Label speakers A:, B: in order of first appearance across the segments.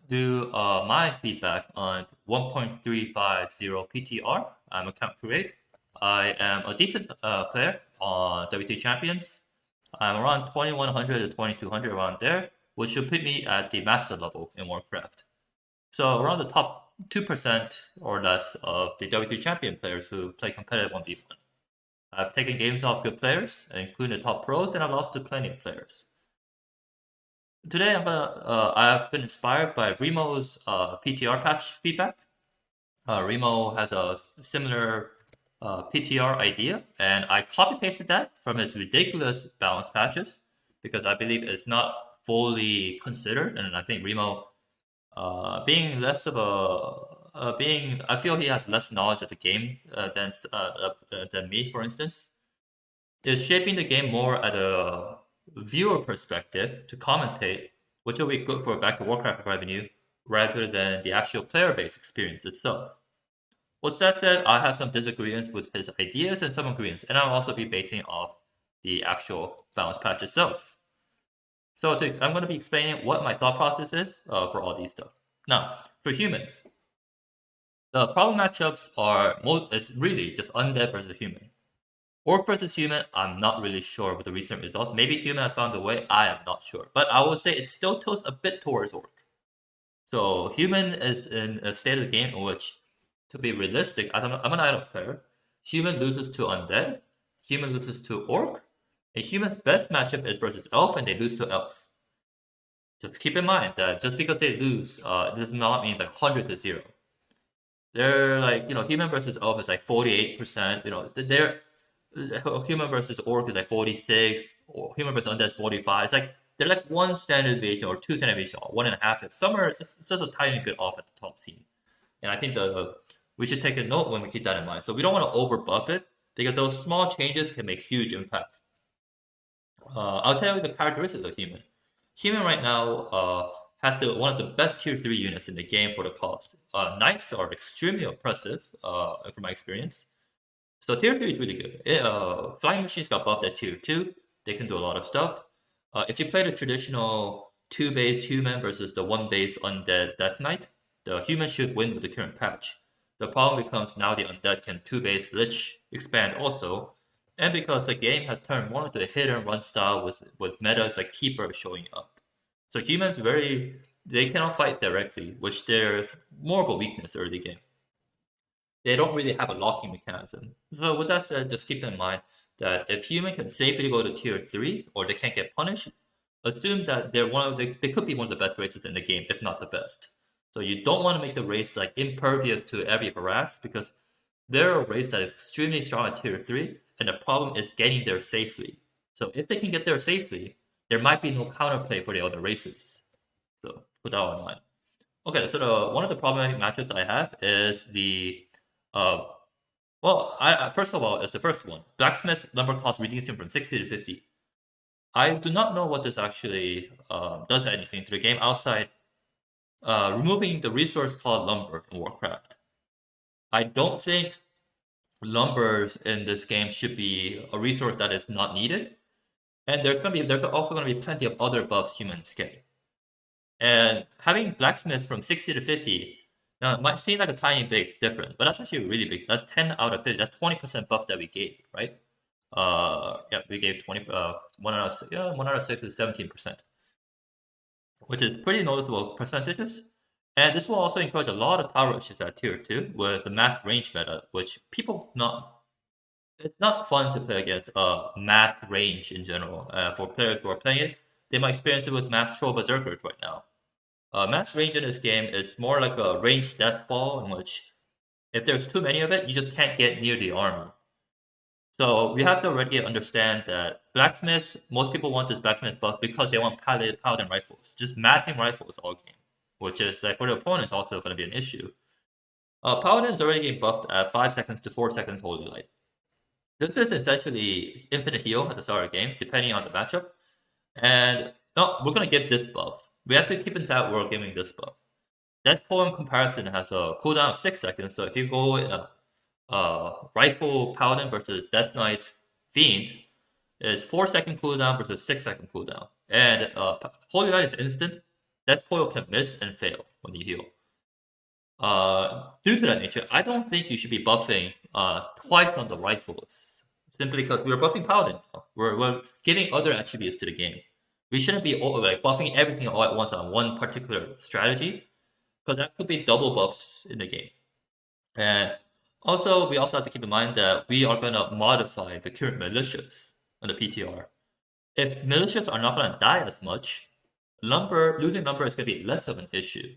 A: do my feedback on 1.350 PTR. I'm a AccCreate. I am a decent player on WT Champions. I'm around 2100 to 2200 around there, which should put me at the master level in Warcraft. So around the top 2% or less of the WT Champion players who play competitive 1v1. I've taken games off good players, including the top pros, and I've lost to plenty of players. Today I've been inspired by Remo's PTR patch feedback. Remo has a similar PTR idea, and I copy pasted that from his ridiculous balance patches because I believe it's not fully considered, and I think Remo, being less of I feel he has less knowledge of the game than me, for instance, is shaping the game more at a viewer perspective to commentate, which will be good for Back2Warcraft revenue rather than the actual player base experience itself. With that said, I have some disagreements with his ideas and some agreements, and I'll also be basing off the actual balance patch itself. So I'm going to be explaining what my thought process is for all these stuff. Now, for humans, the problem matchups it's really just undead versus human. Orc versus human, I'm not really sure with the recent results. Maybe human has found a way, I am not sure. But I will say it still tilts a bit towards orc. So human is in a state of the game in which, to be realistic, I'm an idle player. Human loses to undead. Human loses to orc. A human's best matchup is versus elf, and they lose to elf. Just keep in mind that just because they lose, does not mean like 100-0. They're like, human versus elf is like 48%. They're human versus orc is like 46, or human versus undead is 45. It's like they're like one standard deviation or two standard deviation, or 1.5. Somewhere it's just a tiny bit off at the top scene. And I think we should take a note when we keep that in mind. So we don't want to over buff it because those small changes can make huge impact. I'll tell you the characteristics of human. Human right now has one of the best tier 3 units in the game for the cost. Knights are extremely oppressive, from my experience. So tier 3 is really good. Flying Machines got buffed at tier 2. They can do a lot of stuff. If you play the traditional 2-base human versus the 1-base undead Death Knight, the human should win with the current patch. The problem becomes now the undead can 2-base Lich expand also, and because the game has turned more into a hit and run style with metas like Keeper showing up. So humans they cannot fight directly, which there's more of a weakness early game. They don't really have a locking mechanism. So with that said, just keep in mind that if human can safely go to tier 3 or they can't get punished, assume that they could be one of the best races in the game, if not the best. So you don't want to make the race like impervious to every harass because they're a race that is extremely strong at tier 3, and the problem is getting there safely. So if they can get there safely, there might be no counterplay for the other races. So put that in mind. Okay, so one of the problematic matchups I have is first of all, it's the first one. Blacksmith number cost reducing from 60 to 50. I do not know what this actually does anything to the game outside removing the resource called lumber in Warcraft. I don't think lumbers in this game should be a resource that is not needed. And there's also gonna be plenty of other buffs humans get. And having blacksmith from 60 to 50, now it might seem like a tiny big difference, but that's actually really big. That's 10 out of 50. That's 20% buff that we gave, right? Yeah, we gave 1 out of 6, 1 out of 6 is 17%, which is pretty noticeable percentages. And this will also encourage a lot of tower rushes at tier 2 with the mass range meta, which it's not fun to play against mass range in general. For players who are playing it, they might experience it with mass troll berserkers right now. Mass range in this game is more like a ranged death ball in which if there's too many of it, you just can't get near the army. So we have to already understand that blacksmiths, most people want this blacksmith buff because they want paladin rifles, just massing rifles all game, which is like for the opponents also going to be an issue. Paladin is already getting buffed at 5 seconds to 4 seconds holy light. This is essentially infinite heal at the start of the game, depending on the matchup. And no, we're going to give this buff. We have to keep in touch we're giving this buff. That poem comparison has a cooldown of 6 seconds, so if you go in a Rifle Paladin versus Death Knight Fiend, is 4-second cooldown versus 6-second cooldown. And Holy Light is instant, that coil can miss and fail when you heal. Due to that nature, I don't think you should be buffing twice on the rifles. Simply because we're buffing Paladin now. We're giving other attributes to the game. We shouldn't be like buffing everything all at once on one particular strategy, because that could be double buffs in the game. And also, we also have to keep in mind that we are going to modify the current militias on the PTR. If militias are not going to die as much, losing lumber is going to be less of an issue.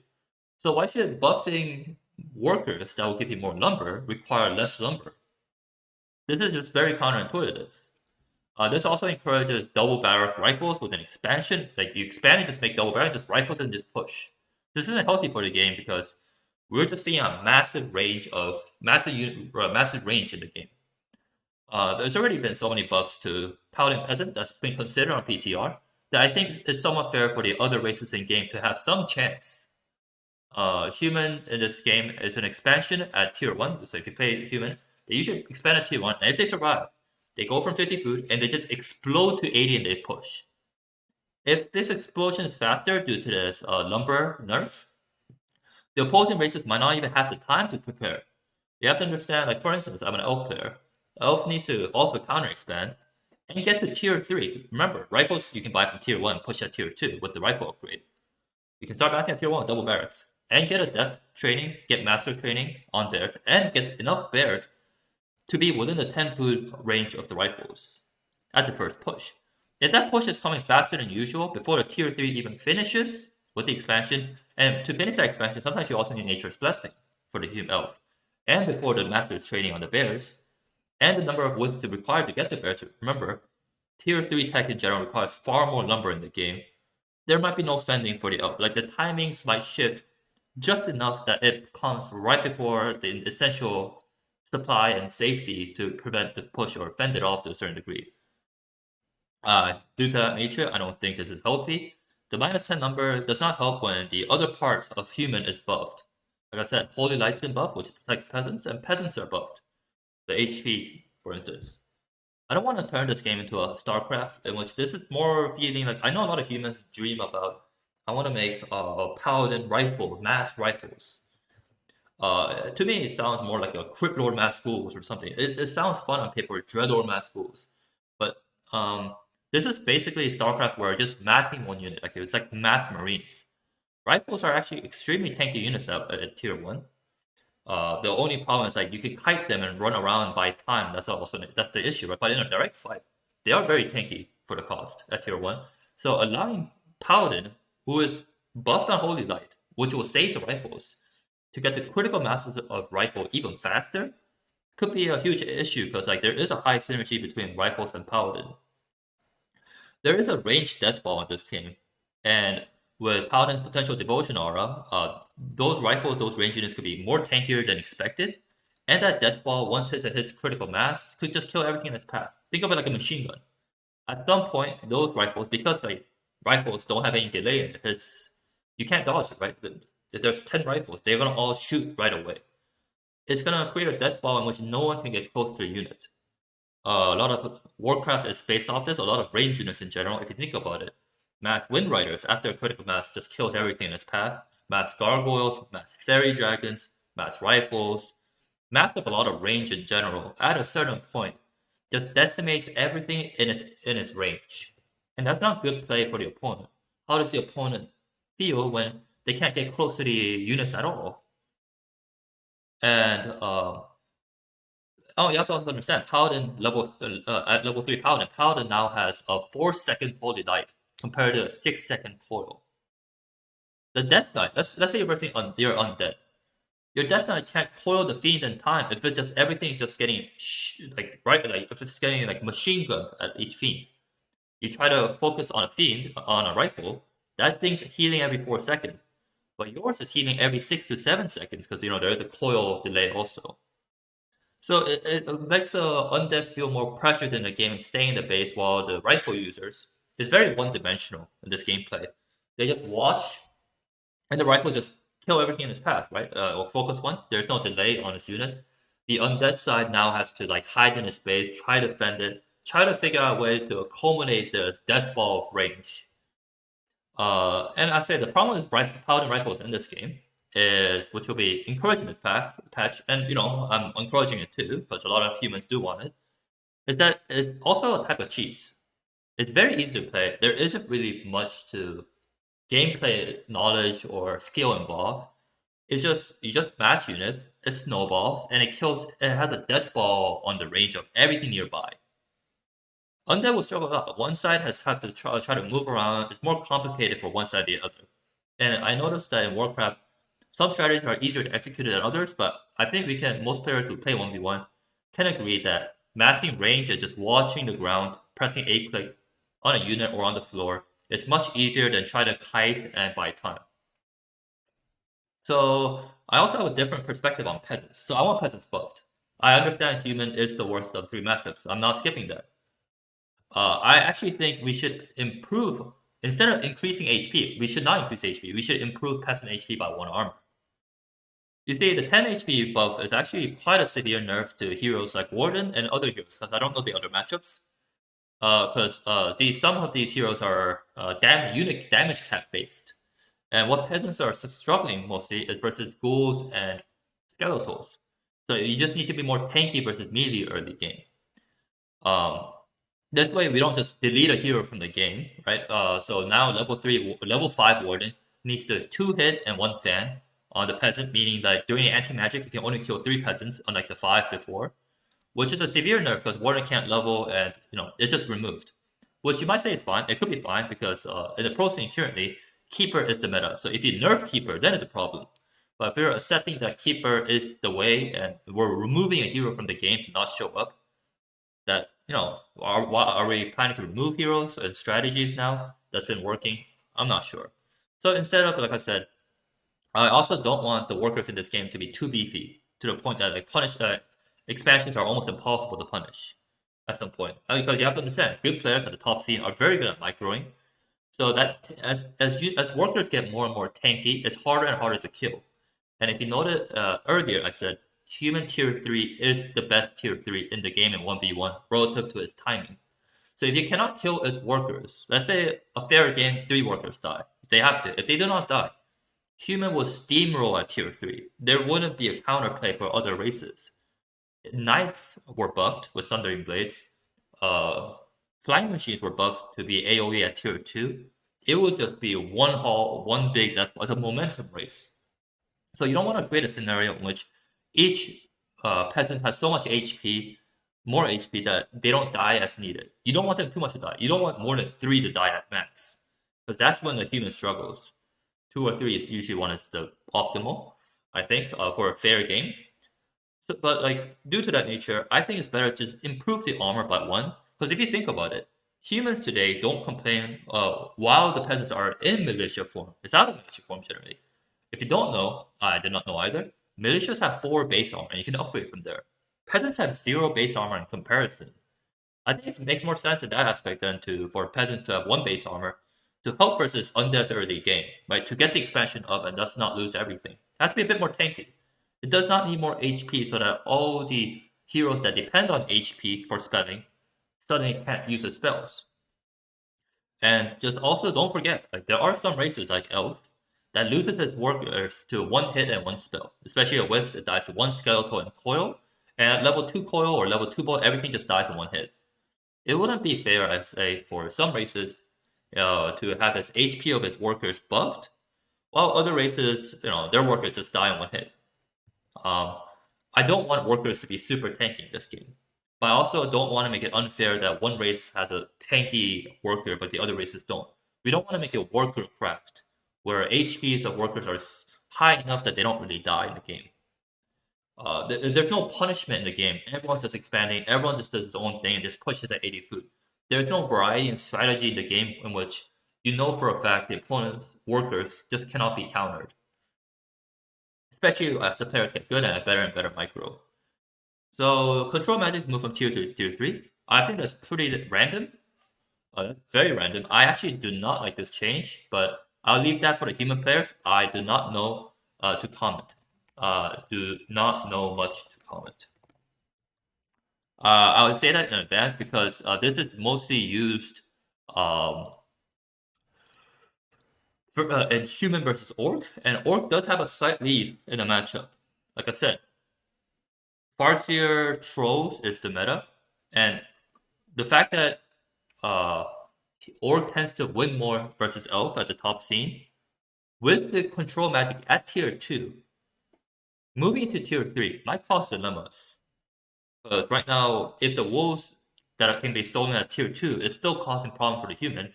A: So why should buffing workers that will give you more lumber require less lumber? This is just very counterintuitive. This also encourages double barrel rifles with an expansion. Like you expand and just make double barrel, just rifles and just push. This isn't healthy for the game because we're just seeing a massive range range in the game. There's already been so many buffs to Paladin Peasant that's been considered on PTR that I think is somewhat fair for the other races in game to have some chance. Human in this game is an expansion at tier 1. So if you play human, they usually expand at tier 1. And if they survive, they go from 50 food and they just explode to 80 and they push. If this explosion is faster due to this lumber nerf, the opposing races might not even have the time to prepare. You have to understand, like for instance, I'm an elf player. Elf needs to also counter expand and get to tier 3. Remember, rifles you can buy from tier 1, push at tier 2 with the rifle upgrade. You can start maxing at tier 1 with double barracks and get adept training, get master training on bears, and get enough bears to be within the 10 food range of the rifles at the first push. If that push is coming faster than usual before the tier 3 even finishes with the expansion, and to finish that expansion, sometimes you also need Nature's Blessing for the human elf, and before the master's training on the bears, and the number of wisdom required to get the bears. Remember, tier 3 tech in general requires far more lumber in the game. There might be no fending for the elf. Like the timings might shift just enough that it comes right before the essential supply and safety to prevent the push or fend it off to a certain degree. Due to that nature, I don't think this is healthy. The minus 10 number does not help when the other part of human is buffed. Like I said, Holy Light's been buffed, which protects peasants, and peasants are buffed. The HP, for instance. I don't want to turn this game into a StarCraft, in which this is more feeling like I know a lot of humans dream about. I want to make a paladin rifle, mass rifles. To me, it sounds more like a Crypt Lord mass schools or something. It sounds fun on paper, Dreadlord mass schools, but this is basically StarCraft where just massing one unit, like it's like mass marines. Rifles are actually extremely tanky units at tier 1. The only problem is like you can kite them and run around by time. That's the issue, right? But in a direct fight, they are very tanky for the cost at tier 1. So allowing Paladin, who is buffed on Holy Light, which will save the rifles, to get the critical masses of rifle even faster, could be a huge issue because like there is a high synergy between rifles and Paladin. There is a ranged death ball in this game, and with Paladin's potential devotion aura, those rifles, those range units could be more tankier than expected, and that death ball, once it hits critical mass, could just kill everything in its path. Think of it like a machine gun. At some point, those rifles, because like rifles don't have any delay in it, you can't dodge it, right? If there's 10 rifles, they're gonna all shoot right away. It's gonna create a death ball in which no one can get close to a unit. A lot of Warcraft is based off this, a lot of range units in general, if you think about it. Mass Wind Riders, after a critical mass, just kills everything in its path. Mass Gargoyles, Mass Fairy Dragons, Mass Rifles, Mass with a lot of range in general, at a certain point, just decimates everything in its range. And that's not good play for the opponent. How does the opponent feel when they can't get close to the units at all? And you have to also understand, Paladin at level 3 Paladin now has a 4-second Holy Light compared to a 6-second coil. The Death Knight, let's say you're undead. Your Death Knight can't coil the fiend in time if it's just everything just getting if it's getting like machine gunned at each fiend. You try to focus on a fiend on a rifle, that thing's healing every 4 seconds, but yours is healing every 6 to 7 seconds because there is a coil delay also. So it makes the undead feel more pressured in the game and stay in the base, while the rifle users is very one-dimensional in this gameplay. They just watch, and the rifle just kill everything in its path, right? Or focus one. There's no delay on its unit. The undead side now has to like hide in its base, try to defend it, try to figure out a way to accommodate the death ball of range. And I say the problem with paladin rifles in this game is, which will be encouraging this patch, and I'm encouraging it too because a lot of humans do want it. Is that it's also a type of cheese. It's very easy to play. There isn't really much to gameplay knowledge or skill involved. You just mash units, it snowballs, and it kills. It has a death ball on the range of everything nearby. Undead will struggle a lot. One side has to try to move around. It's more complicated for one side than the other. And I noticed that in Warcraft, some strategies are easier to execute than others, but I think most players who play 1v1 can agree that massing range and just watching the ground, pressing A click on a unit or on the floor is much easier than trying to kite and buy time. So I also have a different perspective on peasants. So I want peasants buffed. I understand human is the worst of three matchups. I'm not skipping that. I actually think we should improve, instead of increasing HP, we should not increase HP. We should improve peasant HP by 1 armor. You see, the 10 HP buff is actually quite a severe nerf to heroes like Warden and other heroes, because I don't know the other matchups. Because some of these heroes are unit damage cap based. And what peasants are struggling mostly is versus ghouls and skeletals. So you just need to be more tanky versus melee early game. This way, we don't just delete a hero from the game, right? So now level 5 Warden needs to 2-hit and 1 fan on the peasant, meaning that during anti-magic, you can only kill 3 peasants, unlike the 5 before, which is a severe nerf because Warden can't level and, it's just removed. Which you might say is fine. It could be fine because in the pro scene currently, Keeper is the meta. So if you nerf Keeper, then it's a problem. But if you're accepting that Keeper is the way and we're removing a hero from the game to not show up, that are we planning to remove heroes and strategies now that's been working? I'm not sure. So instead of, like I said, I also don't want the workers in this game to be too beefy to the point that expansions are almost impossible to punish at some point. Because you have to understand, good players at the top scene are very good at microing. So that as workers get more and more tanky, it's harder and harder to kill. And if you noted earlier, I said human tier 3 is the best tier 3 in the game in 1v1 relative to its timing. So if you cannot kill its workers, let's say a fair game, 3 workers die. They have to. If they do not die, human will steamroll at tier 3. There wouldn't be a counterplay for other races. Knights were buffed with Sundering Blades. Flying machines were buffed to be AoE at tier 2. It would just be one haul, one big death. It's a momentum race. So you don't want to create a scenario in which each peasant has so much HP, more HP, that they don't die as needed. You don't want them too much to die. You don't want more than 3 to die at max. Because that's when the human struggles. 2 or 3 is usually one is the optimal, I think, for a fair game. So, but due to that nature, I think it's better to just improve the armor by 1. Because if you think about it, humans today don't complain while the peasants are in militia form. It's out of militia form generally. If you don't know, I did not know either, militias have 4 base armor and you can upgrade from there. Peasants have 0 base armor in comparison. I think it makes more sense in that aspect than for peasants to have 1 base armor to help versus Undead's early game, right? To get the expansion up and thus not lose everything. It has to be a bit more tanky. It does not need more HP so that all the heroes that depend on HP for spelling suddenly can't use the spells. And just also don't forget, there are some races like Elf that loses its workers to 1 hit and 1 spell. Especially at West, it dies to 1 skeletal and coil. And at level 2 coil or level 2 bolt, everything just dies in 1 hit. It wouldn't be fair, I say, for some races to have its HP of its workers buffed, while other races, their workers just die in 1 hit. I don't want workers to be super tanky in this game. But I also don't want to make it unfair that one race has a tanky worker, but the other races don't. We don't want to make it worker craft, where HPs of workers are high enough that they don't really die in the game. There's no punishment in the game. Everyone's just expanding. Everyone just does its own thing and just pushes at 80 food. There's no variety and strategy in the game in which you know for a fact the opponent's workers just cannot be countered. Especially as the players get good at it, better and better micro. So control magics move from tier 2 to tier 3. I think that's pretty random. Very random. I actually do not like this change, but I'll leave that for the human players. I do not know to comment. Do not know much to comment. I would say that in advance because this is mostly used and human versus orc, and orc does have a slight lead in the matchup. Like I said, Farseer trolls is the meta, and the fact that uh, orc tends to win more versus elf at the top scene with the control magic at tier 2, moving into tier 3 might cause dilemmas. Right now, if the wolves that can be stolen at tier 2 is still causing problems for the human,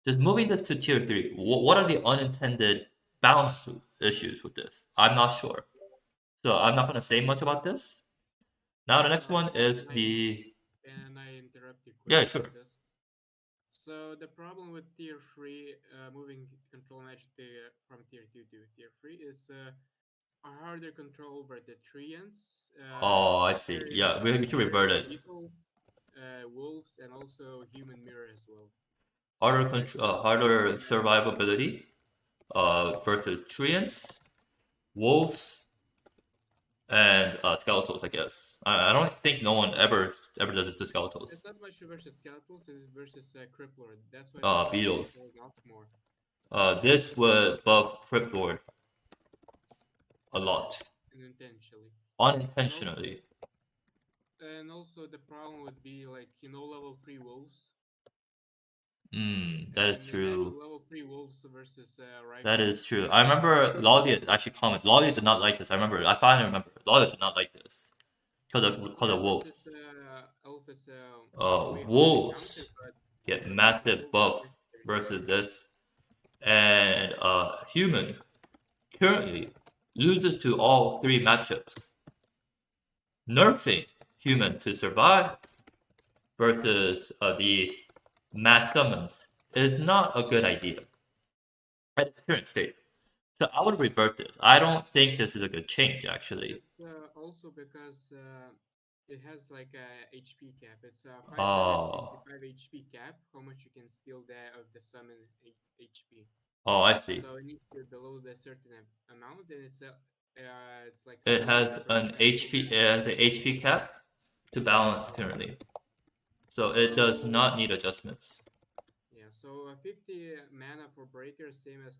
A: just moving this to tier 3, what are the unintended balance issues with this? I'm not sure. So I'm not going to say much about this. Now the next one is the...
B: Can I interrupt you
A: Yeah,
B: quickly
A: sure.
B: with this? So the problem with tier 3 moving control match from tier 2 to tier 3 is a harder control over the treants,
A: Oh, I see.
B: carry,
A: Yeah, we should revert it.
B: beetles, wolves, and also human mirror as well. So
A: Harder
B: it's like
A: control,
B: a
A: harder
B: triple match.
A: survivability versus treants, wolves, and skeletals. I guess. I don't think no one ever does this to
B: It's
A: skeletals.
B: not much versus skeletals, it's versus Crippler. That's why Crippler is
A: Beetles.
B: showing off more.
A: This would buff Cryptlord a lot
B: Unintentionally. And also
A: unintentionally.
B: the problem would be like level 3 wolves
A: That is
B: and imagine
A: true.
B: level 3 wolves versus
A: That is
B: rifles.
A: true. I remember Lolly actually commented. Lolly did not like this. I remember. I finally remember. Lolly did not like this because
B: Yeah,
A: of wolves.
B: elf is way harder to counter,
A: Wolves
B: but
A: get
B: versus
A: massive
B: wolves is
A: buff
B: necessary.
A: versus this, and human currently loses to all three matchups. Nerfing human to survive versus the mass summons is not a good idea at its current state. So I would revert this. I don't think this is a good change, actually.
B: It's also because it has like a HP cap. It's a
A: Oh,
B: 555 HP cap. How much you can steal there of the summon HP.
A: oh, I see.
B: So it needs to be below the certain amount, and it's like
A: It has
B: 70 per
A: an
B: cycle.
A: HP. It has an HP cap to balance
B: Yeah.
A: currently, so it does
B: So
A: not need adjustments.
B: yeah, so 50 mana for breaker, same as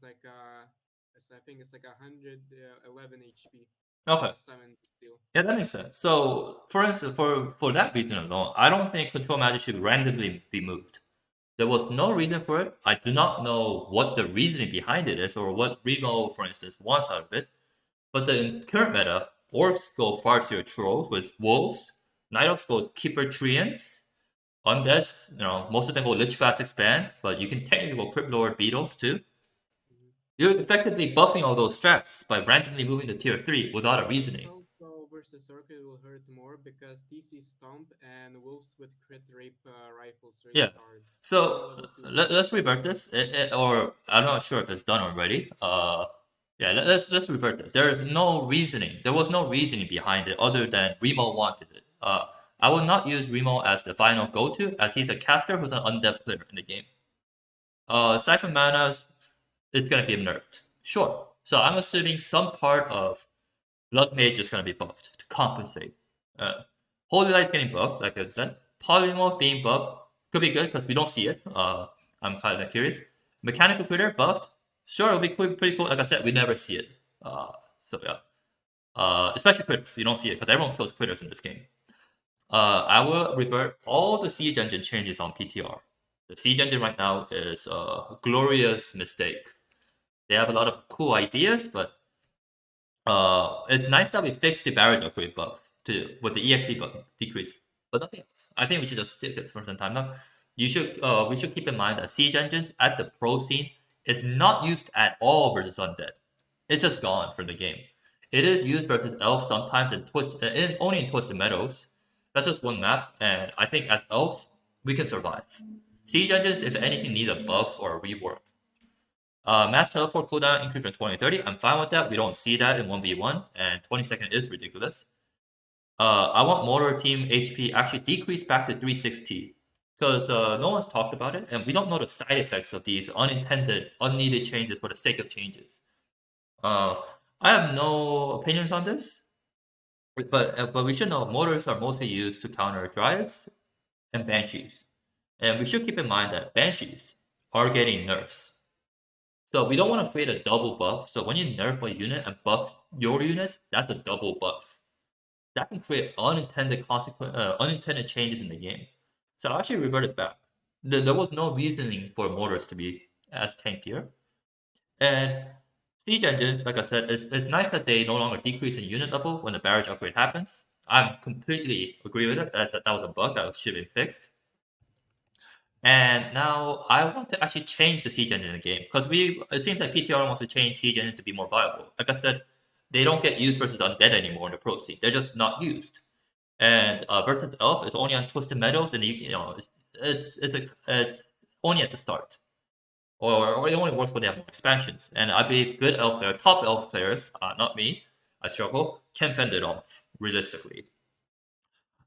B: as I think it's like 111 HP
A: Okay.
B: summon steal.
A: Yeah, that makes sense. So, for instance, for that reason alone, I don't think control magic should randomly be moved. There was no reason for it. I do not know what the reasoning behind it is, or what Remo, for instance, wants out of it. But the current meta, orcs go Farseer trolls with wolves, night elves go keeper treants, undead, most of them go lich fast expand, but you can technically go crypt lord beetles too.
B: Mhm.
A: You're effectively buffing all those strats by randomly moving to tier 3 without a
B: And
A: reasoning.
B: also versus circuit will hurt more because TC Stomp and Wolves with crit rape rifles
A: Yeah.
B: really hard. Even
A: So
B: level 2
A: let's
B: wolves.
A: revert this, or I'm not sure if it's done already. Yeah, let's revert this. There is no reasoning. There was no reasoning behind it other than Remo wanted it. I will not use Remo as the final go-to, as he's a caster who's an undead player in the game. Siphon mana is gonna be nerfed. Sure. So I'm assuming some part of Blood Mage is gonna be buffed to compensate. Holy Light's getting buffed, like I said. Polymorph being buffed could be good because we don't see it. I'm kind of curious. Mechanical Critter buffed, sure, it'll be pretty cool. Like I said, we never see it. So yeah. Especially critters, you don't see it because everyone kills critters in this game. I will revert all the Siege Engine changes on PTR. The Siege Engine right now is a glorious mistake. They have a lot of cool ideas, but it's nice that we fixed the barrage upgrade buff to with the EXP buff decrease, but nothing else. I think we should just stick it for some time now. We should keep in mind that siege engines at the pro scene is not used at all versus undead. It's just gone from the game. It is used versus elves sometimes in only in Twisted Meadows. That's just one map, and I think as elves we can survive. Siege engines, if anything, need a buff or a rework. Mass teleport cooldown increase from 20 to 30. I'm fine with that. We don't see that in 1v1, and 20-second is ridiculous. I want Motor Team HP actually decrease back to 360 because no one's talked about it, and we don't know the side effects of these unintended, unneeded changes for the sake of changes. Uh, I have no opinions on this, but we should know motors are mostly used to counter Dryads and Banshees, and we should keep in mind that Banshees are getting nerfs. So we don't want to create a double buff. So when you nerf a unit and buff your unit, that's a double buff. That can create unintended changes in the game. So I actually reverted back. There was no reasoning for mortars to be as tankier. And siege engines, like I said, it's nice that they no longer decrease in unit level when the barrage upgrade happens. I'm completely agree with it. That was a bug that should be fixed. And now I want to actually change the siege engine in the game because it seems like PTR wants to change siege engine to be more viable. Like I said, they don't get used versus undead anymore in the pro scene. They're just not used. And versus elf is only on Twisted Meadows, and it's only at the start, or it only works when they have more expansions. And I believe good elf players, top elf players, not me, I struggle, can fend it off realistically.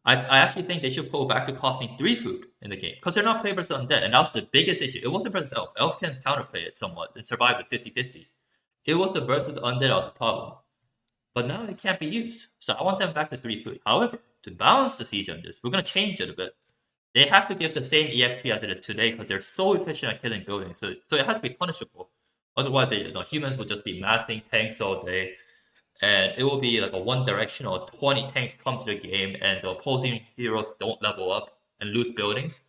A: I actually think they should go back to costing 3 food in the game because they're not playing versus undead, and that was the biggest issue. It wasn't versus elf. Elf can counterplay it somewhat and survive the 50-50. It was the versus undead that was a problem. But now it can't be used. So I want them back to 3 food. However, to balance the siege engines, we're going to change it a bit. They have to give the same EXP as it is today because they're so efficient at killing buildings. So it has to be punishable. Otherwise, humans will just be massing tanks all day, and it will be like a one-directional. 20 tanks come to the game, and the opposing heroes don't level up and lose buildings.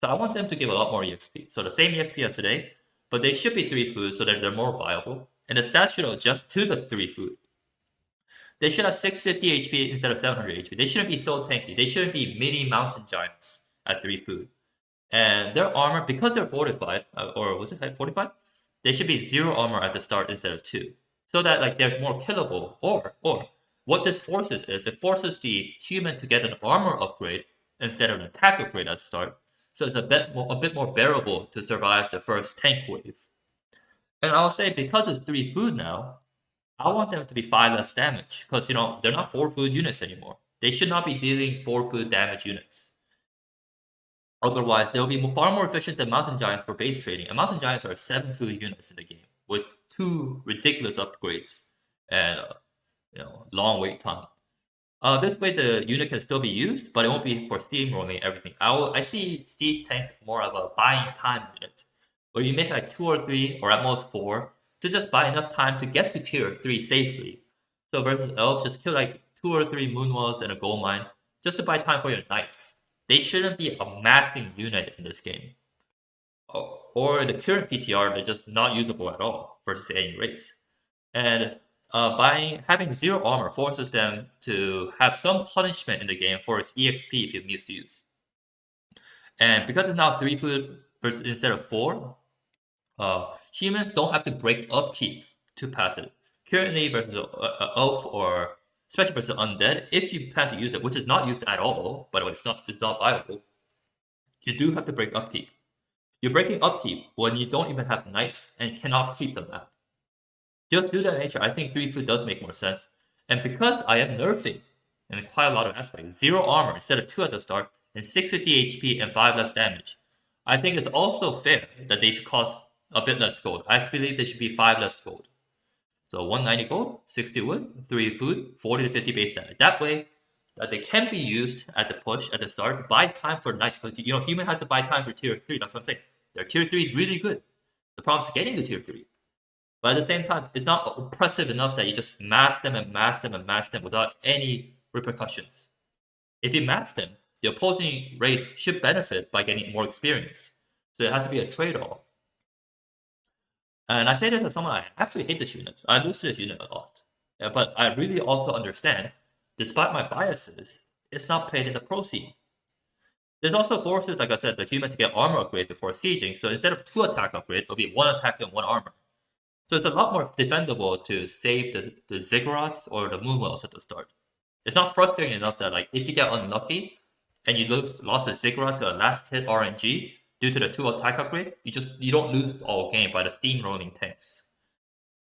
A: So I want them to give a lot more EXP. So the same EXP as today, but they should be 3 food so that they're more viable. And the stats should adjust to the 3 food. They should have 650 HP instead of 700 HP. They shouldn't be so tanky. They shouldn't be mini mountain giants at 3 food. And their armor, because they're fortified, or was it fortified? They should be 0 armor at the start instead of 2. So that like they're more killable. Or what this forces is it forces the human to get an armor upgrade instead of an attack upgrade at the start. So it's a bit more bearable to survive the first tank wave. And I'll say because it's 3 food now, I want them to be 5 less damage because they're not 4 food units anymore. They should not be dealing 4 food damage units. Otherwise, they'll be far more efficient than Mountain Giants for base trading. And Mountain Giants are 7 food units in the game with 2 ridiculous upgrades and long wait time. This way, the unit can still be used, but it won't be for steamrolling everything. I see siege tanks more of a buying time unit, where you make like 2 or 3 or at most 4 to just buy enough time to get to tier 3 safely. So versus elf, just kill like 2 or 3 moonwells and a gold mine just to buy time for your knights. They shouldn't be a massing unit in this game. Or the current PTR, they're just not usable at all versus any race. And having 0 armor forces them to have some punishment in the game for its EXP if you misuse. And because it's now 3 food versus instead of 4, humans don't have to break upkeep to pass it. Currently, versus elf or especially versus undead, if you plan to use it, which is not used at all, by the way, it's not viable. You do have to break upkeep. You're breaking upkeep when you don't even have knights and cannot creep the map. Just due to that nature, I think 3 food does make more sense. And because I am nerfing in quite a lot of aspects, 0 armor instead of 2 at the start, and 650 HP and 5 less damage, I think it's also fair that they should cost a bit less gold. I believe they should be 5 less gold. So 190 gold, 60 wood, 3 food, 40 to 50 base damage. That way, they can be used at the push at the start to buy time for knights. Because human has to buy time for tier 3. That's what I'm saying. Their tier 3 is really good. The problem is getting to tier 3. But at the same time, it's not oppressive enough that you just mass them and mass them and mass them without any repercussions. If you mass them, the opposing race should benefit by getting more experience. So it has to be a trade-off. And I say this as someone I actually hate this unit. I lose to this unit a lot. But I really also understand, despite my biases, it's not played in the pro scene. This also forces, like I said, the human to get armor upgrade before sieging. So instead of 2 attack upgrade, it'll be 1 attack and 1 armor. So it's a lot more defendable to save the ziggurats or the moonwells at the start. It's not frustrating enough that like if you get unlucky and you lost a ziggurat to a last hit RNG due to the 2 attack upgrade, you don't lose all game by the steamrolling tanks.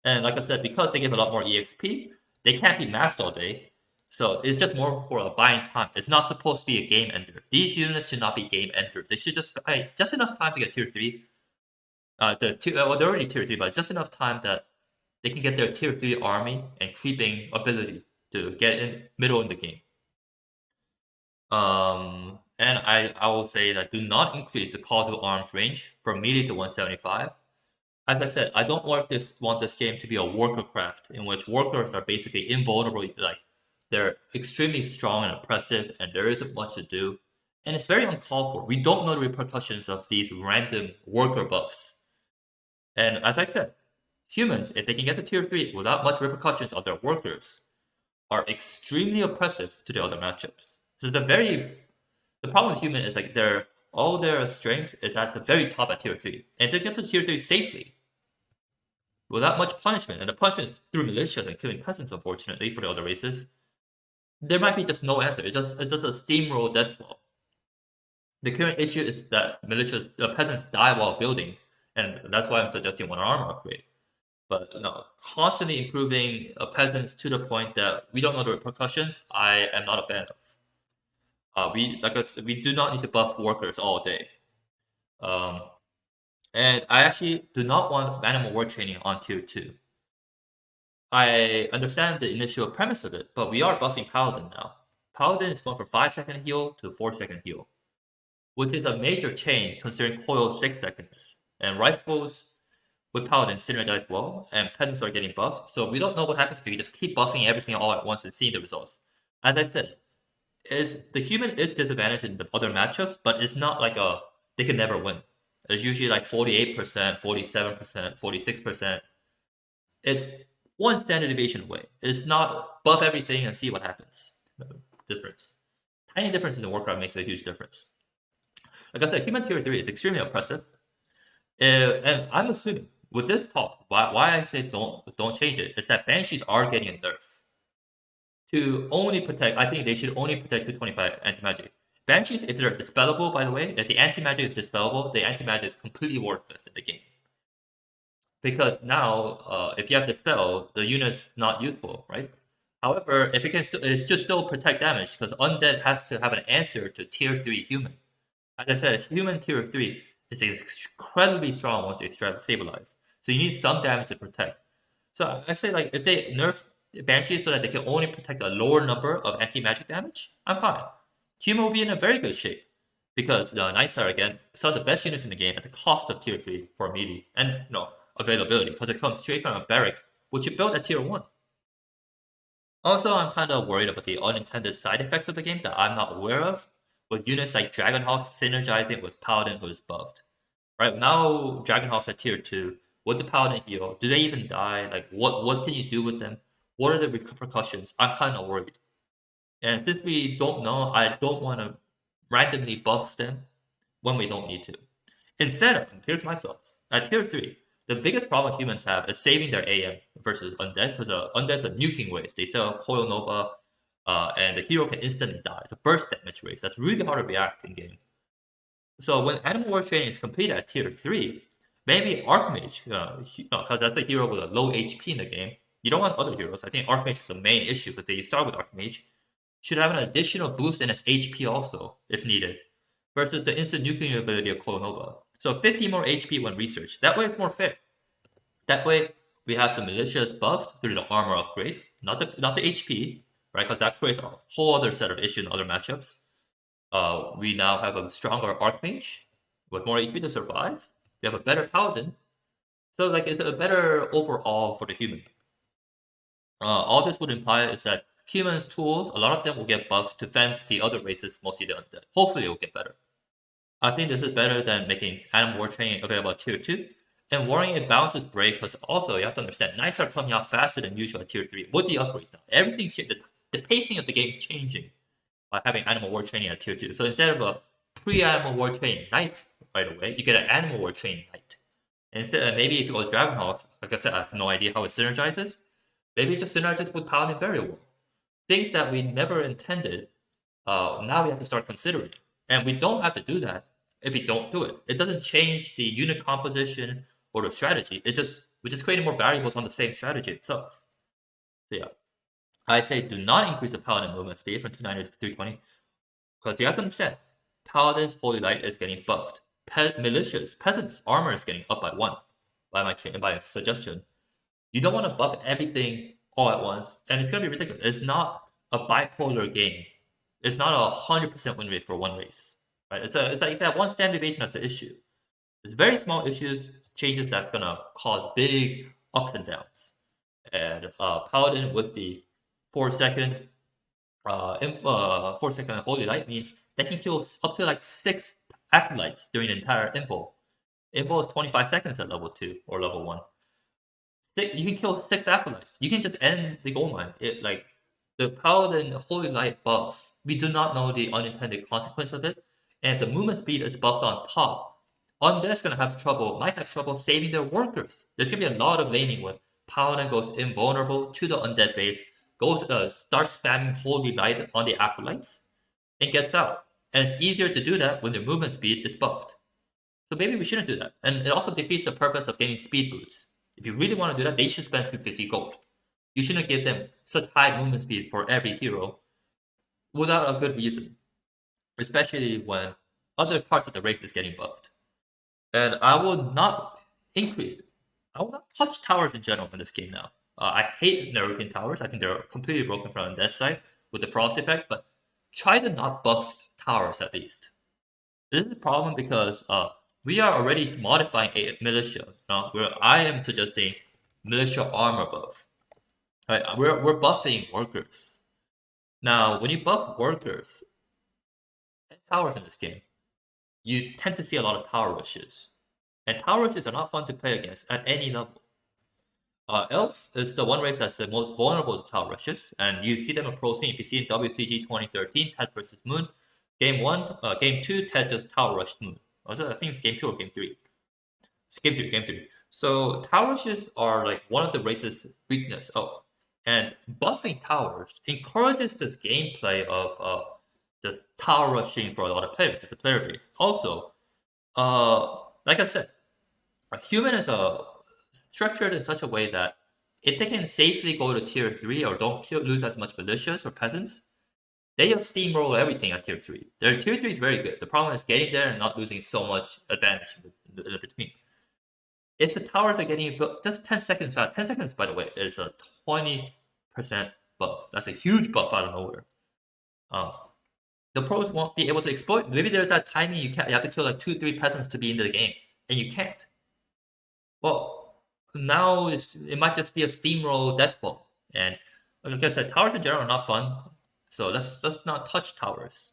A: And like I said, because they give a lot more EXP, they can't be massed all day. So it's just more for a buying time. It's not supposed to be a game ender. These units should not be game enders. They should just buy just enough time to get tier 3. They're already tier 3, but just enough time that they can get their tier 3 army and creeping ability to get in middle in the game. And I will say that do not increase the call to arms range from melee to 175. as I said, I don't want this game to be a Warcraft in which workers are basically invulnerable. Like they're extremely strong and oppressive, and there isn't much to do, and it's very uncalled for. We don't know the repercussions of these random worker buffs. And as I said, humans, if they can get to tier 3 without much repercussions on their workers, are extremely oppressive to the other matchups. So the problem with human is like all their strength is at the very top at tier 3. And to get to tier 3 safely, without much punishment, and the punishment is through militias and killing peasants, unfortunately, for the other races, there might be just no answer. It's just a steamroll death blow. The current issue is that peasants die while building, and that's why I'm suggesting one armor upgrade. But constantly improving peasants to the point that we don't know the repercussions, I am not a fan of. We do not need to buff workers all day. Um, and I actually do not want animal war training on tier 2. I understand the initial premise of it, but we are buffing Paladin now. Paladin is going from 5-second heal to 4-second heal, which is a major change considering coil 6 seconds. And rifles with Paladin synergize well, and peasants are getting buffed, so we don't know what happens if you just keep buffing everything all at once and seeing the results. As I said, the human is disadvantaged in the other matchups, but it's not like they can never win. It's usually like 48%, 47%, 46%. It's one standard deviation away. It's not buff everything and see what happens. Difference. Tiny differences in Warcraft makes a huge difference. Like I said, human tier 3 is extremely oppressive. And I'm assuming with this talk, why I say don't change it is that banshees are getting a nerf to only protect. I think they should only protect 225 anti-magic. Banshees, if they're dispellable, by the way, if the anti-magic is dispellable, the anti-magic is completely worthless in the game. Because now, if you have dispel, the unit's not useful, right? However, if it can still protect damage, because Undead has to have an answer to tier 3 human. As I said, human tier 3 is incredibly strong once they stabilize. So you need some damage to protect. So I say like if they nerf Banshees so that they can only protect a lower number of anti-magic damage, I'm fine. Human will be in a very good shape. Because the Knights are again some of the best units in the game at the cost of tier 3 for melee and availability, because it comes straight from a barrack which you built at tier 1. Also, I'm kind of worried about the unintended side effects of the game that I'm not aware of, with units like Dragonhawk synergizing with Paladin who is buffed. Right now, Dragonhawks at tier 2, with the Paladin heal, do they even die? Like, what can you do with them? What are the repercussions? I'm kind of worried. And since we don't know, I don't want to randomly buff them when we don't need to. Instead, here's my thoughts. At tier 3, the biggest problem humans have is saving their AM versus Undead, because Undead's a nuking race. They sell Coil Nova, and the hero can instantly die. It's a burst damage race. That's really hard to react in game. So when Animal War Training is completed at tier 3, maybe Archmage, because that's the hero with a low HP in the game. You don't want other heroes. I think Archmage is the main issue, because they start with Archmage. Should have an additional boost in its HP also, if needed, versus the instant nuking ability of Coil Nova. So 50 more HP when researched. That way it's more fair. That way we have the militias buffed through the armor upgrade, not the HP, right? Because that creates a whole other set of issues in other matchups. We now have a stronger Archmage with more HP to survive. We have a better Paladin. So like it's a better overall for the human. All this would imply is that humans' tools, a lot of them will get buffed to fend the other races, mostly the Undead. Hopefully it will get better. I think this is better than making Animal War Training available at tier 2. And worrying it bounces break, because also you have to understand, Knights are coming out faster than usual at tier 3 with the upgrades now. Everything's the pacing of the game is changing by having Animal War Training at tier 2. So instead of a pre-Animal War Training Knight right away, you get an Animal War Training Knight. And instead, maybe if you go Dragonhawks, like I said, I have no idea how it synergizes. Maybe it just synergizes with Paladin very well. Things that we never intended, now we have to start considering. And we don't have to do that if we don't do it. It doesn't change the unit composition or the strategy. We're just creating more variables on the same strategy itself. So yeah, I say do not increase the Paladin movement speed from 290 to 320, because you have to understand, Paladin's Holy Light is getting buffed. Peasants' armor is getting up by 1 by my suggestion. You don't want to buff everything all at once, and it's gonna be ridiculous. It's not a bipolar game. It's not 100% win rate for one race, right? It's like that one standard deviation that's the issue. It's very small issues, changes that's gonna cause big ups and downs. And Paladin with the 4 second 4 second holy light means they can kill up to like 6 acolytes during the entire info. Info is 25 seconds at level 2 or level 1. You can kill 6 acolytes. You can just end the gold mine. Like the Paladin Holy Light buff, we do not know the unintended consequence of it, and the movement speed is buffed on top. Undead's gonna have trouble, might have trouble saving their workers. There's gonna be a lot of laning when Paladin goes invulnerable to the undead base, starts spamming Holy Light on the acolytes, and gets out. And it's easier to do that when their movement speed is buffed. So maybe we shouldn't do that. And it also defeats the purpose of getting speed boosts. If you really want to do that, they should spend 250 gold. You shouldn't give them such high movement speed for every hero without a good reason, especially when other parts of the race is getting buffed. And I will not increase. I will not touch towers in general in this game now. I hate nerfing towers. I think they're completely broken from the death side with the frost effect. But try to not buff towers at least. This is a problem because we are already modifying a militia. Where I am suggesting militia armor buff. Right? We're buffing workers. Now, when you buff workers and towers in this game, you tend to see a lot of tower rushes. And tower rushes are not fun to play against at any level. Elf is the one race that's the most vulnerable to tower rushes, and you see them approaching. If you see in WCG 2013, Ted versus Moon, Game 2, Ted just tower rushed Moon. I think Game 2 or Game 3. Game 3. So tower rushes are like one of the race's weakness of, and buffing towers encourages this gameplay of the tower rushing for a lot of players at the player base. Also, like I said, a human is structured in such a way that if they can safely go to tier 3 or don't lose as much militias or peasants, they just steamroll everything at tier 3. Their tier 3 is very good. The problem is getting there and not losing so much advantage in between. If the towers are getting built, just 10 seconds fast. 10 seconds, by the way, is a 20% buff. That's a huge buff out of nowhere. The pros won't be able to exploit. Maybe there's that timing you have to kill like 2-3 peasants to be in the game, and you can't. Well, now it might just be a steamroll death ball. And like I said, towers in general are not fun. So let's not touch towers.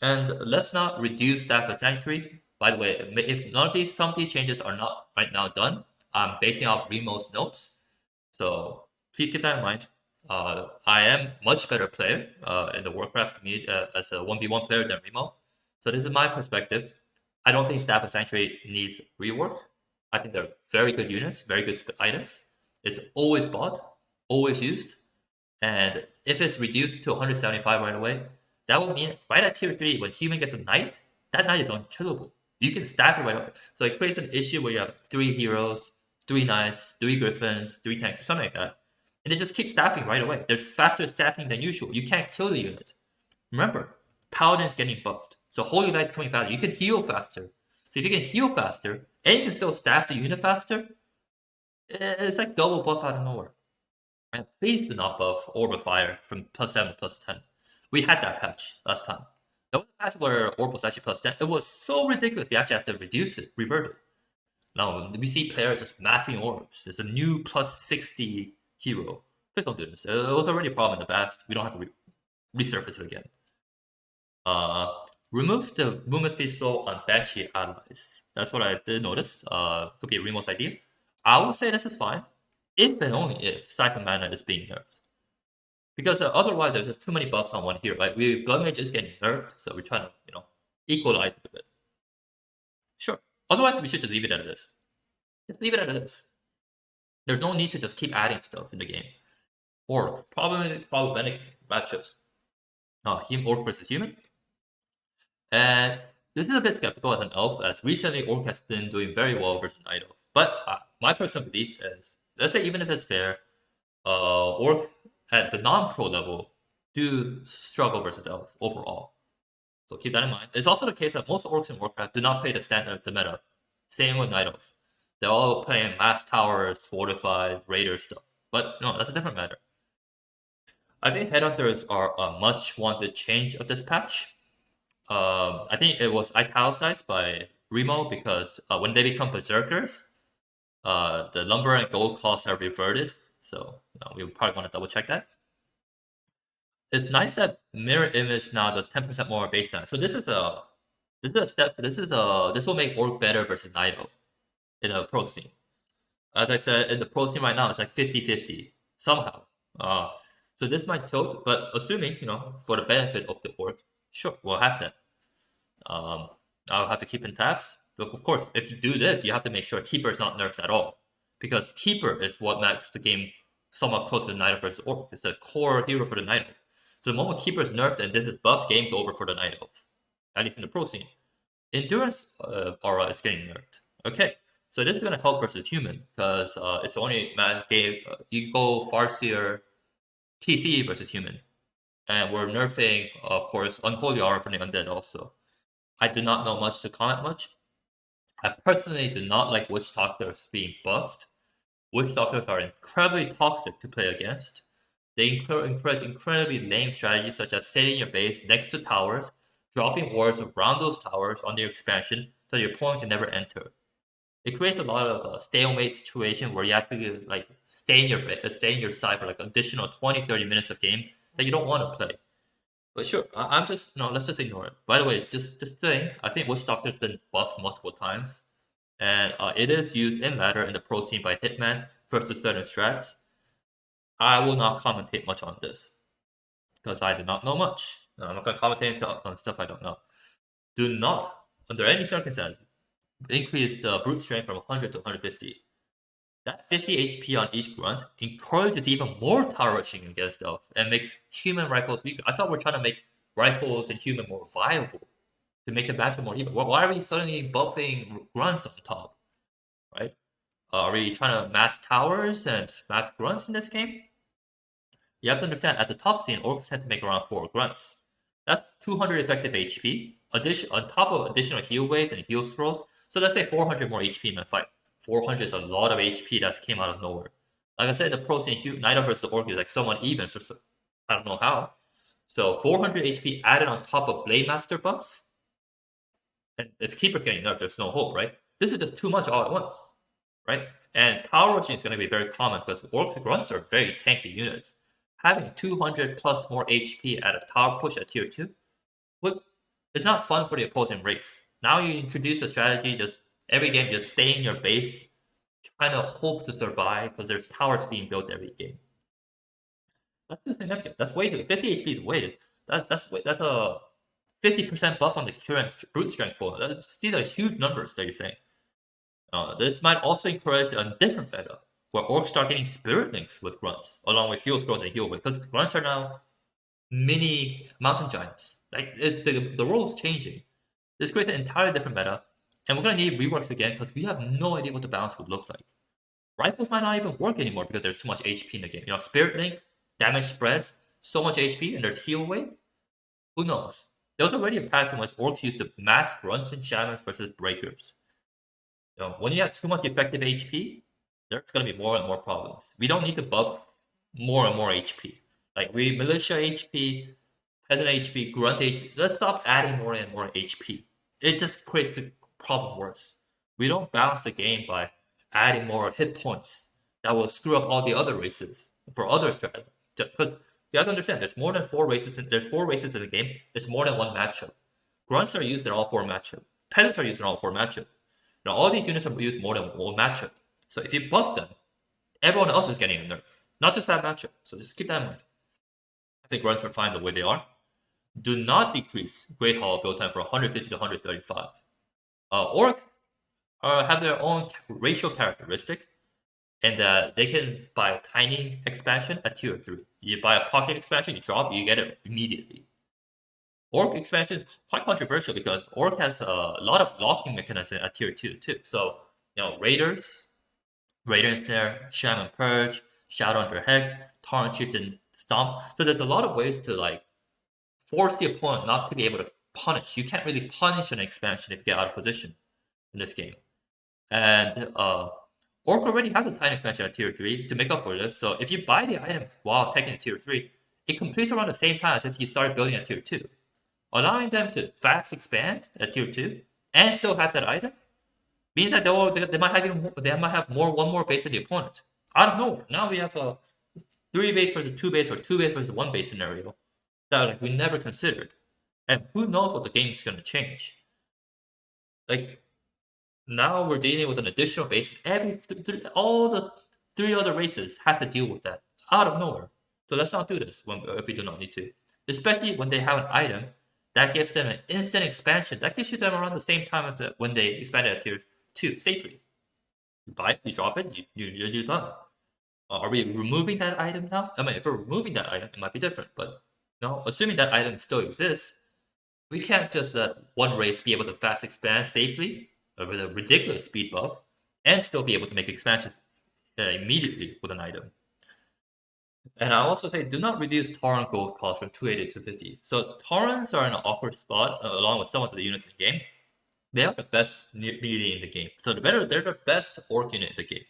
A: And let's not reduce staff of sanctuary. By the way, if some of these changes are not right now done, I'm basing off Remo's notes. So please keep that in mind. I am much better player in the Warcraft community as a 1v1 player than Remo. So this is my perspective. I don't think Staff of Sanctuary needs rework. I think they're very good units, very good items. It's always bought, always used. And if it's reduced to 175 right away, that would mean right at tier 3, when human gets a knight, that knight is unkillable. You can staff it right away. So it creates an issue where you have 3 heroes, 3 knights, 3 griffins, 3 tanks, or something like that. And it just keeps staffing right away. There's faster staffing than usual. You can't kill the unit. Remember, Paladin is getting buffed. So Holy Light's coming faster. You can heal faster. So if you can heal faster, and you can still staff the unit faster, it's like double buff out of nowhere. And please do not buff Orb of Fire from +7 to +10. We had that patch last time. There was a patch where Orb was actually +10. It was so ridiculous we actually had to reduce it, revert it. Now, we see players just massing orbs. There's a new +60 hero. Please don't do this. It was already a problem in the past. We don't have to resurface it again. Remove the movement speed slow on Banshee allies. That's what I did notice. Could be a Remo's idea. I would say this is fine, if and only if Siphon Mana is being nerfed. Because otherwise, there's just too many buffs on one hero. Right? Blood Mage is getting nerfed, so we're trying to, equalize it a bit. Sure. Otherwise, we should just leave it at this. Just leave it at this. There's no need to just keep adding stuff in the game. Orc. Problematic matchups. Orc versus human. And this is a bit skeptical as an elf, as recently Orc has been doing very well versus Night Elf. But my personal belief is, let's say even if it's fair, Orc at the non-pro level do struggle versus Elf overall. So keep that in mind. It's also the case that most Orcs in Warcraft do not play the meta. Same with Night Elf. They're all playing mass towers, fortified, raider stuff. But no, that's a different matter. I think Headhunters are a much wanted change of this patch. I think it was italicized by Remo because when they become berserkers, the lumber and gold costs are reverted. So we would probably want to double check that. It's nice that mirror image now does 10% more baseline. So this is a step. This will make orc better versus Nido in a pro scene. As I said, in the pro scene right now, it's like 50-50 somehow. Uh, so this might tilt, but assuming for the benefit of the orc, sure, we'll have that. Um, I'll have to keep in tabs. But of course, if you do this, you have to make sure Keeper is not nerfed at all. Because Keeper is what makes the game somewhat close to the Night Elf versus Orc. It's the core hero for the Night Elf. So the moment Keeper is nerfed and this is buffed, game's over for the Night Elf. At least in the pro scene. Endurance aura is getting nerfed. Okay, so this is going to help versus human. Because it's only game. You go Farseer TC versus human. And we're nerfing, of course, Unholy Aura for the Undead also. I do not know much to comment much. I personally do not like Witch Doctors being buffed. Witch Doctors are incredibly toxic to play against. They encourage incredibly lame strategies such as setting your base next to towers, dropping wards around those towers on their expansion so your opponent can never enter. It creates a lot of stalemate situation where you have to stay in your side for additional 20-30 minutes of game that you don't want to play. But sure, I'm just let's just ignore it. By the way, just saying, I think Witch Doctor's been buffed multiple times, and it is used in ladder in the pro scene by Hitman versus certain strats. I will not commentate much on this because I do not know much. I'm not gonna commentate on stuff I don't know. Do not, under any circumstance, increase the brute strength from 100 to 150. That 50 HP on each grunt encourages even more tower rushing against elf and makes human rifles weaker. I thought we're trying to make rifles and human more viable to make the matchup more even. Why are we suddenly buffing grunts on top? Right? Are we trying to mass towers and mass grunts in this game? You have to understand, at the top scene, orcs tend to make around 4 grunts. That's 200 effective HP, on top of additional heal waves and heal scrolls. So let's say 400 more HP in a fight. 400 is a lot of HP that came out of nowhere. Like I said, the pro scene, Night Elf versus Orc is like somewhat even, so I don't know how. So 400 HP added on top of Blade Master buff, and if Keeper's getting nerfed, there's no hope, right? This is just too much all at once, right? And tower rushing is going to be very common because Orc grunts are very tanky units. Having 200 plus more HP at a tower push at tier 2, it's not fun for the opposing race. Now you introduce a strategy, just every game, just stay in your base, trying to hope to survive because there's towers being built every game. That's too significant. That's way too. 50 HP is weighted. That's a 50% buff on the current brute strength bonus. These are huge numbers that you're saying. This might also encourage a different meta where orcs start getting spirit links with grunts along with heal scrolls and heal wave because grunts are now mini mountain giants. The role is changing. This creates an entirely different meta, and we're gonna need reworks again because we have no idea what the balance would look like. Rifles might not even work anymore because there's too much HP in the game. Spirit link, damage spreads, so much HP, and there's heal wave. Who knows? There's already a patch in which orcs used to mass grunts and shamans versus breakers. When you have too much effective HP, there's gonna be more and more problems. We don't need to buff more and more HP. We militia HP, peasant HP, grunt HP. Let's stop adding more and more HP. It just creates the problem worse. We don't balance the game by adding more hit points that will screw up all the other races for other strategies. Because you have to understand, there's more than 4 races. There's 4 races in the game. It's more than one matchup. Grunts are used in all 4 matchup. Peasants are used in all 4 matchup. All these units are used more than one matchup. So if you buff them, everyone else is getting a nerf, not just that matchup. So just keep that in mind. I think grunts are fine the way they are. Do not decrease Great Hall build time from 150 to 135. Orcs have their own racial characteristic, and they can buy a tiny expansion at tier 3. You buy a pocket expansion, you drop, you get it immediately. Orc expansion is quite controversial because Orc has a lot of locking mechanism at tier 2 too. So, Raiders Snare, Shaman Purge, Shadow Under Hex, Torrent Shift, and Stomp. So there's a lot of ways to force the opponent not to be able to punish. You can't really punish an expansion if you get out of position in this game. And Orc already has a tiny expansion at tier 3 to make up for this. So if you buy the item while taking a tier 3, it completes around the same time as if you started building at tier 2. Allowing them to fast expand at tier 2 and still have that item, means that they might have they might have one more base than the opponent out of nowhere. Now we have a 3 base versus 2 base or 2 base versus 1 base scenario that like we never considered, and who knows what the game's gonna change. Like now we're dealing with an additional base. All the 3 other races has to deal with that out of nowhere. So let's not do this if we do not need to. Especially when they have an item that gives them an instant expansion. That gives you them around the same time when they expanded at tier 2 safely. You buy it, you drop it, you're done. Are we removing that item now? I mean, if we're removing that item, it might be different. But no, assuming that item still exists, we can't just let one race be able to fast expand safely with a ridiculous speed buff and still be able to make expansions immediately with an item. And I also say do not reduce Tauren gold cost from 280 to 250. So Taurens are in an awkward spot along with some of the units in the game. They are the best melee in the game. So they're the best orc unit in the game.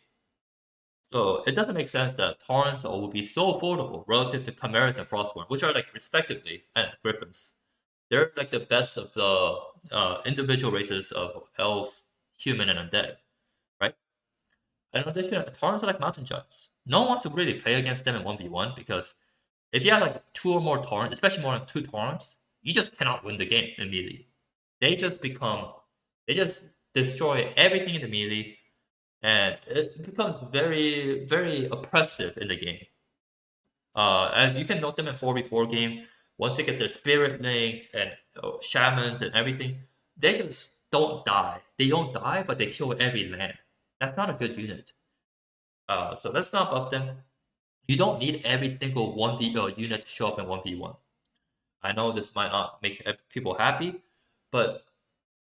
A: So it doesn't make sense that Taurens will be so affordable relative to Chimeras and Frostborn, which are like respectively, and Griffins. They're like the best of the individual races of elf, human, and undead, right? And in addition, Taurens are like mountain giants. No one wants to really play against them in 1v1 because if you have like 2 or more Taurens, especially more than 2 Taurens, you just cannot win the game immediately. They just destroy everything in the melee, and it becomes very, very oppressive in the game. As you can note them in 4v4 game, once they get their spirit link and shamans and everything, they just don't die. They don't die, but they kill every land. That's not a good unit. So let's not buff them. You don't need every single 1v unit to show up in 1v1. I know this might not make people happy, but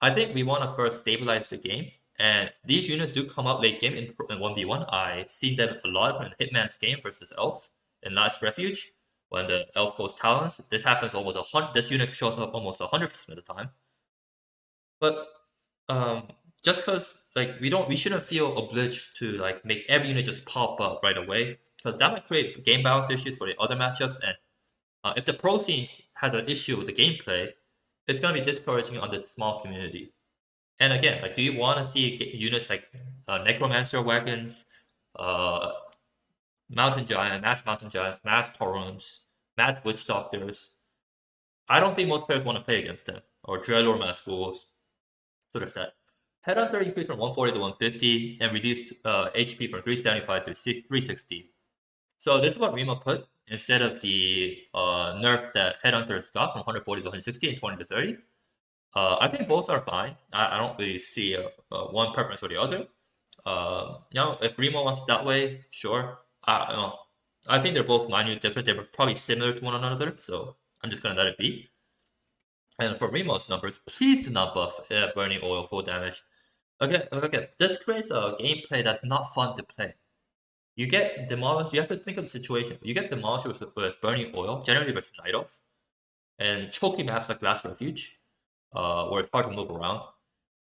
A: I think we want to first stabilize the game. And these units do come up late game in 1v1. I've seen them a lot in Hitman's game versus Elf in Last Refuge. When the Elf goes Talons, this happens almost 100. This unit shows up almost 100% of the time. But just because like we shouldn't feel obliged to like make every unit just pop up right away, because that might create game balance issues for the other matchups. And if the pro scene has an issue with the gameplay, it's going to be discouraging on this small community. And again, like, do you want to see units like Necromancer wagons, Mountain Giant, Mountain Giants, Mass Taurons, Mass Witch Doctors? I don't think most players want to play against them, or Dreadlord Mass Ghouls. So there's that. Headhunter increased from 140 to 150 and reduced HP from 375 to 360. So this is what Remo put instead of the nerf that Headhunters got from 140 to 160 and 20 to 30. I think both are fine. I don't really see one preference or the other. If Remo wants it that way, sure. I think they're both minute different. They're probably similar to one another, so I'm just gonna let it be. And for Remo's numbers, please do not buff Burning Oil full damage. Okay, this creates a gameplay that's not fun to play. You get demolished. You have to think of the situation. You get demolished with Burning Oil, generally versus Night Elf, and choky maps like Last Refuge, where it's hard to move around.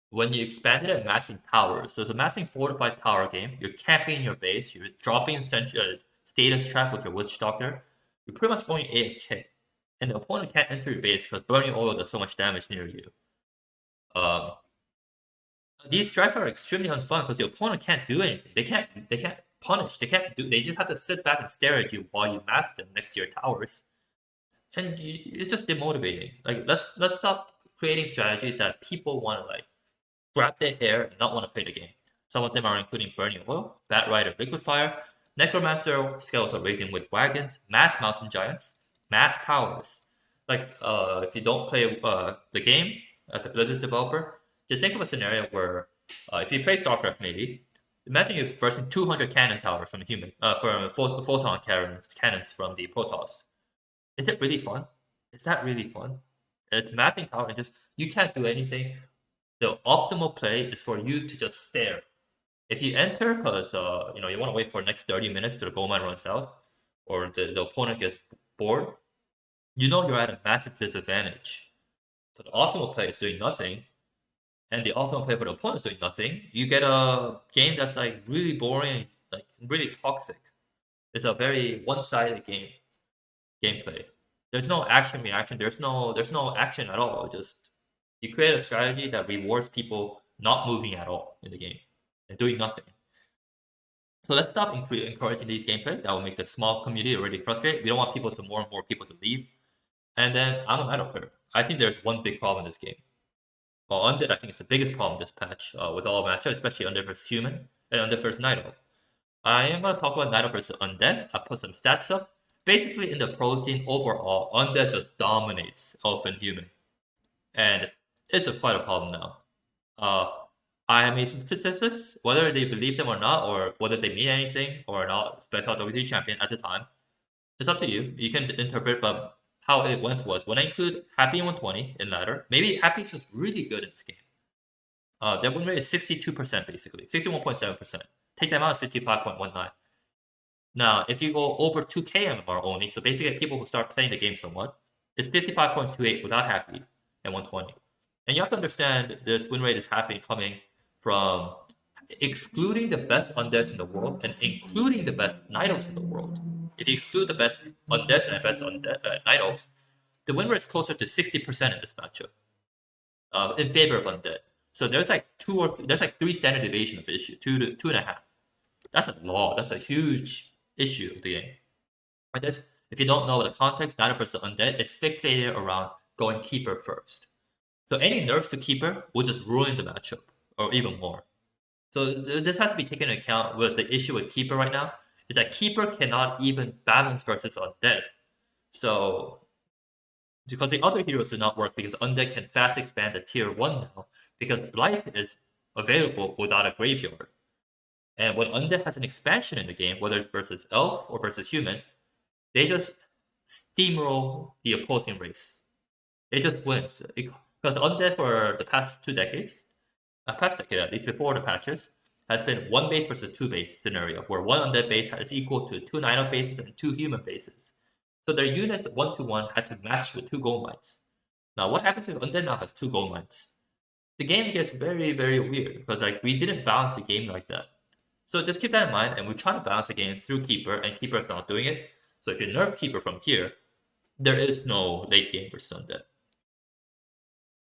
A: When you expand it at massing towers, so it's a massing fortified tower game. You're camping your base. You're dropping status trap with your Witch Doctor. You're pretty much going AFK, and the opponent can't enter your base because Burning Oil does so much damage near you. These strats are extremely unfun because the opponent can't do anything. They can't punish. They just have to sit back and stare at you while you mass them next to your towers, and it's just demotivating. Like let's stop creating strategies that people want to like grab their hair and not want to play the game. Some of them are including Burning Oil, Bat Rider Liquid Fire, Necromancer Skeletal Raising with Wagons, Mass Mountain Giants, Mass Towers. Like if you don't play the game as a Blizzard developer, just think of a scenario where if you play StarCraft maybe, imagine you're versing 200 cannon towers from photon cannons from the Protoss. Is it really fun? Is that really fun? It's mapping tower and just you can't do anything. The optimal play is for you to just stare. If you enter because you want to wait for the next 30 minutes till the gold mine runs out, or the opponent gets bored, you're at a massive disadvantage. So the optimal play is doing nothing, and the optimal play for the opponent is doing nothing. You get a game that's like really boring, like really toxic. It's a very one-sided gameplay. There's no action reaction. There's no action at all. Just You create a strategy that rewards people not moving at all in the game and doing nothing. So let's stop encouraging these gameplay that will make the small community already frustrated. We don't want people to more and more people to leave. And then I'm a Night player. I think there's one big problem in this game. Well, Undead, I think it's the biggest problem this patch with all matchups, especially Undead versus Human and Undead versus Night Elf. I am going to talk about Night Elf versus Undead. I put some stats up. Basically, in the pro scene overall, Undead just dominates Elf and Human. And it's quite a problem now. I made some statistics, whether they believe them or not, or whether they mean anything or not, best out WT champion at the time. It's up to you. You can interpret, but how it went was when I include Happy 120 in ladder, maybe Happy is just really good in this game. Their win rate is 62% basically, 61.7%. Take them out is 55.19. Now, if you go over 2K MMR only, so basically people who start playing the game somewhat, it's 55.28 without Happy and 120. And you have to understand this win rate is coming from excluding the best undeads in the world and including the best night elves in the world. If you exclude the best undeads and the best night elves, the win rate is closer to 60% in this matchup in favor of undead. So there's like three standard deviation of issue, 2.5. That's a lot. That's a huge issue of the game. And this, if you don't know the context, night elf versus undead, it's fixated around going keeper first. So any nerfs to keeper will just ruin the matchup, or even more. So this has to be taken into account with the issue with keeper right now, is that keeper cannot even balance versus undead. So, because the other heroes do not work, because undead can fast expand to tier 1 now, because Blight is available without a graveyard. And when undead has an expansion in the game, whether it's versus elf or versus human, they just steamroll the opposing race. It just wins. Because undead for the past 2 decades, past decade at least, before the patches, has been 1 base versus 2 base scenario, where 1 undead base is equal to 2 night elf bases and 2 human bases. So their units 1-to-1 had to match with 2 gold mines. Now what happens if undead now has 2 gold mines? The game gets very, very weird, because like we didn't balance the game like that. So just keep that in mind, and we're trying to balance the game through keeper, and keeper is not doing it. So if you nerf keeper from here, there is no late game versus undead.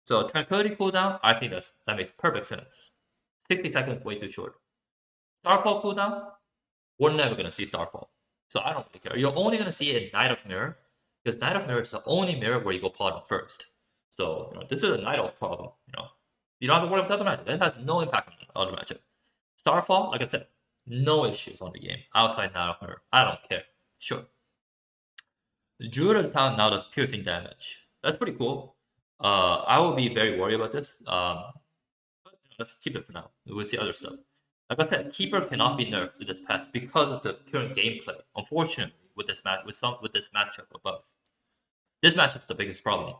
A: So tranquility cooldown, I think that makes perfect sense. 60 seconds way too short. Starfall cooldown, we're never gonna see Starfall. So I don't really care. You're only gonna see it in Night of Mirror, because Night of Mirror is the only mirror where you go Paladin first. So this is a Night Elf problem. You don't have to worry about the other matchup. That has no impact on the other matchup. Starfall, like I said, no issues on the game outside Night of Mirror. I don't care. Sure. Druid of the Town now does piercing damage. That's pretty cool. I will be very worried about this. But let's keep it for now. We'll see other stuff. Like I said, keeper cannot be nerfed to this patch because of the current gameplay. Unfortunately, with this matchup above, this matchup's the biggest problem.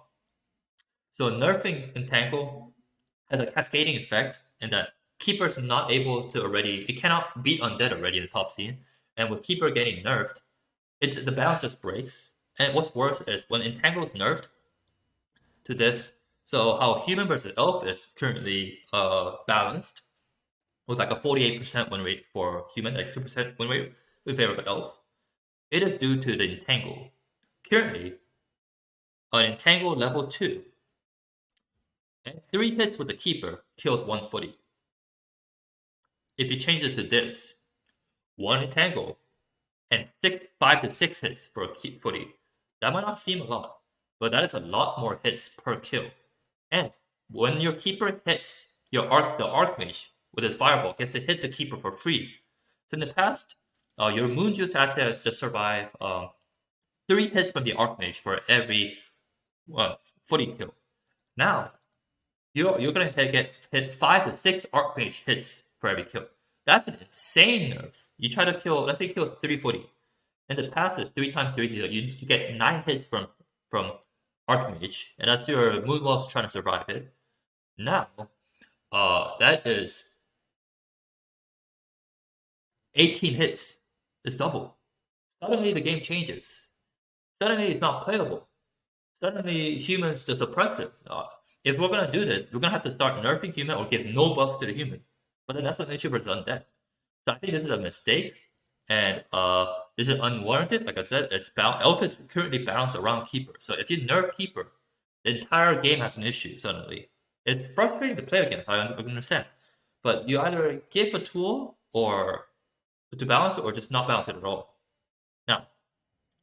A: So nerfing Entangle has a cascading effect in that keeper's not able to it cannot beat undead already in the top scene, and with keeper getting nerfed, the balance just breaks. And what's worse is when Entangle is nerfed to this, so how human versus elf is currently balanced with like a 48% win rate for human, like 2% win rate in favor of elf. It is due to the Entangle. Currently, an Entangle level 2 and 3 hits with the keeper kills 1 footy. If you change it to this, 1 Entangle and 5 to 6 hits for a footy, that might not seem a lot, but that is a lot more hits per kill. And when your keeper hits the Archmage with his fireball, gets to hit the keeper for free. So in the past, your Moon Juice had to just survive 3 hits from the Archmage for every footy kill. Now, you're gonna get hit 5 to 6 Archmage hits for every kill. That's an insane nerf. You try to kill, let's say, kill 3 footy. In the past, it's 3 times 3, you get 9 hits from Archmage, and that's your Moonwell's trying to survive it. Now, that is 18 hits. It's double. Suddenly the game changes. Suddenly it's not playable. Suddenly humans just oppressive. If we're gonna do this, we're gonna have to start nerfing human or give no buffs to the human. But then that's an issue versus undead. So I think this is a mistake, and this is unwarranted. Like I said, elf is currently balanced around keeper. So if you nerf keeper, the entire game has an issue suddenly. It's frustrating to play against, I understand. But you either give a tool or to balance it or just not balance it at all. Now,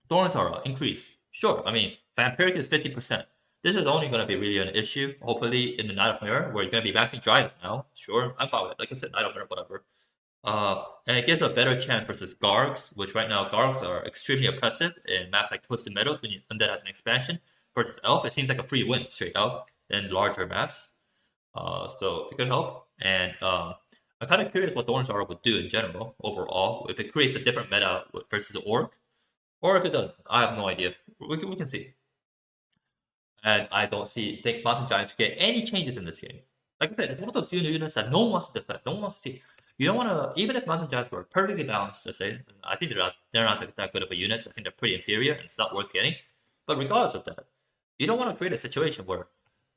A: thorns are increased. Sure, I mean, vampiric is 50%. This is only going to be really an issue, hopefully, in the Knight of Mirror, where you're going to be maxing Dryads now. Sure, I'm fine with it. Like I said, Knight of Mirror, whatever. And it gives a better chance versus Gargs, which right now Gargs are extremely oppressive in maps like Twisted Meadows when Undead has an expansion. Versus Elf, it seems like a free win straight out in larger maps. So it could help. And I'm kind of curious what Thorns Aura would do in general, overall, if it creates a different meta versus the Orc, or if it doesn't. I have no idea. We can see. And I don't think Mountain Giants get any changes in this game. Like I said, it's one of those units that no one wants to play, no one wants to see. You don't want to, even if Mountain Giants were perfectly balanced, let's say, I think they're not that good of a unit. I think they're pretty inferior and it's not worth getting. But regardless of that, you don't want to create a situation where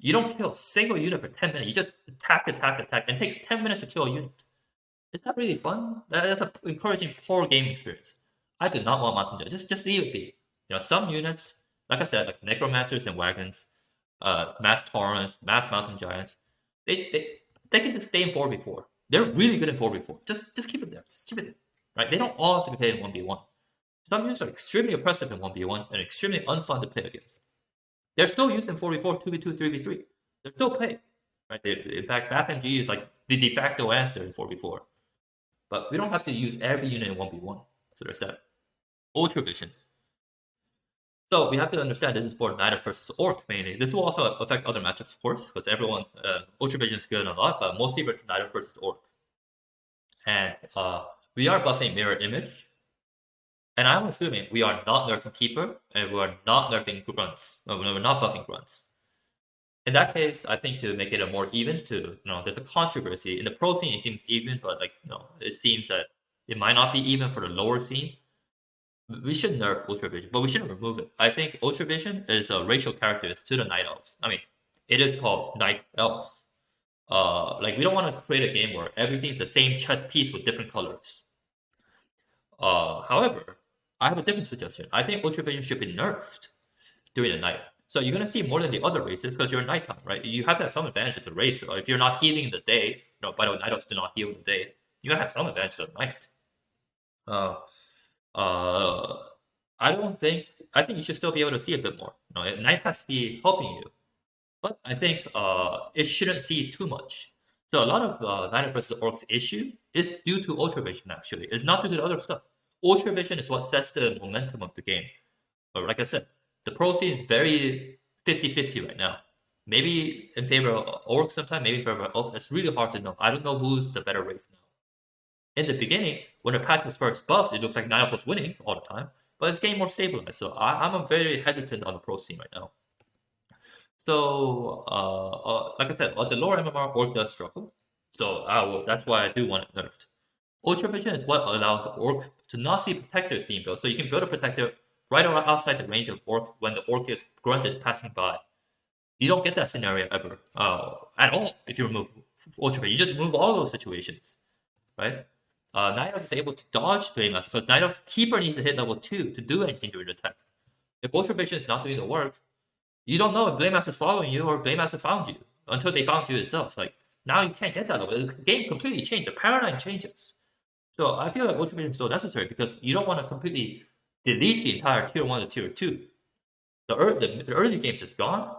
A: you don't kill a single unit for 10 minutes. You just attack, and it takes 10 minutes to kill a unit. Is that really fun? That's an encouraging poor game experience. I do not want Mountain Giants. Just leave it be. Some units, like I said, like Necromancers and Wagons, Mass Taurens, Mass Mountain Giants, they can just stay in 4v4. They're really good in 4v4. Just keep it there. Just keep it there. Right? They don't all have to be played in 1v1. Some units are extremely oppressive in 1v1 and extremely unfun to play against. They're still used in 4v4, 2v2, 3v3. They're still played. Right? In fact, Bath MG is like the de facto answer in 4v4. But we don't have to use every unit in 1v1. So there's that. Ultra Vision. So we have to understand this is for Knight versus Orc mainly. This will also affect other matchups, of course, because everyone, Ultra Vision is good in a lot, but mostly versus Knight versus Orc. And we are buffing Mirror Image. And I'm assuming we are not nerfing Keeper, and we are not nerfing Grunts. We're not buffing Grunts. In that case, I think to make it a more even, there's a controversy. In the pro scene, it seems even, but it seems that it might not be even for the lower scene. We should nerf Ultra Vision, but we shouldn't remove it. I think Ultra Vision is a racial characteristic to the Night Elves. I mean, it is called Night Elf. We don't want to create a game where everything's the same chess piece with different colors. However, I have a different suggestion. I think Ultra Vision should be nerfed during the night. So you're going to see more than the other races because you're in nighttime, right? You have to have some advantage as a race. So if you're not healing in the day, by the way, Night Elves do not heal in the day, you're going to have some advantage at night. I think you should still be able to see a bit more. Night has to be helping you. But I think it shouldn't see too much. So a lot of Knight versus Orcs issue is due to Ultra Vision, actually. It's not due to the other stuff. Ultra Vision is what sets the momentum of the game. But like I said, the pro scene is very 50-50 right now. Maybe in favor of Orcs sometime, maybe in favor of Elf. It's really hard to know. I don't know who's the better race now. In the beginning, when the patch was first buffed, it looks like Night Elf was winning all the time. But it's getting more stabilized. So I'm very hesitant on the pro scene right now. So, like I said, the lower MMR Orc does struggle. So that's why I do want it nerfed. Ultra Vision is what allows Orc to not see protectors being built. So you can build a protector right outside the range of Orc when the Grunt is passing by. You don't get that scenario ever at all if you remove Ultra Vision. You just remove all those situations, right? Night Elf is able to dodge Playmaster because Night Elf Keeper needs to hit level 2 to do anything during the attack. If Ultra Vision is not doing the work, you don't know if Playmaster's following you or Playmaster found you until they found you itself. Now you can't get that level. The game completely changed. The paradigm changes. So I feel like Ultra Vision is so necessary because you don't want to completely delete the entire tier 1 to tier 2. The early games is gone.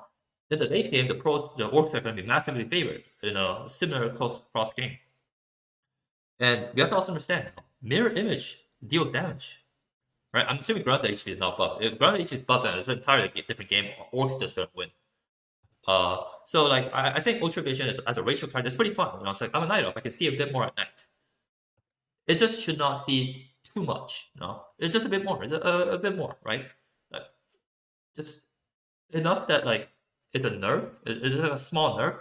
A: In the late game, the Orcs are going to be massively favored in a similar close cross game. And we have to also understand now, Mirror Image deals damage. Right? I'm assuming Ground HP is not buffed. If Ground HP is buffed, then it's an entirely different game. Orcs just don't win. So I think Ultra Vision as a racial card is pretty fun. It's like I'm a Night Elf. I can see a bit more at night. It just should not see too much. It's just a bit more. It's a bit more, right? Just enough that it's a nerf. It's a small nerf,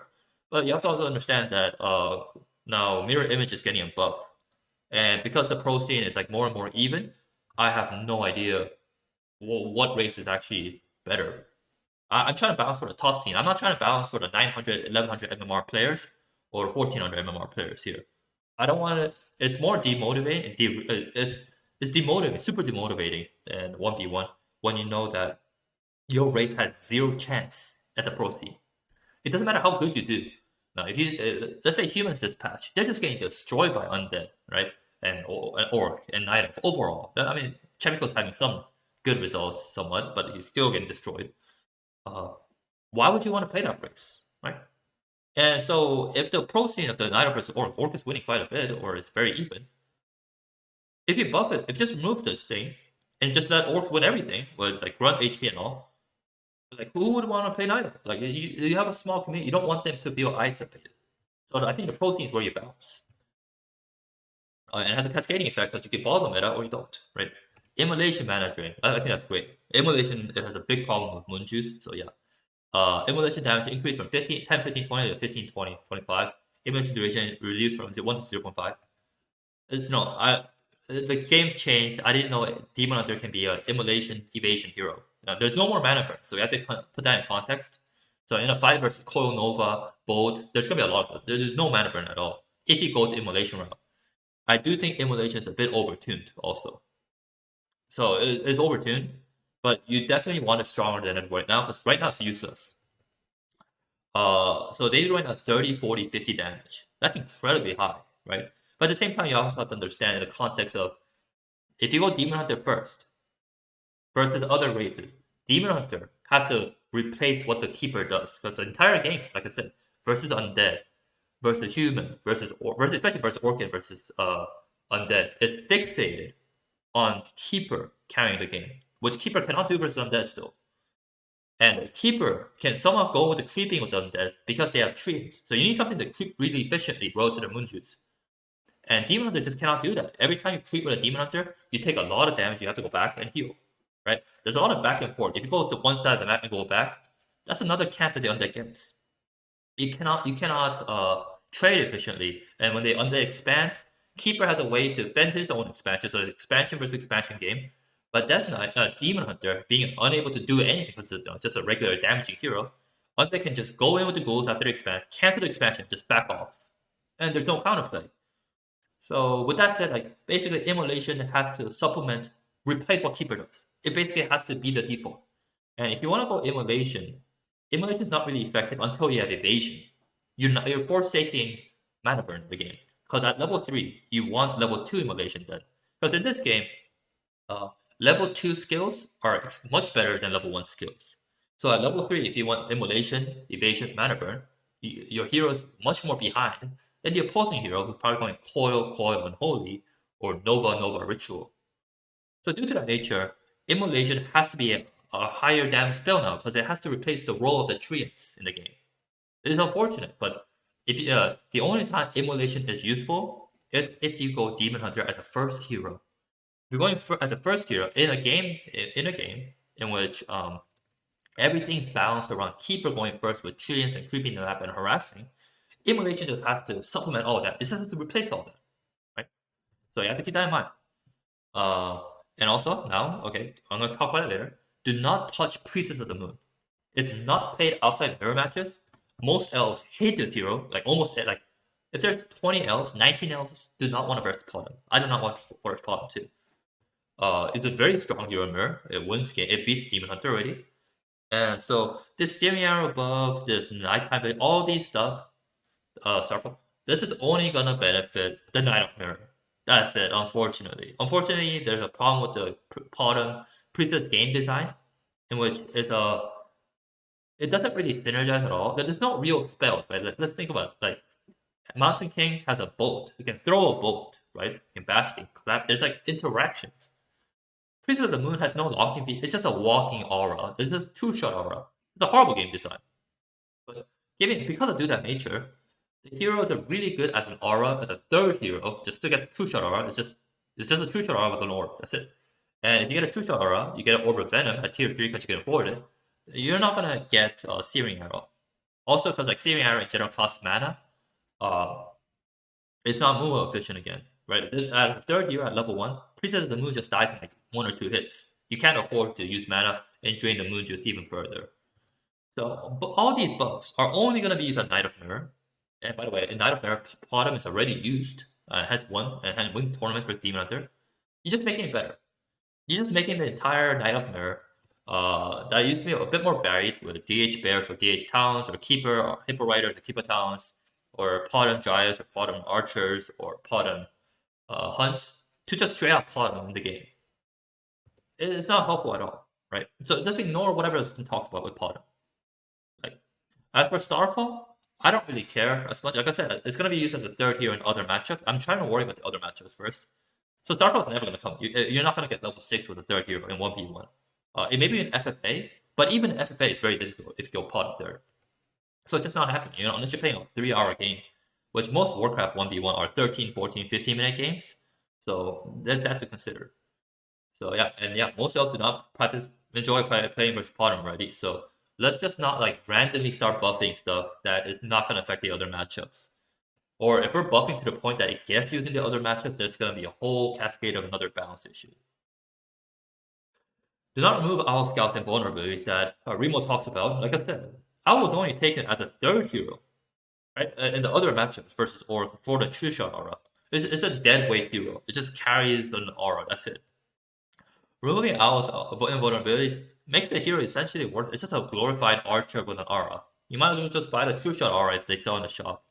A: but you have to also understand that now Mirror Image is getting a buff, and because the pro scene is more and more even, I have no idea what race is actually better. I'm trying to balance for the top scene. I'm not trying to balance for the 900, 1100 MMR players or 1400 MMR players here. I don't want to. It's more demotivating. It's demotivating, super demotivating than 1v1 when you know that your race has zero chance at the pro scene. It doesn't matter how good you do. Now, if you let's say humans this patch, they're just getting destroyed by undead, right? And orc and night elf overall. I mean, Chemico's having some good results somewhat, but he's still getting destroyed. Uh, why would you want to play that race, right? And so if the pro scene of the night elf versus orc is winning quite a bit, or it's very even, if you buff it, if you just remove this thing and just let orcs win everything with like grunt HP and all, like who would want to play night elf? Like you have a small community, you don't want them to feel isolated. So I think the pro scene is where you bounce. And it has a cascading effect because you can follow the meta or you don't, right? Immolation mana drain. I think that's great. Immolation, it has a big problem with moon juice, so yeah. Immolation damage increased from 15, 10, 15, 20 to 15, 20, 25. Immolation duration reduced from 1 to 0.5. No, the game's changed. I didn't know Demon Hunter can be an immolation evasion hero. There's no more mana burn, so you have to put that in context. So in a fight versus Coil Nova, Bolt, there's gonna be a lot of them. There's no mana burn at all if you go to immolation route. I do think immolation is a bit overtuned also. So it's overtuned, but you definitely want it stronger than it right now because right now it's useless. So they run a 30, 40, 50 damage. That's incredibly high, right? But at the same time, you also have to understand in the context of if you go Demon Hunter first versus other races, Demon Hunter has to replace what the Keeper does because the entire game, like I said, versus Undead, versus Human, versus especially versus Orchid versus Undead, is fixated on Keeper carrying the game, which Keeper cannot do versus Undead still. And Keeper can somehow go with the creeping with Undead because they have trees. So you need something to creep really efficiently relative to Moon Juice. And Demon Hunter just cannot do that. Every time you creep with a Demon Hunter, you take a lot of damage, you have to go back and heal. Right? There's a lot of back and forth. If you go to one side of the map and go back, that's another camp that the Undead gets. You cannot trade efficiently. And when the Undead expands, Keeper has a way to fend his own expansion, so it's expansion versus expansion game. But Death Knight, Demon Hunter, being unable to do anything because it's just a regular damaging hero, Undead can just go in with the ghouls after they expand, cancel the expansion, just back off. And there's no counterplay. So with that said, like basically immolation has to supplement, replace what Keeper does. It basically has to be the default. And if you want to go immolation is not really effective until you have evasion. You're forsaking mana burn in the game. Because at level 3, you want level 2 immolation then. Because in this game, level 2 skills are much better than level 1 skills. So at level 3, if you want immolation, evasion, mana burn, your hero is much more behind than the opposing hero who's probably going Coil, Unholy, or Nova, Ritual. So due to that nature, immolation has to be a higher damage spell now because it has to replace the role of the treants in the game. It is unfortunate, but if the only time immolation is useful is if you go Demon Hunter as a first hero. If you're going as a first hero in a game in which everything's balanced around Keeper going first with treants and creeping the map and harassing, immolation just has to supplement all that. It just has to replace all that, right? So you have to keep that in mind. And also now, okay, I'm gonna talk about it later. Do not touch Priestess of the Moon. It's not played outside mirror matches. Most elves hate this hero, like almost like if there's 20 elves, 19 elves do not want to verse pot him. I do not want to verse pot him too. It's a very strong hero in mirror. It wins game. It beats Demon Hunter already. And so this Searing Arrow above, this nighttime, all these stuff, Starfall, this is only gonna benefit the Knight of Mirror. That's it, unfortunately. Unfortunately, there's a problem with the bottom Priestess game design, in which it doesn't really synergize at all. There's no real spells, right? Let's think about it. Like Mountain King has a bolt. You can throw a bolt, right? You can bash, you can clap. There's like interactions. Priestess of the Moon has no locking feat. It's just a walking aura. It's just two-shot aura. It's a horrible game design. But because of do that nature, the heroes are really good as an aura, as a third hero, just to get the true shot aura. It's just a true shot aura with an orb. That's it. And if you get a true shot aura, you get an orb of venom at tier 3 because you can afford it. You're not gonna get Searing Arrow. Also, because like Searing Arrow in general costs mana, it's not move efficient again, right? At third hero at level 1, Priestess of the Moon just dies in like 1 or 2 hits. You can't afford to use mana and drain the moon juice even further. So, but all these buffs are only gonna be used on Knight of Mirror. And by the way, in Knight of Mirror, Bottom is already used, has won and win tournaments for Demon Hunter. You're just making it better. You're just making the entire Knight of Mirror that used to be a bit more varied with DH Bears or DH Towns or Keeper or Hippo Riders or Keeper Towns or Podem Dryads or Podem Archers or Podem Hunts to just straight out Podem in the game. It's not helpful at all, right? So just ignore whatever has been talked about with Podem. Like, as for Starfall, I don't really care as much. Like I said, it's going to be used as a third hero in other matchups. I'm trying to worry about the other matchups first. So Starfall's never going to come. You're not going to get level 6 with a third hero in 1v1. It may be in FFA, but even in FFA is very difficult if you go pod third. So it's just not happening, unless you're playing a 3-hour game, which most Warcraft 1v1 are 13, 14, 15-minute games. So there's that to consider. So most elves do not enjoy playing versus pod already. So let's just not randomly start buffing stuff that is not going to affect the other matchups. Or if we're buffing to the point that it gets used in the other matchups, there's going to be a whole cascade of another balance issue. Do not remove Owl Scout's invulnerability that Remo talks about. Like I said, Owl was only taken as a third hero, right? In the other matchups versus Orc for the True Shot aura. It's a dead weight hero. It just carries an aura. That's it. Removing Owl's invulnerability makes the hero essentially worth. It's just a glorified archer with an aura. You might as well just buy the True Shot aura if they sell in the shop.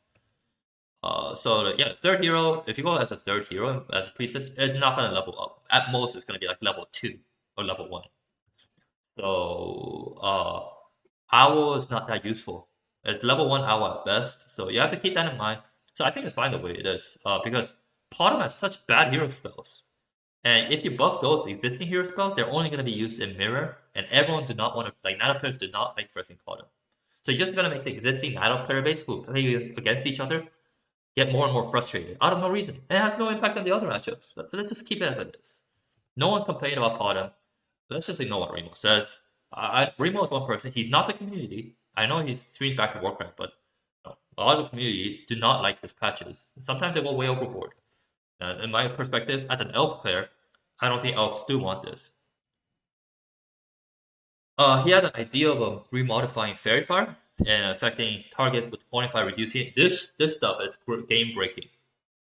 A: Third hero. If you go as a third hero as a priestess, it's not gonna level up. At most, it's gonna be like level 2 or level 1. So Owl is not that useful. It's level 1 Owl at best. So you have to keep that in mind. So I think it's fine the way it is. Because Potom has such bad hero spells. And if you buff those existing hero spells, they're only going to be used in Mirror. And everyone do not want to, Nano players do not like versing Potom. So you're just going to make the existing Nano player base who play against each other get more and more frustrated out of no reason. And it has no impact on the other matchups. Let's just keep it as it is. No one complained about Potom. Let's just ignore what Remo says. Remo is one person. He's not the community. I know he streams Back to Warcraft, but a lot of the community do not like his patches. Sometimes they go way overboard. In my perspective, as an elf player, I don't think elves do want this. He had an idea of remodifying Fairy Fire and affecting targets with 25 reducing. This stuff is game breaking.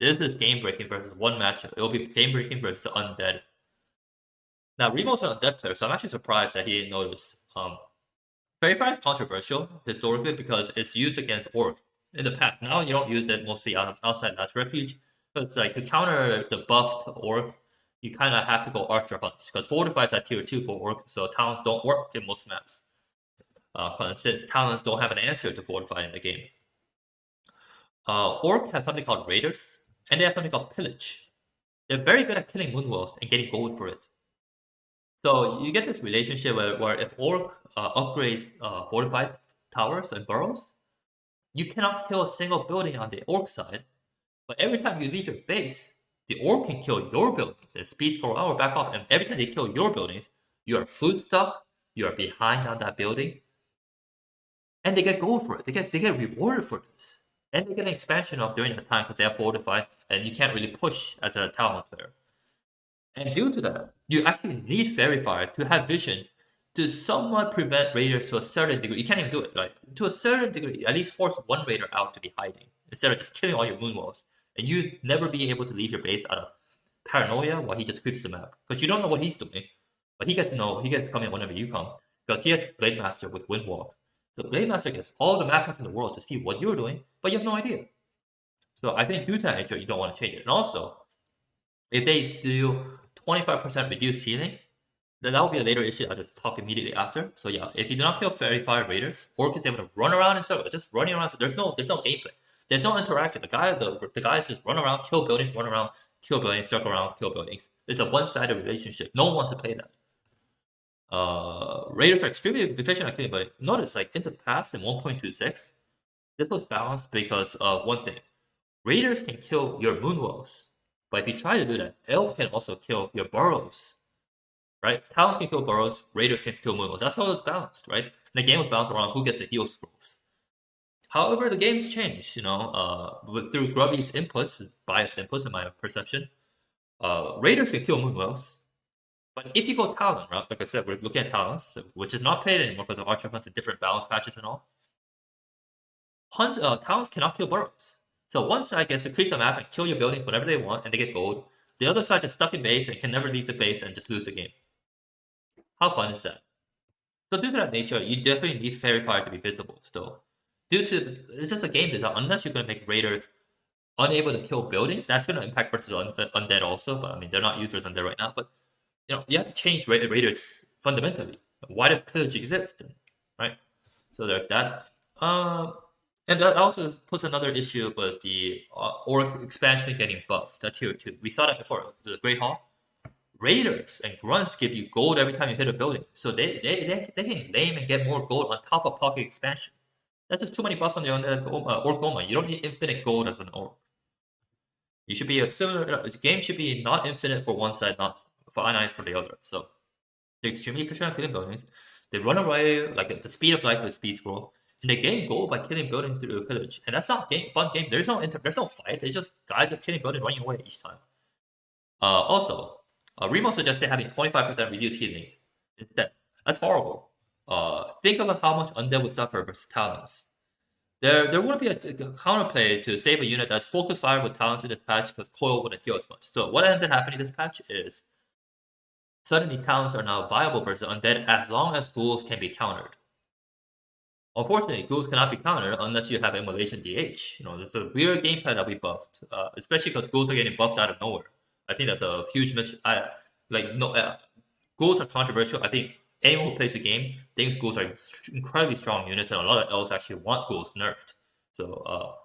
A: This is game breaking versus one matchup. It will be game breaking versus Undead. Now, Remo's an Undead player, so I'm actually surprised that he didn't notice. Fairy Fire is controversial historically because it's used against Orc in the past. Now you don't use it mostly outside Last Refuge. Because to counter the buffed Orc, you kind of have to go Archer Hunts. Because Fortify is at tier 2 for Orc, so Talons don't work in most maps. Since Talons don't have an answer to Fortify in the game. Orc has something called Raiders, and they have something called Pillage. They're very good at killing Moonwells and getting gold for it. So you get this relationship where if Orc upgrades fortified towers and burrows, you cannot kill a single building on the Orc side, but every time you leave your base, the Orc can kill your buildings and speed score or back off, and every time they kill your buildings, you are food stuck, you are behind on that building, and they get gold for it. They get rewarded for this. And they get an expansion up during that time because they have fortified, and you can't really push as a Talon player. And due to that, you actually need Fairy Fire to have vision to somewhat prevent raiders to a certain degree. You can't even do it, right? To a certain degree, at least force one raider out to be hiding instead of just killing all your Moonwalls. And you never be able to leave your base out of paranoia while he just creeps the map. Because you don't know what he's doing. But he gets to come in whenever you come. Because he has Blade Master with Windwalk. So Blade Master gets all the map in the world to see what you're doing, but you have no idea. So I think due to that nature, you don't want to change it. And also, if they do 25% reduced healing, then that will be a later issue. I'll just talk immediately after. So yeah, if you do not kill Fairy Fire Raiders, Orc is able to run around in circles, just running around. So there's no gameplay. There's no interaction. The guys just run around, kill buildings, run around, kill buildings, circle around, kill buildings. It's a one-sided relationship. No one wants to play that. Raiders are extremely efficient at killing, but notice in the past in 1.26, this was balanced because of one thing. Raiders can kill your Moonwells, but if you try to do that, Elf can also kill your Burrows. Right? Talons can kill Burrows, Raiders can kill Moonwells. That's how it was balanced, right? And the game was balanced around who gets the heal scrolls. However, the game's changed, through Grubby's inputs, biased inputs in my perception. Raiders can kill Moonwells. But if you go Talon route, like I said, we're looking at Talons, which is not played anymore because of Archer Hunts and different balance patches and all. Talons cannot kill Burrows. So one side gets to creep the map and kill your buildings whenever they want, and they get gold. The other side is stuck in base and can never leave the base and just lose the game. How fun is that? So due to that nature, you definitely need Fairy Fire to be visible still. It's just a game design. Unless you're gonna make raiders unable to kill buildings, that's gonna impact versus undead also. But I mean, they're not users undead right now. But you have to change raiders fundamentally. Why does pillage exist then, right? So there's that. Um, and that also puts another issue with the orc expansion getting buffed at tier 2. We saw that before. The Great Hall. Raiders and grunts give you gold every time you hit a building. So they can lame and get more gold on top of pocket expansion. That's just too many buffs on the orc Goma. You don't need infinite gold as an orc. You should be a similar. The game should be not infinite for one side, not finite for the other. So they're extremely efficient at killing buildings. They run away like at the speed of light with speed scroll, and they gain gold by killing buildings through pillage. And that's not fun game. There's no fight. They just guys just killing buildings running away each time. Also, Remo suggested having 25% reduced healing instead. That's horrible. Think about how much Undead would suffer versus Talons. There wouldn't be a counterplay to save a unit that's focus fire with Talons in this patch because Coil wouldn't heal as much. So what ends up happening in this patch is suddenly Talons are now viable versus Undead as long as Ghouls can be countered. Unfortunately, Ghouls cannot be countered unless you have Immolation DH. There's a weird gameplay that we buffed, especially because Ghouls are getting buffed out of nowhere. I think that's a huge mission. Ghouls are controversial. I think anyone who plays the game thinks Ghouls are incredibly strong units, and a lot of elves actually want Ghouls nerfed. So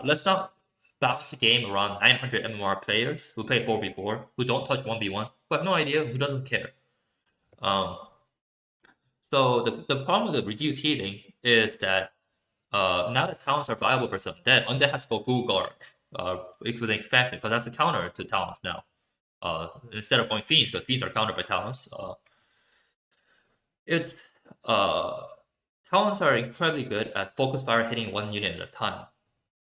A: let's not balance the game around 900 MMR players who play 4v4, who don't touch 1v1, who have no idea, who doesn't care. So the problem with the reduced healing is that now that Talons are viable versus Undead has to go Gulgark with an expansion, because that's a counter to Talons now. Instead of going Fiends, because Fiends are countered by Talons. Talons are incredibly good at focus fire hitting one unit at a time.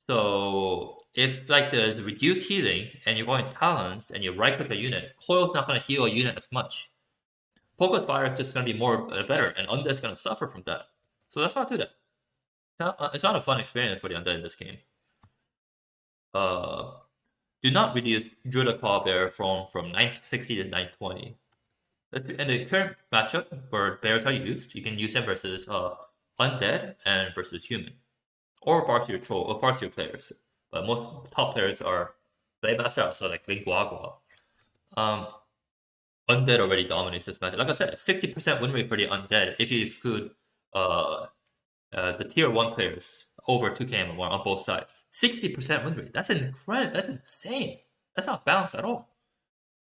A: So if there's reduced healing and you're going Talons and you right click a unit, Coil's not going to heal a unit as much. Focus fire is just going to be more better, and Undead's going to suffer from that. So let's not do that. It's not a fun experience for the Undead in this game. Do not reduce Druid Claw Bear from 960 to 920. In the current matchup where bears are used, you can use them versus Undead and versus Human. Or Farseer Troll, or Farseer players. But most top players are Grandmasters, so like Linguagua. Undead already dominates this match. Like I said, 60% win rate for the Undead if you exclude the tier 1 players over 2k on both sides. 60% win rate. That's incredible. That's insane. That's not balanced at all.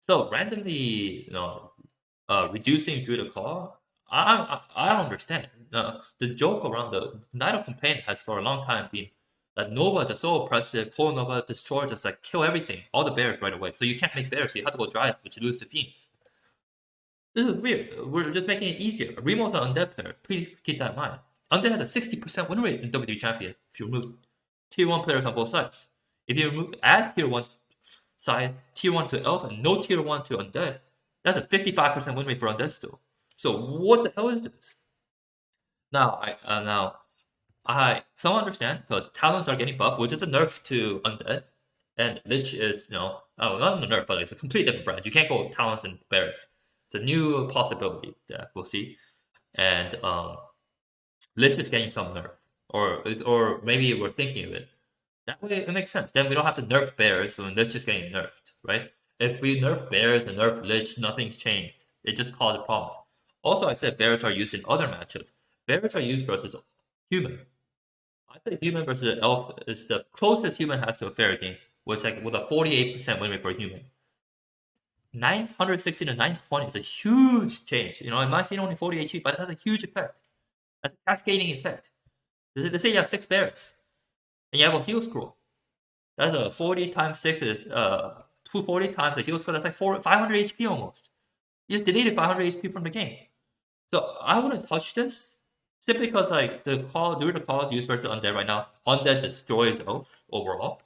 A: So randomly, reducing Druid Claw, I don't understand. The joke around the Night of Complaint has for a long time been that Nova is just so oppressive. Core Nova destroys, just kill everything, all the bears right away. So you can't make bears, so you have to go dry, which you lose to Fiends. This is weird. We're just making it easier. Remo's an Undead player. Please keep that in mind. Undead has a 60% win rate in W3 Champion if you remove tier 1 players on both sides. If you add tier 1 side, tier 1 to Elf, and no tier 1 to Undead, that's a 55% win rate for Undead still. So what the hell is this? Now, some understand because Talons are getting buffed, which is a nerf to Undead, and Lich is, not a nerf, but it's a complete different brand. You can't go Talons and Bears. It's a new possibility that we'll see, and Lich is getting some nerf, or maybe we're thinking of it. That way, it makes sense. Then we don't have to nerf Bears when Lich is getting nerfed, right? If we nerf Bears and nerf Lich, nothing's changed. It just causes problems. Also, I said Bears are used in other matchups. Bears are used versus Human. I say Human versus Elf is the closest Human has to a fair game, with a 48% win rate for a Human. 960 to 920 is a huge change. It might seem only 40 HP, but it has a huge effect. That's a cascading effect. Let's say you have 6 bears, and you have a heal scroll. That's a 40 times 6 is 240 times the heal scroll. That's 500 HP almost. You just deleted 500 HP from the game. So I wouldn't touch this, simply because the claw is used versus Undead right now. Undead destroys Elf overall.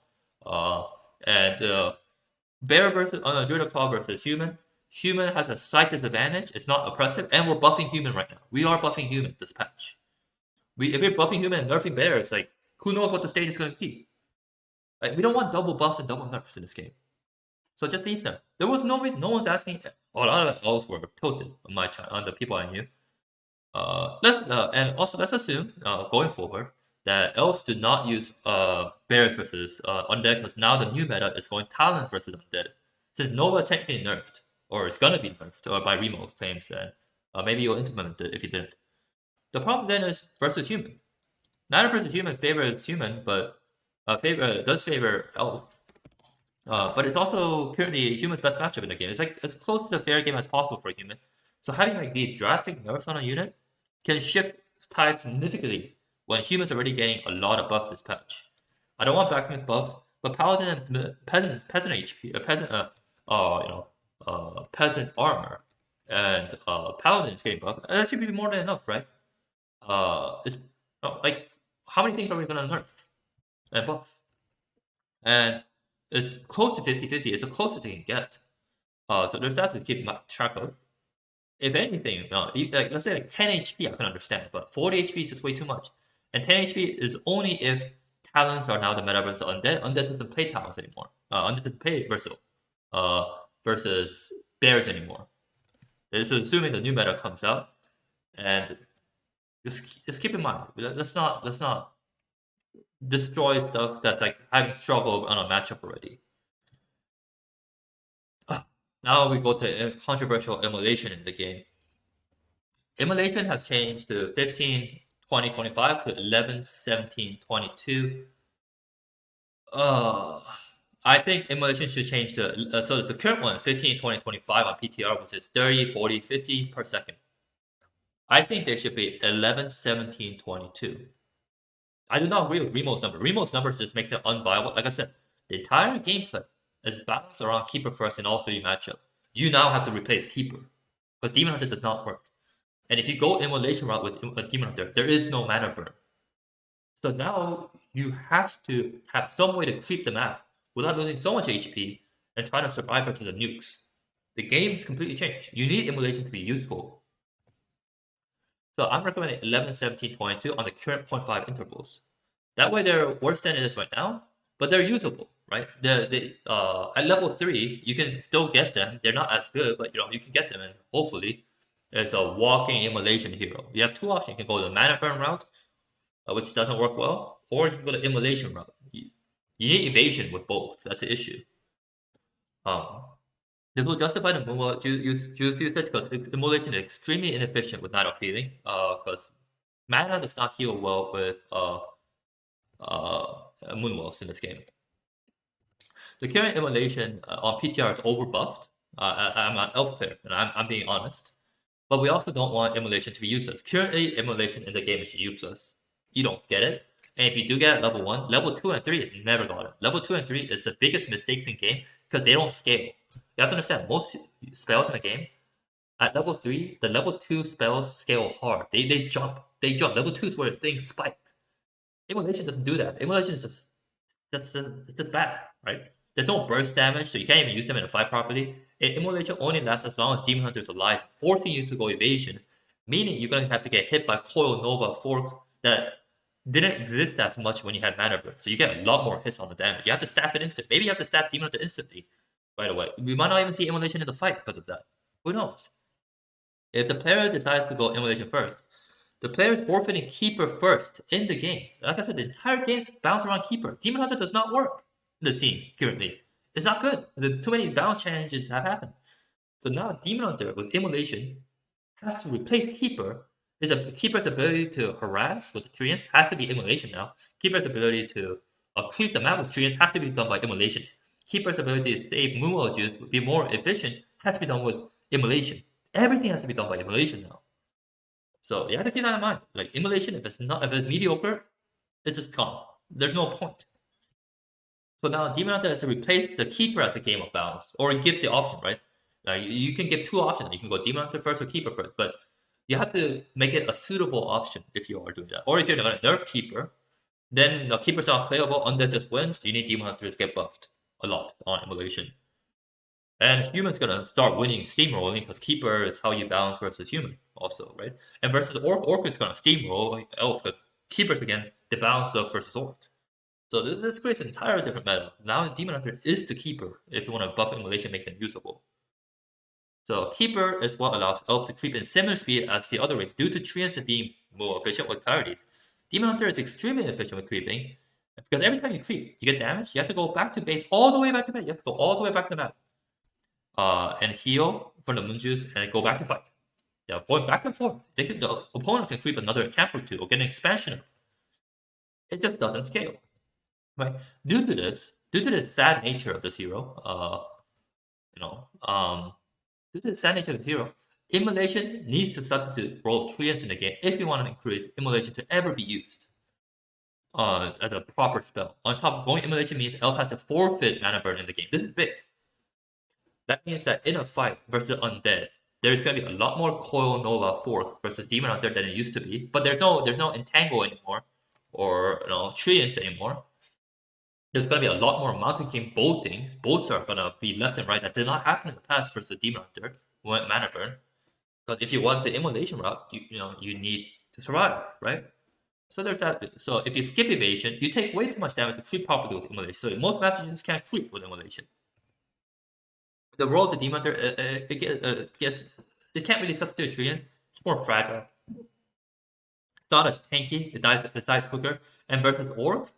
A: Bear versus Druid Claw versus Human. Human has a slight disadvantage. It's not oppressive, and we're buffing Human right now. We are buffing Human this patch. If we're buffing Human and nerfing Bear, it's who knows what the state is going to be. Right? We don't want double buffs and double nerfs in this game. So just leave them. There was no reason. No one's asking. A lot of elves were tilted on my channel, on the people I knew. let's assume going forward that elves do not use bears versus undead because now the new meta is going talons versus undead. Since Nova technically nerfed or is gonna be nerfed by Remo claims, then maybe you'll implement it if you didn't. The problem then is versus human. Neither versus human favors human, but does favor elf. But it's also currently human's best matchup in the game. It's like as close to a fair game as possible for a human. So having like these drastic nerfs on a unit can shift tides significantly when humans are already getting a lot of buff this patch. I don't want blacksmith buffed, but paladin and peasant HP, peasant armor, and paladin is getting buffed. That should be more than enough, right? It's like how many things are we gonna nerf and buff? And it's close to 50-50. It's the closest they can get. So there's that to keep track of. If anything, like let's say like 10 HP, I can understand, but 40 HP is just way too much. And 10 HP is only if talents are now the meta versus undead. Undead doesn't play talents anymore. Undead doesn't play versus bears anymore. This is assuming the new meta comes out, and just keep in mind. Let's not destroy stuff that's like having struggled on a matchup already. Now we go to controversial immolation in the game. Immolation has changed to 15-20-25 to 11-17-22. I think immolation should change to so the current one 15-20-25 on PTR, which is 30, 40, 50 per second. I think they should be 11-17-22. I do not agree with Remo's number. Remo's numbers just makes it unviable. Like I said, the entire gameplay is balanced around Keeper first in all three matchups. You now have to replace Keeper because Demon Hunter does not work. And if you go immolation route with Demon Hunter, there is no mana burn. So now you have to have some way to creep the map without losing so much HP and try to survive versus the nukes. The game's completely changed. You need immolation to be useful. So I'm recommending 11, 17, 22 on the current 0.5 intervals. That way they're worse than it is right now, but they're usable, right? At level 3, you can still get them. They're not as good, but you can get them, and hopefully it's a walking immolation hero. You have two options. You can go the mana burn route, which doesn't work well, or you can go the immolation route. You need evasion with both. That's the issue. This will justify the Moonwell usage because immolation is extremely inefficient with Night of Healing, because mana does not heal well with Moonwells in this game. The current immolation on PTR is overbuffed. I'm an elf player, and I'm being honest. But we also don't want immolation to be useless. Currently, immolation in the game is useless. You don't get it. And if you do get it level 1, level 2 and 3 is never got it. Level 2 and 3 is the biggest mistakes in game because they don't scale. You have to understand, most spells in the game, at level 3, the level 2 spells scale hard. They jump. Level 2 is where things spike. Immolation doesn't do that. Immolation is just bad, right? There's no burst damage, so you can't even use them in a fight properly. Immolation only lasts as long as Demon Hunter is alive, forcing you to go evasion, meaning you're going to have to get hit by Coil Nova Fork that didn't exist as much when you had Mana Burn. So you get a lot more hits on the damage. You have to staff it instant. Maybe you have to staff Demon Hunter instantly right away. We might not even see Immolation in the fight because of that. Who knows? If the player decides to go Immolation first, the player is forfeiting Keeper first in the game. Like I said, the entire game's bounced around Keeper. Demon Hunter does not work in the scene currently. It's not good. Too many balance challenges have happened. So now Demon Hunter with Immolation has to replace Keeper. Keeper's ability to harass with the Treants has to be Immolation now. Keeper's ability to creep the map with Treants has to be done by Immolation. Keeper's ability to save Moonwell Juice, be more efficient, has to be done with Immolation. Everything has to be done by Immolation now. So you have to keep that in mind. Like Immolation, if it's mediocre, it's just gone. There's no point. So now Demon Hunter has to replace the Keeper as a game of balance, or give the option, right? Like you can give two options. You can go Demon Hunter first or Keeper first, but you have to make it a suitable option if you are doing that. Or if you're going to nerf Keeper, then the Keeper's not playable, Undead just wins. You need Demon Hunter to get buffed a lot on Immolation. And Human's going to start winning steamrolling because Keeper is how you balance versus Human also, right? And versus Orc is going to steamroll Elf because Keeper's again the balance of versus Orc. So this creates an entirely different meta. Now Demon Hunter is the Keeper if you want to buff Immolation, make them usable. So Keeper is what allows Elf to creep in similar speed as the other race due to treants being more efficient with clarities. Demon Hunter is extremely efficient with creeping because every time you creep, you get damage. You have to go back to base, all the way back to base. You have to go all the way back to the map and heal from the moon juice and go back to fight. Yeah, going back and forth. The opponent can creep another camp or two or get an expansion up. It just doesn't scale. Right? Due to the sad nature of this hero, due to the sad nature of the hero, immolation needs to substitute the role of treants in the game if you want to increase immolation to ever be used as a proper spell. On top, going immolation means Elf has to forfeit mana burn in the game. This is big. That means that in a fight versus Undead, there's gonna be a lot more Coil Nova Fork versus Demon Hunter than it used to be. But there's no Entangle anymore, or Treants anymore. There's gonna be a lot more Mountain King boltings. Bolts are gonna be left and right that did not happen in the past versus Demon Hunter when mana burn. Because if you want the immolation route, you need to survive, right? So there's that. So if you skip evasion, you take way too much damage to creep properly with immolation. So most matches you just can't creep with immolation. The role of the Demon Hunter, it can't really substitute Treant. It's more fragile. It's not as tanky. It dies quicker. And versus Orc,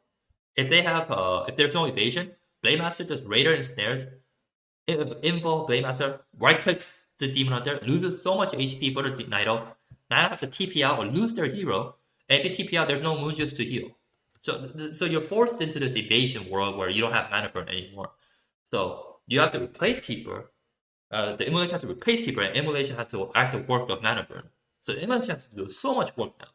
A: if there's no evasion, Blade Master just Raider and snares. Invo Blade Master right clicks the Demon Hunter, loses so much HP for the Night Elf. Now have to TP out or lose their hero. And if you TP out, there's no moon juice to heal. So you're forced into this evasion world where you don't have mana burn anymore. So you have to replace Keeper. The immolation has to replace Keeper, and immolation has to act the work of mana burn. So the immolation has to do so much work now.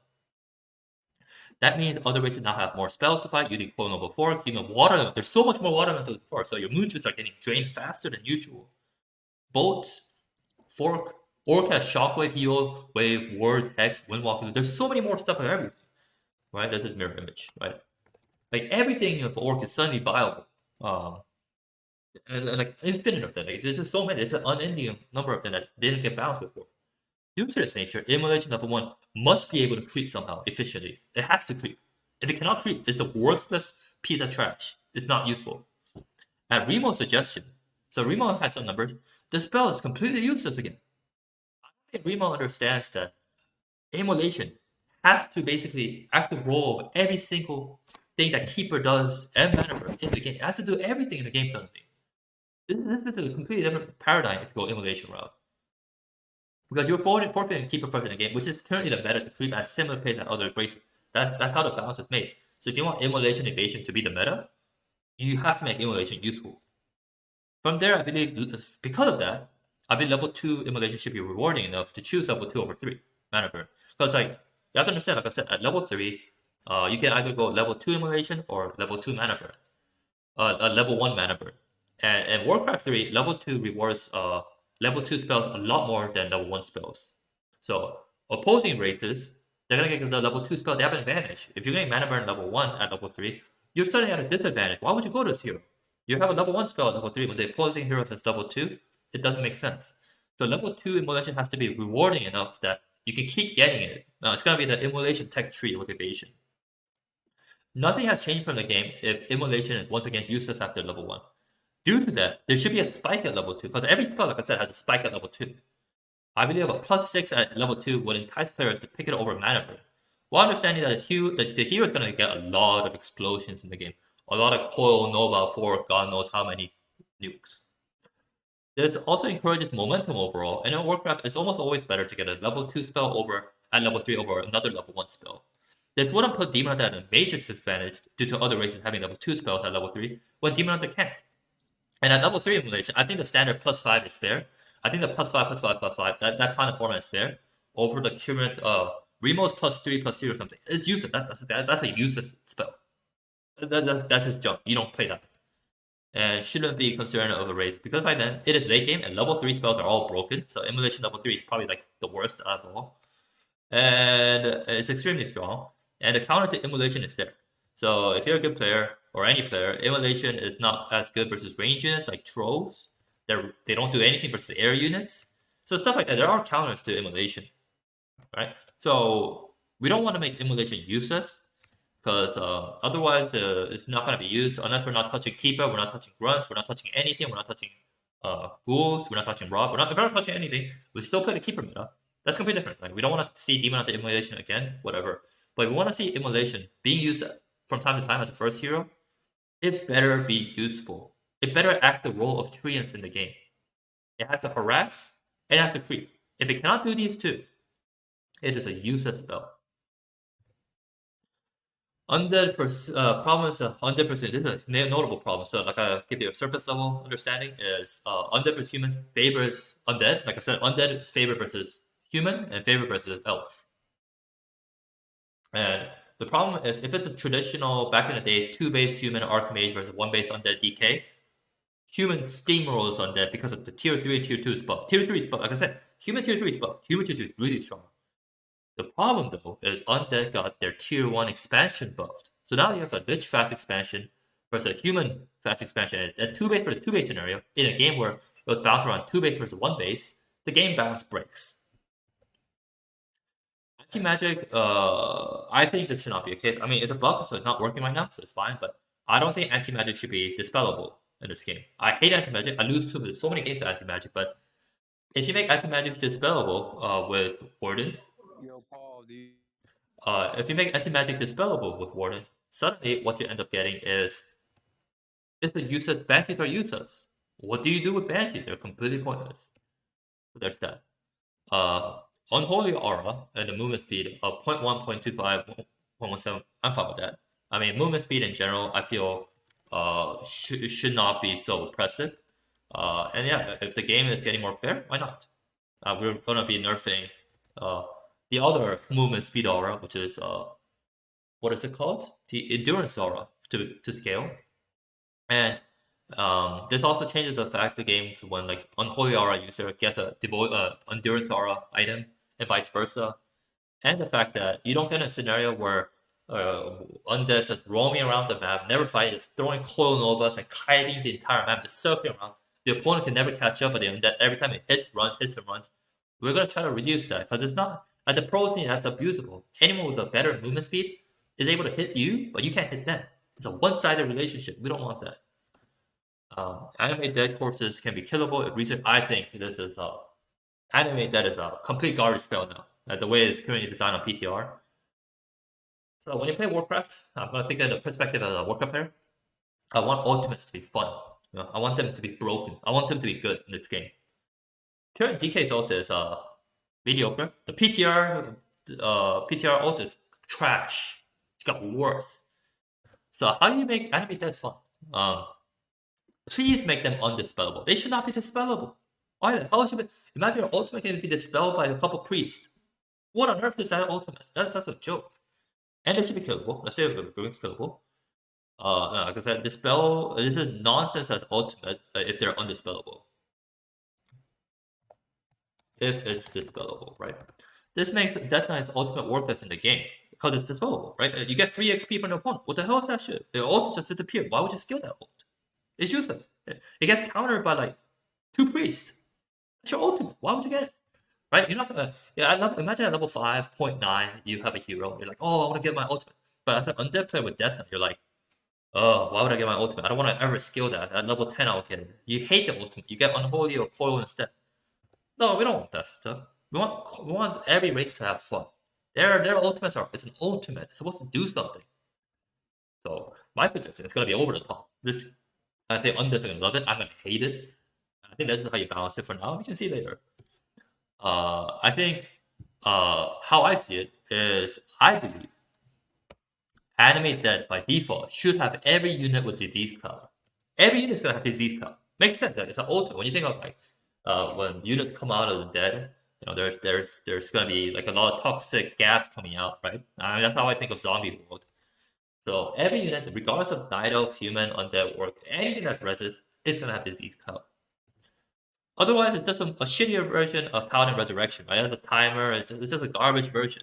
A: That means other races now have more spells to fight. You need Coil Nova Fork, even Water. There's so much more Water Elemental before, so your moon juice are getting drained faster than usual. Bolts, Fork, Orc has Shockwave, Heal, Wave, Words, Hex, Windwalker. There's so many more stuff of everything. Right? This is mirror image, right? Like everything of Orc is suddenly viable. And like infinite of them. Like, there's just so many. It's an unending number of them that didn't get balanced before. Due to this nature, immolation level 1 must be able to creep somehow efficiently. It has to creep. If it cannot creep, it's the worthless piece of trash. It's not useful. At Remo's suggestion, so Remo has some numbers, the spell is completely useless again. I think Remo understands that immolation has to basically act the role of every single thing that Keeper does and mana burn in the game. It has to do everything in the game suddenly. This is a completely different paradigm if you go immolation route. Because you're forfeiting Keeper first in the game, which is currently the meta to creep at similar pace as other races. That's how the balance is made. So if you want immolation evasion to be the meta, you have to make immolation useful. From there, I believe, because of that, I believe level 2 immolation should be rewarding enough to choose level 2 over 3 mana burn. Because like, you have to understand, like I said, at level 3, you can either go level 2 immolation or level 2 mana burn. Level 1 mana burn. And Warcraft 3, level 2 rewards level 2 spells a lot more than level 1 spells. So opposing races, they're going to get the level 2 spells, they have an advantage. If you're getting mana burn level 1 at level 3, you're starting at a disadvantage. Why would you go to this hero? You have a level 1 spell at level 3, when the opposing hero has level 2, it doesn't make sense. So level 2 immolation has to be rewarding enough that you can keep getting it. Now it's going to be the immolation tech tree with evasion. Nothing has changed from the game if immolation is once again useless after level 1. Due to that, there should be a spike at level 2, because every spell, like I said, has a spike at level 2. I believe a +6 at level 2 would entice players to pick it over mana burn, while understanding that the hero is going to get a lot of explosions in the game. A lot of Coil Nova for God knows how many nukes. This also encourages momentum overall, and in Warcraft, it's almost always better to get a level 2 spell at level 3 over another level 1 spell. This wouldn't put Demon Hunter at a major disadvantage due to other races having level 2 spells at level 3, when Demon Hunter can't. And at level 3 immolation, I think the standard +5 is fair. I think the +5, that kind of format is fair. Over the current Remo's +3 or something. It's useless. That's a useless spell. That's just junk. You don't play that. And shouldn't be considered of a race. Because by then, it is late game and level 3 spells are all broken. So immolation level 3 is probably like the worst of all. And it's extremely strong. And the counter to immolation is there. So if you're a good player, or any player, immolation is not as good versus range units like trolls. They don't do anything versus air units. So stuff like that. There are counters to immolation, right? So we don't want to make immolation useless, because otherwise it's not going to be used unless we're not touching Keeper, we're not touching Grunts, we're not touching anything, we're not touching ghouls. We're not touching Rob. If we're not touching anything, we still play the keeper meta. That's completely different. Like we don't want to see demon hunter immolation again, whatever. But if we want to see immolation being used from time to time as a first hero, it better be useful. It better act the role of treants in the game. It has to harass and it has to creep. If it cannot do these two, it is a useless spell. Undead problem is undead versus this is a notable problem. So like I give you a surface level understanding is undead versus humans favors undead. Like I said, undead is favor versus human and favor versus elf. And the problem is if it's a traditional back in the day 2-base human archmage versus 1-base undead DK, human steamrolls undead because of the tier 3 tier 2 is buffed. Tier 3 is buffed. Like I said, human tier 3 is buffed. Human tier 2 is really strong. The problem, though, is Undead got their Tier 1 expansion buffed. So now you have a Lich fast expansion versus a human fast expansion. At 2-base for the 2-base scenario, in a game where it was bounced around 2-base versus 1-base, the game balance breaks. Anti-magic, I think this should not be a case. I mean, it's a buff, so it's not working right now, so it's fine, but I don't think anti-magic should be dispellable in this game. I hate anti-magic. I lose so many games to anti-magic, but if you make anti-magic dispellable with Warden,
C: Yo, Paul, do you...
A: if you make anti-magic dispellable with Warden, suddenly what you end up getting is the useless banshees are useless. What do you do with banshees? They're completely pointless. So there's that. Unholy aura and the movement speed of 0.1, 0.25, 0.17. I'm fine with that. I mean, movement speed in general, I feel should not be so oppressive. And yeah, if the game is getting more fair, why not? We're gonna be nerfing the other movement speed aura, which is what is it called? The endurance aura to scale. And this also changes the fact the game to when like unholy aura user gets a endurance aura item and vice versa. And the fact that you don't get a scenario where undead just roaming around the map, never fighting, just throwing coil novas and kiting the entire map, just circling around. The opponent can never catch up, but the undead every time it hits, runs, hits and runs. We're gonna try to reduce that because it's not at the pros need that's abusable. Anyone with a better movement speed is able to hit you, but you can't hit them. It's a one-sided relationship. We don't want that. Anime dead corpses can be killable if research. I think this is anime dead is a complete garbage spell now. The way it's currently designed on PTR. So when you play Warcraft, I'm gonna think of the perspective as a Warcraft player. I want ultimates to be fun. You know, I want them to be broken. I want them to be good in this game. Current DK's ult is mediocre. The PTR ult is trash. It got worse. So how do you make anime dead fun? Please make them undispellable. They should not be dispellable. Why the hell should be? Imagine your ultimate can be dispelled by a couple priests. What on earth is that ultimate? That's a joke. And they should be killable. Let's say they're killable. No, like I said, dispel. This is nonsense as ultimate if they're undispellable. If it's dispellable, right? This makes Death Knight's ultimate worthless in the game because it's dispellable, right? You get 3 XP from the opponent. What the hell is that shit? The ult just disappeared. Why would you skill that ult? It's useless. It gets countered by like 2 priests. That's your ultimate. Why would you get it? Right? You're not gonna. Yeah, imagine at level 5.9, you have a hero. You're like, oh, I want to get my ultimate. But as an undead player with Death Knight, you're like, oh, why would I get my ultimate? I don't want to ever skill that. At level 10, I'll get it. You hate the ultimate. You get unholy or coil instead. No, we don't want that stuff. We want every race to have fun. Their ultimates are. It's an ultimate. It's supposed to do something. So my suggestion is gonna be over the top. I think Undead's gonna love it. I'm gonna hate it. I think that's how you balance it for now. We can see later. I think how I see it is I believe Animate Dead by default should have every unit with disease cloud. Every unit is gonna have disease cloud. Makes sense. It's an ultimate. When you think of like when units come out of the dead, you know, there's gonna be like a lot of toxic gas coming out, right? I mean, that's how I think of zombie world. So every unit, regardless of night elf, human, undead, or anything that reses, is gonna have disease cloud. Otherwise, it's just a shittier version of Paladin Resurrection, right? It has a timer. It's just a garbage version.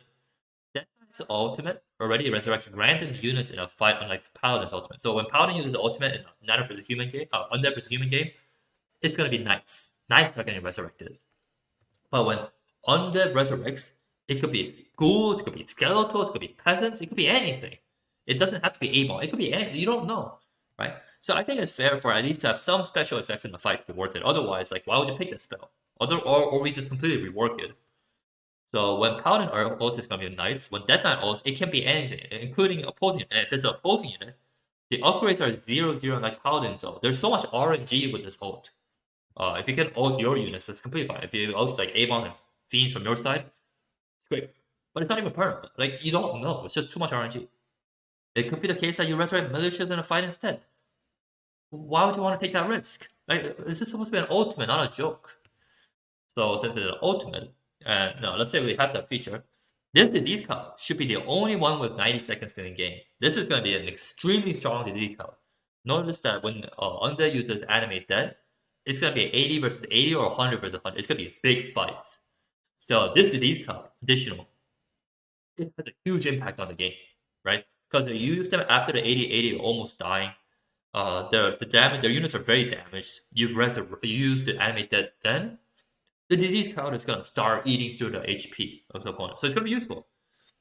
A: Death Knight's ultimate already resurrects random units in a fight, unlike Paladin's ultimate. So when Paladin uses the ultimate in a Undead versus human game, Undead versus human game, it's gonna be knights. Knights are getting resurrected. But when Undead resurrects, it could be ghouls, it could be skeletons, it could be peasants, it could be anything. It doesn't have to be Amon. It could be anything. You don't know, right? So I think it's fair for at least to have some special effects in the fight to be worth it. Otherwise, like, why would you pick this spell? Or we just completely rework it. So when Paladin ult is gonna be Knights, when Death Knight ults, it can be anything, including opposing. And if it's an opposing unit, the upgrades are 0/0 like Paladin's ult. There's so much RNG with this ult. If you can ult your units, that's completely fine. If you ult like Avon and Fiends from your side, it's great. But it's not even permanent. Like, you don't know. It's just too much RNG. It could be the case that you resurrect militias in a fight instead. Why would you want to take that risk? Like, this is supposed to be an ultimate, not a joke. So since it's an ultimate, and no, let's say we have that feature, this disease cloud should be the only one with 90 seconds in the game. This is going to be an extremely strong disease cloud. Notice that when Undead uses Animate Dead, it's going to be 80 versus 80 or 100 versus 100. It's going to be big fights. So this disease cloud, additional, it has a huge impact on the game, right? Because you use them after the 80/80 almost dying. The damage, their units are very damaged. You use the Animate Dead then, the disease cloud is gonna start eating through the HP of the opponent. So it's gonna be useful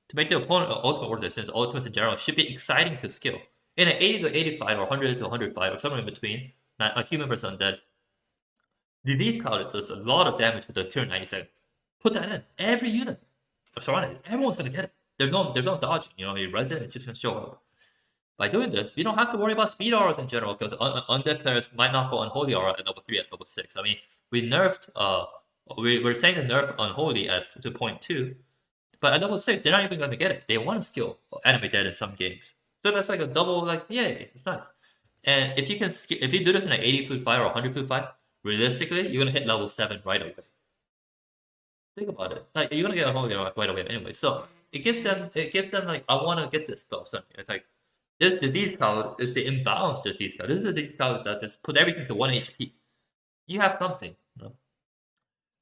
A: to make the opponent ultimate worth it, since ultimates in general should be exciting to skill. In an 80 to 85 or 100 to 105 or somewhere in between, a human versus undead, disease cloud does a lot of damage with the current 90 seconds. Put that in. Every unit surrounded, everyone's gonna get it. There's no dodging, you res it, it's just gonna show up. By doing this, we don't have to worry about speed auras in general, because undead players might not go unholy aura at level 3 at level 6. I mean, we nerfed we're saying to nerf Unholy at 2.2, but at level 6, they're not even going to get it. They want to skill Animate Dead in some games. So that's like a double, like, yay, it's nice. And if you do this in an 80 food fight or 100 food fight, realistically, you're going to hit level 7 right away. Think about it. Like, you're going to get Unholy right away anyway. So it gives them like, I want to get this spell. So it's like, this disease cloud is the imbalanced disease cloud. This is the disease cloud that just puts everything to 1 HP. You have something,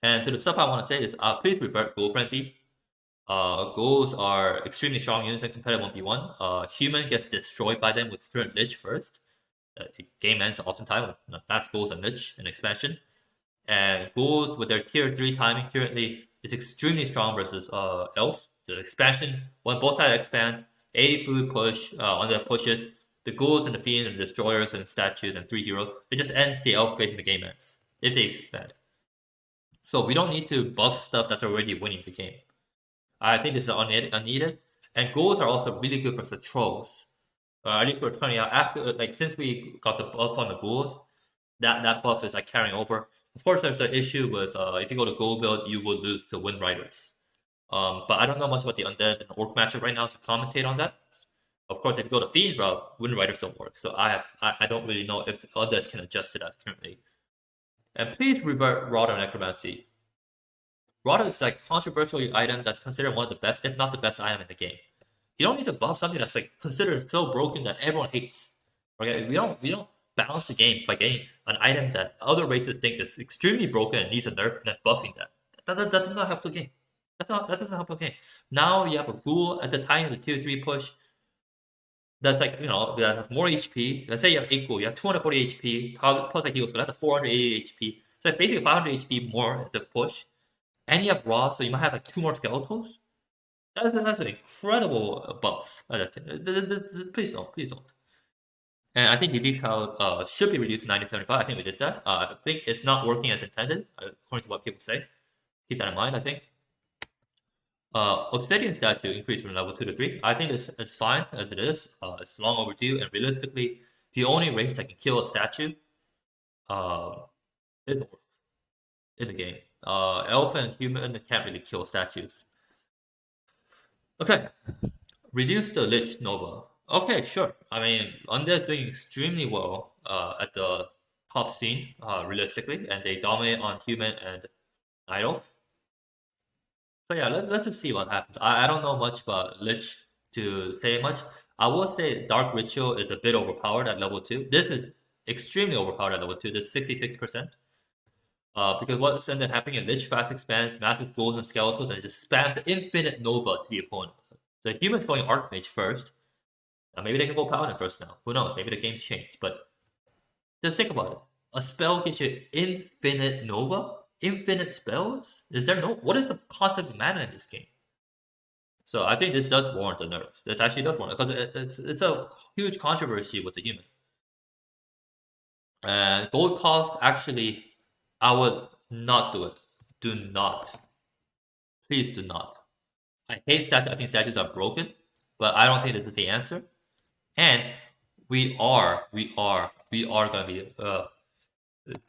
A: And to the stuff I want to say is, please revert Ghoul Frenzy. Ghouls are extremely strong units in competitive 1v1. Human gets destroyed by them with current Lich first. The game ends oftentimes with mass ghouls and Lich in expansion. And ghouls with their tier 3 timing currently is extremely strong versus Elf. The expansion, when both sides expands, 80 food push, on the pushes, the ghouls and the fiends and the destroyers and statues and 3 heroes, it just ends the Elf base in the game ends. If they expand. So we don't need to buff stuff that's already winning the game. I think this is unneeded. And ghouls are also really good for the trolls. At least we're finding out after, like, since we got the buff on the ghouls, that buff is like carrying over. Of course, there's an issue with if you go to ghoul build, you will lose to Wind Riders. But I don't know much about the undead and orc matchup right now to commentate on that. Of course, if you go to fiend route, Wind Riders don't work. So I don't really know if undeads can adjust to that currently. And please revert Rod of Necromancy. Rod is like controversial item that's considered one of the best, if not the best item in the game. You don't need to buff something that's like considered so broken that everyone hates. Okay, we don't balance the game by getting an item that other races think is extremely broken and needs a nerf, and then buffing that. That does not help the game. That doesn't help the game. Now you have a ghoul at the time of the tier 3 push. That's like, that has more HP. Let's say you have 8 ghoul, you have 240 HP, plus like heals, so that's a 480 HP. So like basically 500 HP more at the push. And you have raw, so you might have like 2 more skeletals. That's an incredible buff. Please don't. And I think disease count should be reduced to 90/75. I think we did that. I think it's not working as intended, according to what people say. Keep that in mind, I think. Obsidian statue increased from level 2 to 3. I think it's fine as it is. It's long overdue, and realistically, the only race that can kill a statue is orc in the game. Elf and human can't really kill statues. Okay, reduce the Lich Nova. Okay, sure. I mean, Undead is doing extremely well at the top scene, realistically, and they dominate on human and night elf. So yeah, let's just see what happens. I don't know much about Lich to say much. I will say Dark Ritual is a bit overpowered at level 2. This is extremely overpowered at level 2. This is 66%. Because what's ended up happening is Lich fast expands, massive ghouls and skeletals, and it just spams infinite Nova to the opponent. So humans going Archmage first. Maybe they can go Paladin first now. Who knows? Maybe the game's changed. But just think about it. A spell gives you infinite Nova? Infinite spells? What is the concept of mana in this game? So I think this does warrant a nerf. This actually does warrant it, because it's a huge controversy with the human. And gold cost, actually, I would not do it. Do not. Please do not. I hate statues. I think statues are broken, but I don't think this is the answer. And we are gonna be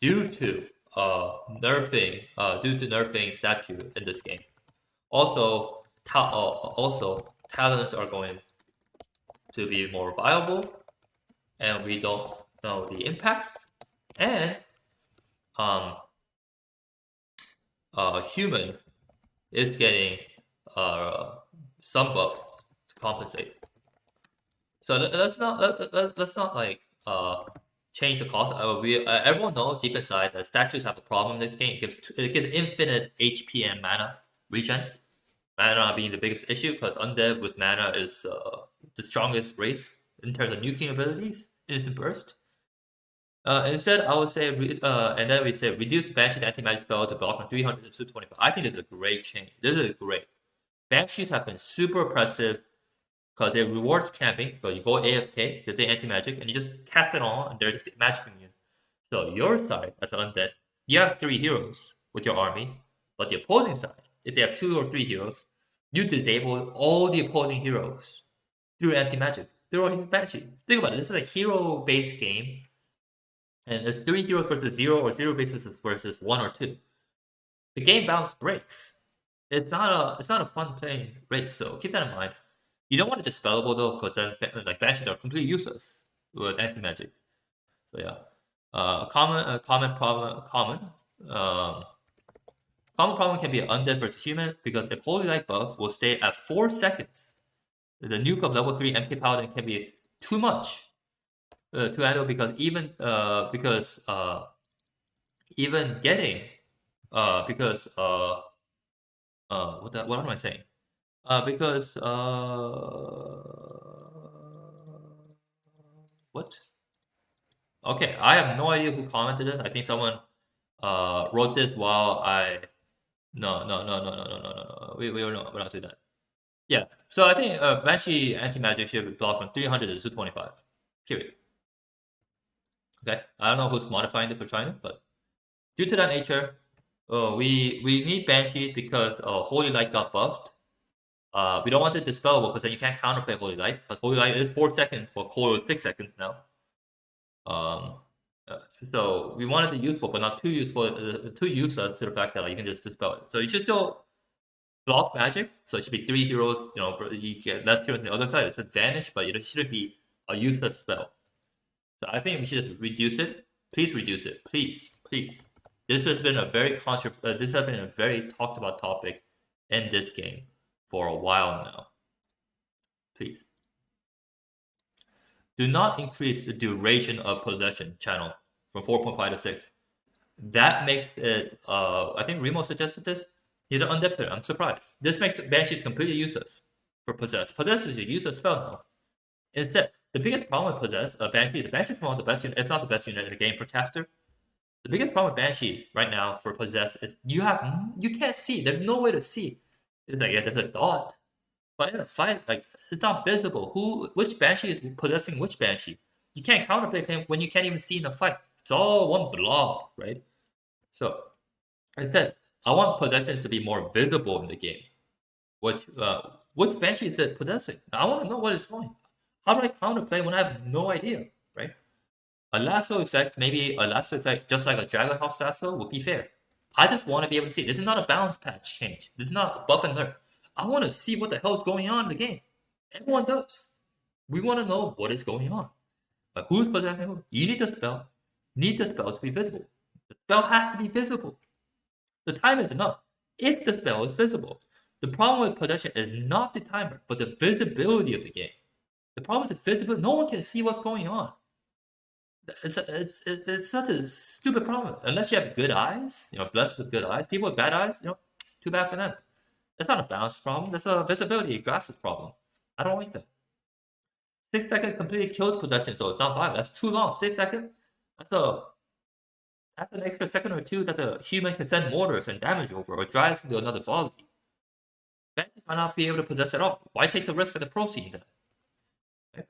A: due to due to nerfing statue in this game. Also, also talents are going to be more viable, and we don't know the impacts. And um, human is getting uh, some buffs to compensate. So let's not like change the cost. Everyone knows deep inside that statues have a problem in this game. It gives infinite HP and mana regen. Mana being the biggest issue because undead with mana is the strongest race in terms of nuking abilities. Instant burst. Instead, I would say, and then we say reduce Banshee's anti-magic spell to block from 300 to 225. I think this is a great change. This is great. Banshees have been super oppressive because it rewards camping. So you go AFK, get the anti-magic, and you just cast it on, and there's just magic immune. So your side, as an undead, you have 3 heroes with your army, but the opposing side, if they have 2 or 3 heroes, you disable all the opposing heroes through anti-magic, through Banshee. Think about it, this is a hero-based game, and it's 3 heroes versus 0 or 0 versus 1 or 2. The game balance breaks. It's not a fun playing race, so keep that in mind. You don't want it dispellable though, because then like banshees are completely useless with anti magic. So yeah, um, common problem can be undead versus human because if holy light buff will stay at 4 seconds, the nuke of level 3 MK paladin can be too much to handle because even getting because what am I saying? Because what? Okay, I have no idea who commented it. I think someone wrote this while I no. We're not doing that. Yeah. So I think Banshee anti-magic should be blocked from 300 to 225. Period. Okay. I don't know who's modifying this or trying it, but due to that nature, we need Banshees because Holy Light got buffed. We don't want it dispellable because then you can't counterplay Holy Light because Holy Light is 4 seconds, while Coil is 6 seconds now. Um, so we want it to be useful, but not too useful, too useless to the fact that like, you can just dispel it. So you should still block magic. So it should be 3 heroes. You know, you get less heroes on the other side. It's advantage, but it shouldn't be a useless spell. So I think we should just reduce it. Please reduce it, please. This has been a this has been a very talked about topic in this game for a while now. Please. Do not increase the duration of possession channel from 4.5 to 6. That makes it, I think Remo suggested this. He's an undead player, I'm surprised. This makes Banshees completely useless for Possess. Possess is a useless spell now. Instead, the biggest problem with Banshee is one of the best unit, if not the best unit in the game for caster. The biggest problem with Banshee right now for Possess is you can't see. There's no way to see. It's like, yeah, there's a dot. But in a fight, like it's not visible. Which Banshee is possessing which Banshee? You can't counterplay him when you can't even see in a fight. It's all one blob, right? So instead, I want possession to be more visible in the game. Which Banshee is it possessing? I want to know what it's going. How do I counterplay when I have no idea, right? A lasso effect, maybe a lasso effect, just like a Dragonhawk lasso, would be fair. I just want to be able to see. This is not a balance patch change. This is not buff and nerf. I want to see what the hell is going on in the game. Everyone does. We want to know what is going on. But who's possessing who? You need the spell. Need the spell to be visible. The spell has to be visible. The timer is enough if the spell is visible. The problem with possession is not the timer, but the visibility of the game. The problem is the visibility. No one can see what's going on. It's such a stupid problem. Unless you have good eyes, blessed with good eyes. People with bad eyes, too bad for them. That's not a balance problem. That's a visibility glasses problem. I don't like that. 6 seconds completely kills possession, so it's not viable. That's too long. 6 seconds. That's an extra second or two that the human can send mortars and damage over or drives into another volley. Fancy might not be able to possess at all. Why take the risk for the proceed then? Okay.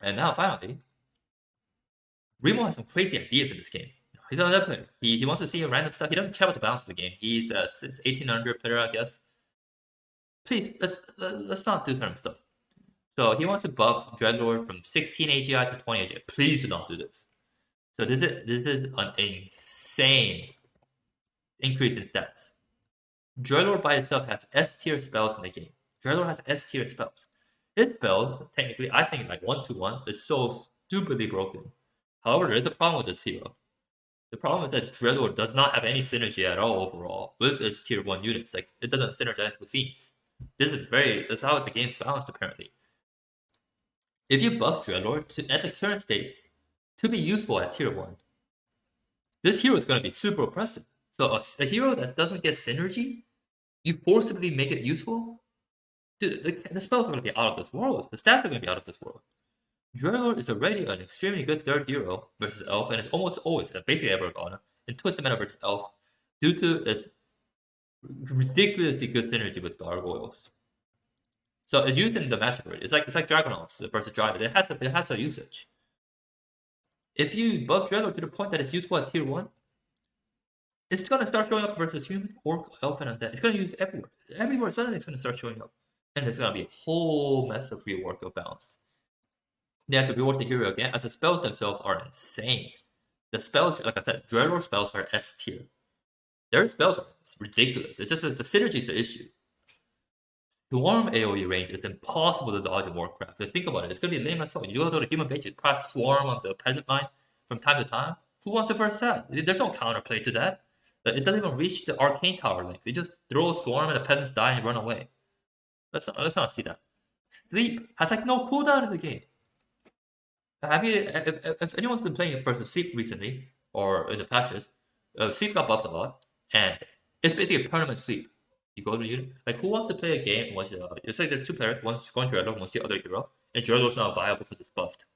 A: And now finally, Remo has some crazy ideas in this game. He's another player. He wants to see random stuff. He doesn't care about the balance of the game. He's a 1800 player, I guess. Please, let's not do certain stuff. So he wants to buff Dreadlord from 16 AGI to 20 AGI. Please do not do this. So this is an insane increase in stats. Dreadlord by itself has S tier spells in the game. Dreadlord has S tier spells. His spells, technically, I think like 1-1 is so stupidly broken. However, there is a problem with this hero. The problem is that Dreadlord does not have any synergy at all overall with its tier 1 units. Like, it doesn't synergize with Fiends. That's how the game's balanced apparently. If you buff Dreadlord at the current state to be useful at tier 1, this hero is going to be super oppressive. So a hero that doesn't get synergy, you forcibly make it useful, dude, the spells are going to be out of this world. The stats are going to be out of this world. Dreadlord is already an extremely good third hero versus Elf, and it's almost always, basically ever gone, in Twisted Metal versus Elf, due to its ridiculously good synergy with Gargoyles. So it's used in the matchup already. It's like Dragonlance versus Dryad. It has a usage. If you buff Dreadlord to the point that it's useful at tier 1, it's going to start showing up versus human, orc, elf, and undead. It's going to use everywhere. Everywhere suddenly it's going to start showing up. And there's going to be a whole mess of rework of balance. They have to rework the hero again, as the spells themselves are insane. The spells, like I said, Dreadlord spells are S tier. Their spells are ridiculous. It's just that the synergy is the issue. Swarm AoE range is impossible to dodge in Warcraft. So think about it. It's going to be lame as well. You go to the human base, you press Swarm on the peasant line from time to time. Who wants to first set? There's no counterplay to that. It doesn't even reach the arcane tower length. You just throw a Swarm and the peasants die and you run away. Let's not see that. Sleep has like no cooldown in the game. If anyone's been playing versus Sleep recently, or in the patches, Sleep got buffed a lot, and it's basically a permanent Sleep. You go to the unit. Like, who wants to play a game in which it's like there's two players, one's going Dreadlord, one's the other hero, and Dreadlord's not viable because it's buffed.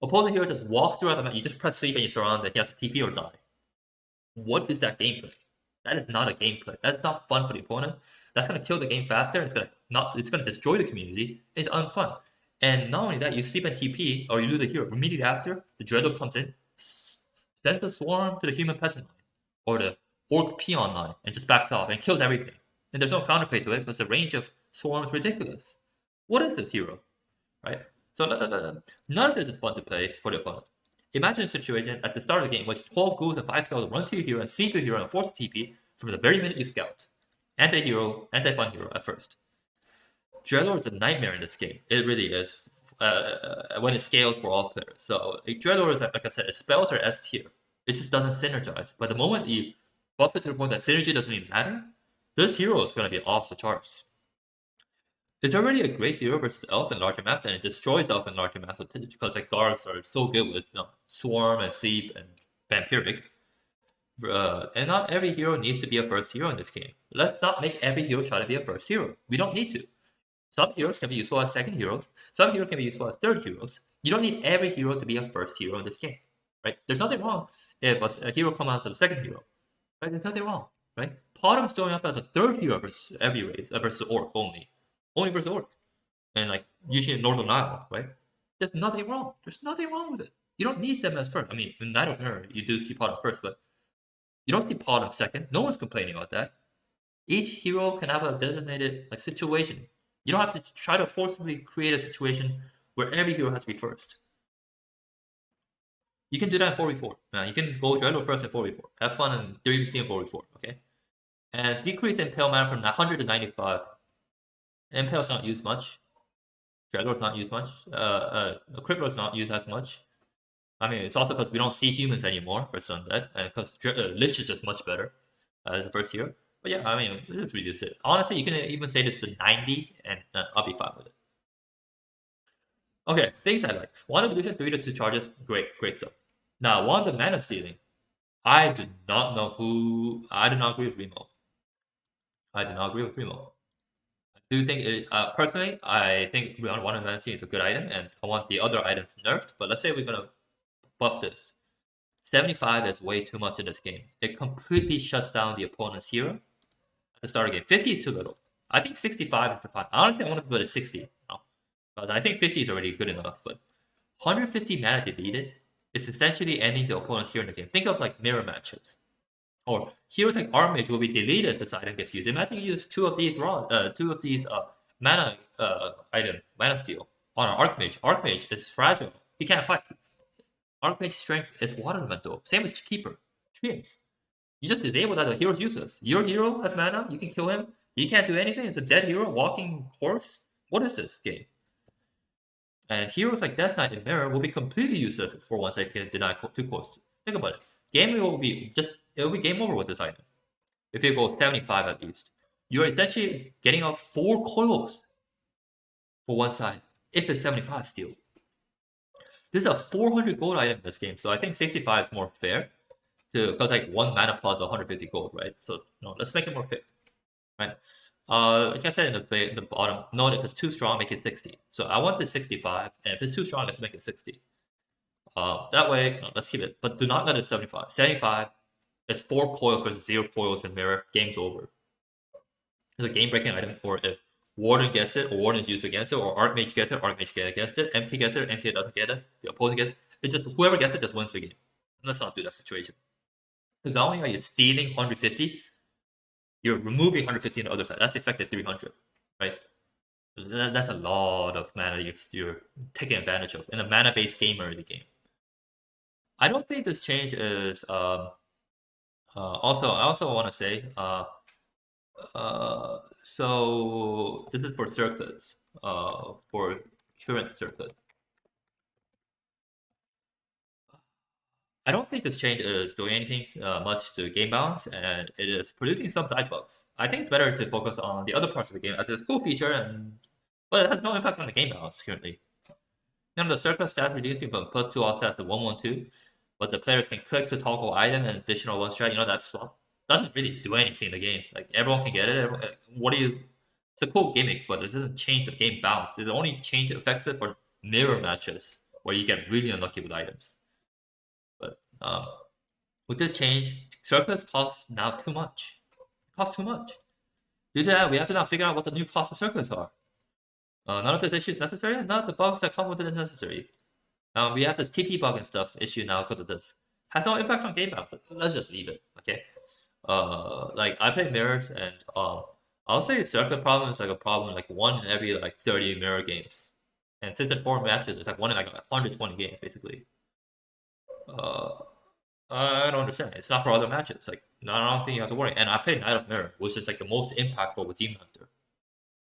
A: Opposing hero just walks throughout the map, you just press sleep and you surround that he has to TP or die. What is that gameplay? That is not a gameplay. That's not fun for the opponent. That's gonna kill the game faster, it's gonna destroy the community, it's unfun. And not only that, you sleep and TP, or you lose a hero. Immediately after, the Dreadlord comes in, sends a swarm to the human peasant line, or the orc peon line, and just backs off and kills everything. And there's no counterplay to it because the range of swarm is ridiculous. What is this hero? Right? So none of this is fun to play for the opponent. Imagine a situation at the start of the game in which 12 ghouls and 5 skeletons run to your hero and sleep your hero and force a TP from the very minute you scout. Anti-fun hero at first. Dreadlord is a nightmare in this game. It really is. When it scales for all players. So Dreadlord is, like I said, its spells are S tier. It just doesn't synergize. But the moment you buff it to the point that synergy doesn't even matter, this hero is going to be off the charts. It's already a great hero versus Elf in larger maps, and it destroys Elf in larger maps because like guards are so good with Swarm and Sleep and Vampiric. And not every hero needs to be a first hero in this game. Let's not make every hero try to be a first hero. We don't need to. Some heroes can be useful as second heroes. Some heroes can be useful as third heroes. You don't need every hero to be a first hero in this game, right? There's nothing wrong if a hero comes out as a second hero, right? There's nothing wrong, right? Podum's showing up as a third hero versus every race, versus Orc only versus Orc, and like usually in Northern Isle, right? There's nothing wrong. There's nothing wrong with it. You don't need them as first. I mean, in Night of Mirror, you do see Podum first, but you don't see Podum second. No one's complaining about that. Each hero can have a designated like situation. You don't have to try to forcibly create a situation where every hero has to be first. You can do that in 4v4. You can go Dreadlord first in 4v4. Have fun in 3v3 and 4v4, okay? And decrease Impale mana from 100 to 95. Impale's not used much. Dreadlord's not used much. Crippler's not used as much. I mean, it's also because we don't see humans anymore versus Undead, and because Lich is just much better as the first hero. But yeah, I mean, let's reduce it. Honestly, you can even say this to 90, and I'll be fine with it. Okay, things I like. Wand of Illusion, 3 to 2 charges, great stuff. Now, Wand of Mana Stealing. I do not agree with Remo. I do think, personally, I think Wand of Mana Stealing is a good item, and I want the other items nerfed, but let's say we're going to buff this. 75 is way too much in this game. It completely shuts down the opponent's hero at the start of the game. 50 is too little. I think 65 is fine. Honestly, I want to put it 60. But I think 50 is already good enough. But 150 mana deleted It's essentially ending the opponent's hero in the game. Think of like mirror matchups. Or heroes like Armage will be deleted if this item gets used. Imagine you use two of these mana mana steal on an Archmage. Archmage is fragile. He can't fight. Archmage strength is water elemental. Same with Keeper. Treants. You just disable that, the hero's useless. Your hero has mana, you can kill him. He can't do anything, it's a dead hero, walking corpse. What is this game? And heroes like Death Knight and Mirror will be completely useless for once they get denied 2 costs. Think about it. It'll be game over with this item. If it goes 75 at least. You're essentially getting off 4 coils for one side, if it's 75 still. This is a 400 gold item in this game, so I think 65 is more fair. Because like 1 mana plus 150 gold, right? So no, let's make it more fair, right? Like I said in the bottom, note if it's too strong, make it 60. So I want the 65, and if it's too strong, let's make it 60. That way, let's keep it, but do not let it 75. 75 is 4 coils versus 0 coils in mirror. Game's over. It's a game-breaking item, or if Warden gets it, or Warden is used against it, or Archmage gets it, Archmage gets against it, MT gets it, MT doesn't get it, the opposing gets it. It's just whoever gets it just wins the game. Let's not do that situation. Because not only are you stealing 150, you're removing 150 on the other side. That's effective 300, right? That's a lot of mana you're taking advantage of in a mana-based game early game. I don't think this change is. I also want to say. So this is for circuits. For current circuit. I don't think this change is doing anything much to game balance, and it is producing some side bugs. I think it's better to focus on the other parts of the game as it's a cool feature, but it has no impact on the game balance currently. Now the circuit stats reducing from +2 all stats to 112, but the players can click to toggle item and additional 1 strat. That swap doesn't really do anything in the game. Like everyone can get it. It's a cool gimmick, but it doesn't change the game balance. It only affects it for mirror matches where you get really unlucky with items. But with this change, circlets cost now too much. It costs too much. Due to that, we have to now figure out what the new cost of circlets are. None of this issue is necessary, and none of the bugs that come with it is necessary. We have this TP bug and stuff issue now because of this. Has no impact on game balance. Let's just leave it, okay? Like I play mirrors, and I'll say circuit problem is like a problem like 1 in every like 30 mirror games. And since it's 4 matches, it's like 1 in like 120 games basically. I don't understand. It's not for other matches. Like, I don't think you have to worry. And I played Knight of Mirror, which is like the most impactful with Demon Hunter.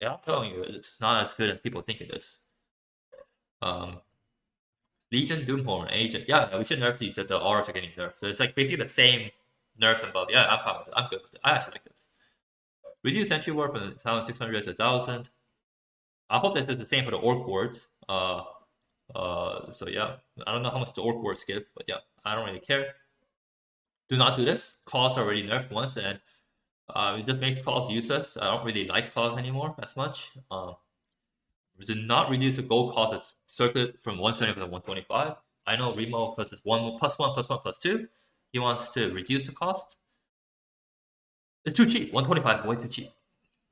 A: Yeah, I'm telling you, it's not as good as people think it is. Legion, Doomhorn, Agent. Yeah, we should nerf these that the auras are getting nerfed. So it's like basically the same nerfs and buff. Yeah, I'm fine with it. I'm good with it. I actually like this. Reduce entry ward from 1,600 to 1,000. I hope this is the same for the Orc wards. So yeah, I don't know how much the Orc wards give, but yeah, I don't really care. Do not do this. Claws are already nerfed once, and it just makes claws useless. I don't really like claws anymore as much. Do not reduce the gold cost of circuit from 170 to 125. I know Remo because it's 1 plus 1 plus 1 plus 2. He wants to reduce the cost. It's too cheap. 125 is way too cheap.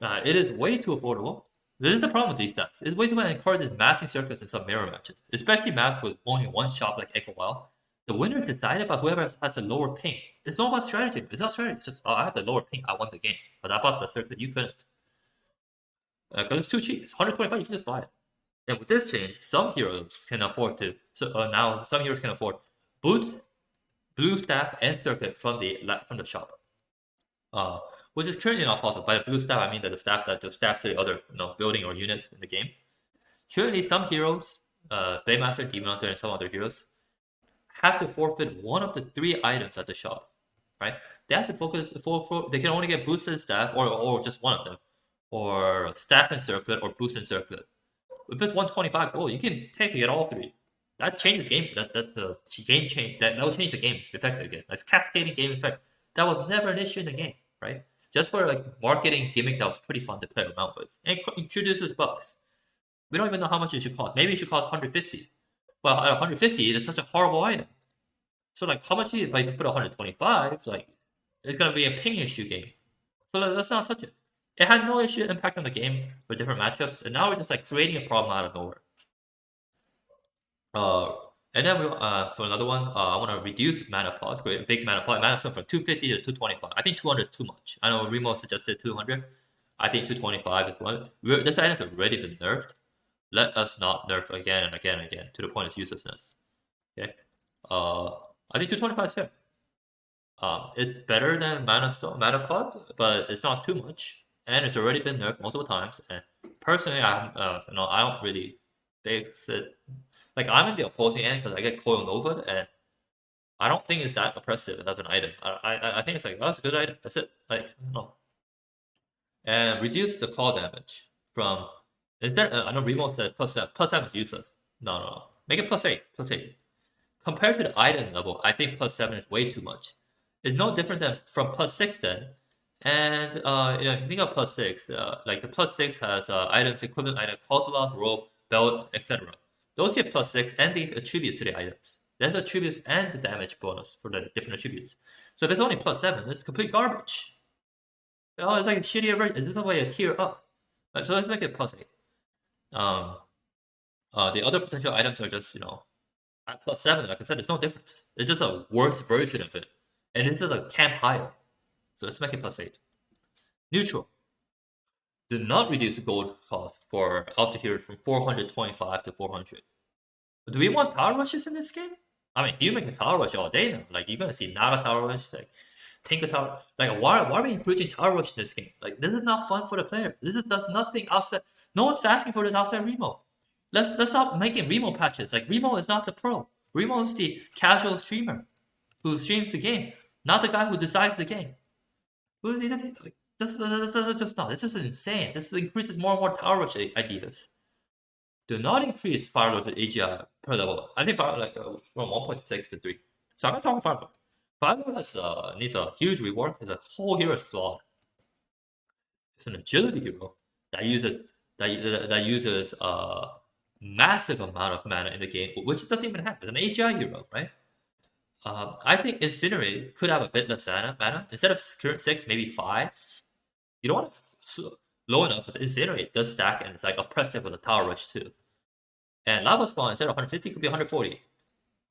A: It is way too affordable. This is the problem with these stats. It's way too much encourages massing circuits in some mirror matches, especially maps with only one shop like Echo Wild. The winner is decided by whoever has the lower ping. It's not about strategy. It's not strategy. It's just, I have the lower ping. I won the game. But I bought the circuit. You couldn't. Because it's too cheap. It's 125. You can just buy it. And with this change, some heroes can afford to. Now some heroes can afford boots, blue staff, and circuit from the shop. Which is currently not possible. By the blue staff, I mean that the staff that just staffs the other building or unit in the game. Currently, some heroes, Baymaster, Demon Hunter, and some other heroes, have to forfeit one of the 3 items at the shop. Right? They have to focus. They can only get boosted staff or just one of them, or staff and circlet or boost and circlet. If it's 125 gold, you can technically get all 3. That changes game. That's the game change. That will change the game effect again. That's cascading game effect. That was never an issue in the game, right? Just for like marketing gimmick that was pretty fun to play around with. And it introduces bugs. We don't even know how much it should cost. Maybe it should cost 150. Well, at 150, it's such a horrible item. So like, how much if I put 125? Like, it's gonna be a ping issue game. So let's not touch it. It had no issue impact on the game for different matchups, and now we're just like creating a problem out of nowhere. And then for another one, I want to reduce mana pots, create a big mana pot, mana stone from 250 to 225. I think 200 is too much. I know Remo suggested 200. I think 225 is one. This item's already been nerfed. Let us not nerf again and again and again to the point of uselessness. Okay. I think 225 is fair. It's better than mana pot, but it's not too much, and it's already been nerfed multiple times. And personally, I don't really fix it. Like I'm in the opposing end because I get coiled over, and I don't think it's that oppressive as an item. I think it's like, oh, it's a good item. That's it. Like no, and reduce the claw damage from. Is there? I know Remo said +7. +7 is useless. No. Make it +8. +8. Compared to the item level, I think +7 is way too much. It's no different than from +6 then. And if you think of +6, like the +6 has items equivalent item, cultivar, robe, belt, etc. Those give +6 and they give attributes to the items. There's attributes and the damage bonus for the different attributes. So if it's only +7, it's complete garbage. Oh, it's like a shittier version. It's just a way to tier up. Right, so let's make it +8. The other potential items are just, at +7, like I said, there's no difference. It's just a worse version of it. And this is a camp higher. So let's make it +8. Neutral. Do not reduce the gold cost for altar heroes from 425 to 400. Do we want tower rushes in this game? I mean, human can tower rush all day now. Like, you're gonna see Naga tower rush, like, Tinker tower. Like, why are we encouraging tower rush in this game? Like, this is not fun for the player. Does nothing outside. No one's asking for this outside Remo. Let's stop making Remo patches. Like, Remo is not the pro. Remo is the casual streamer who streams the game, not the guy who decides the game. Like, this is just not. It's just insane. This increases more and more tower rush ideas. Do not increase Firelord at AGI per level. I think from 1.6 to 3. So I'm not talking Firelord. Firelord needs a huge rework because the whole hero is flawed. It's an agility hero that uses a massive amount of mana in the game, which it doesn't even have. It's an AGI hero, right? I think Incinerate could have a bit less mana. Instead of current 6, maybe 5. You don't want to low enough because Incinerate does stack and it's like oppressive with a tower rush too. And Lava Spawn instead of 150 could be 140.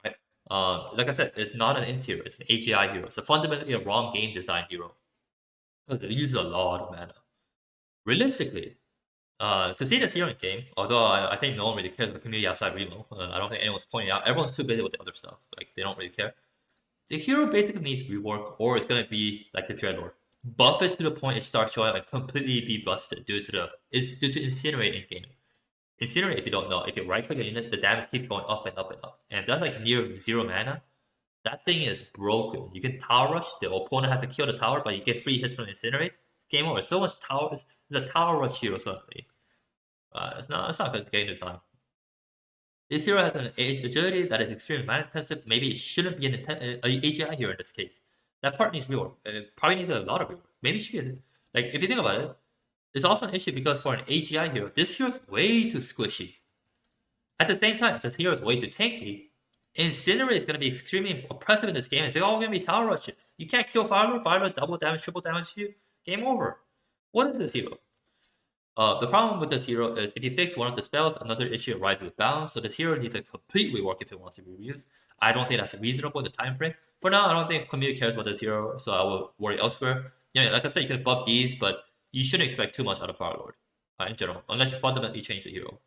A: Right? Like I said, it's not an int hero, it's an AGI hero. It's fundamentally a wrong game design hero. Because it uses a lot of mana. Realistically, to see this hero in game, although I think no one really cares about the community outside Remo, I don't think anyone's pointing out. Everyone's too busy with the other stuff. Like, they don't really care. The hero basically needs rework, or it's gonna be like the Dreadlord. Buff it to the point it starts showing like completely be busted due to Incinerate in game. Incinerate, if you don't know, if you right click a unit, the damage keeps going up and up and up. And if that's like near 0 mana, that thing is broken. You can tower rush, the opponent has to kill the tower, but you get free hits from Incinerate. It's game over. So much tower, it's a tower rush hero suddenly. It's not good game design. This hero has an agility that is extremely mana intensive. Maybe it shouldn't be an AGI hero in this case. That part needs rework. It probably needs a lot of rework. Maybe it should be like, if you think about it, it's also an issue because for an AGI hero, this hero is way too squishy. At the same time, this hero is way too tanky. Incinerate is going to be extremely oppressive in this game. It's all going to be tower rushes. You can't kill Firelord. Firelord double damage, triple damage to you. Game over. What is this hero? The problem with this hero is if you fix one of the spells, another issue arises with balance. So this hero needs a complete rework if it wants to be reused. I don't think that's reasonable in the time frame. For now, I don't think community cares about this hero, so I will worry elsewhere. Like I said, you can buff these, but you shouldn't expect too much out of Firelord in general, unless you fundamentally change the hero.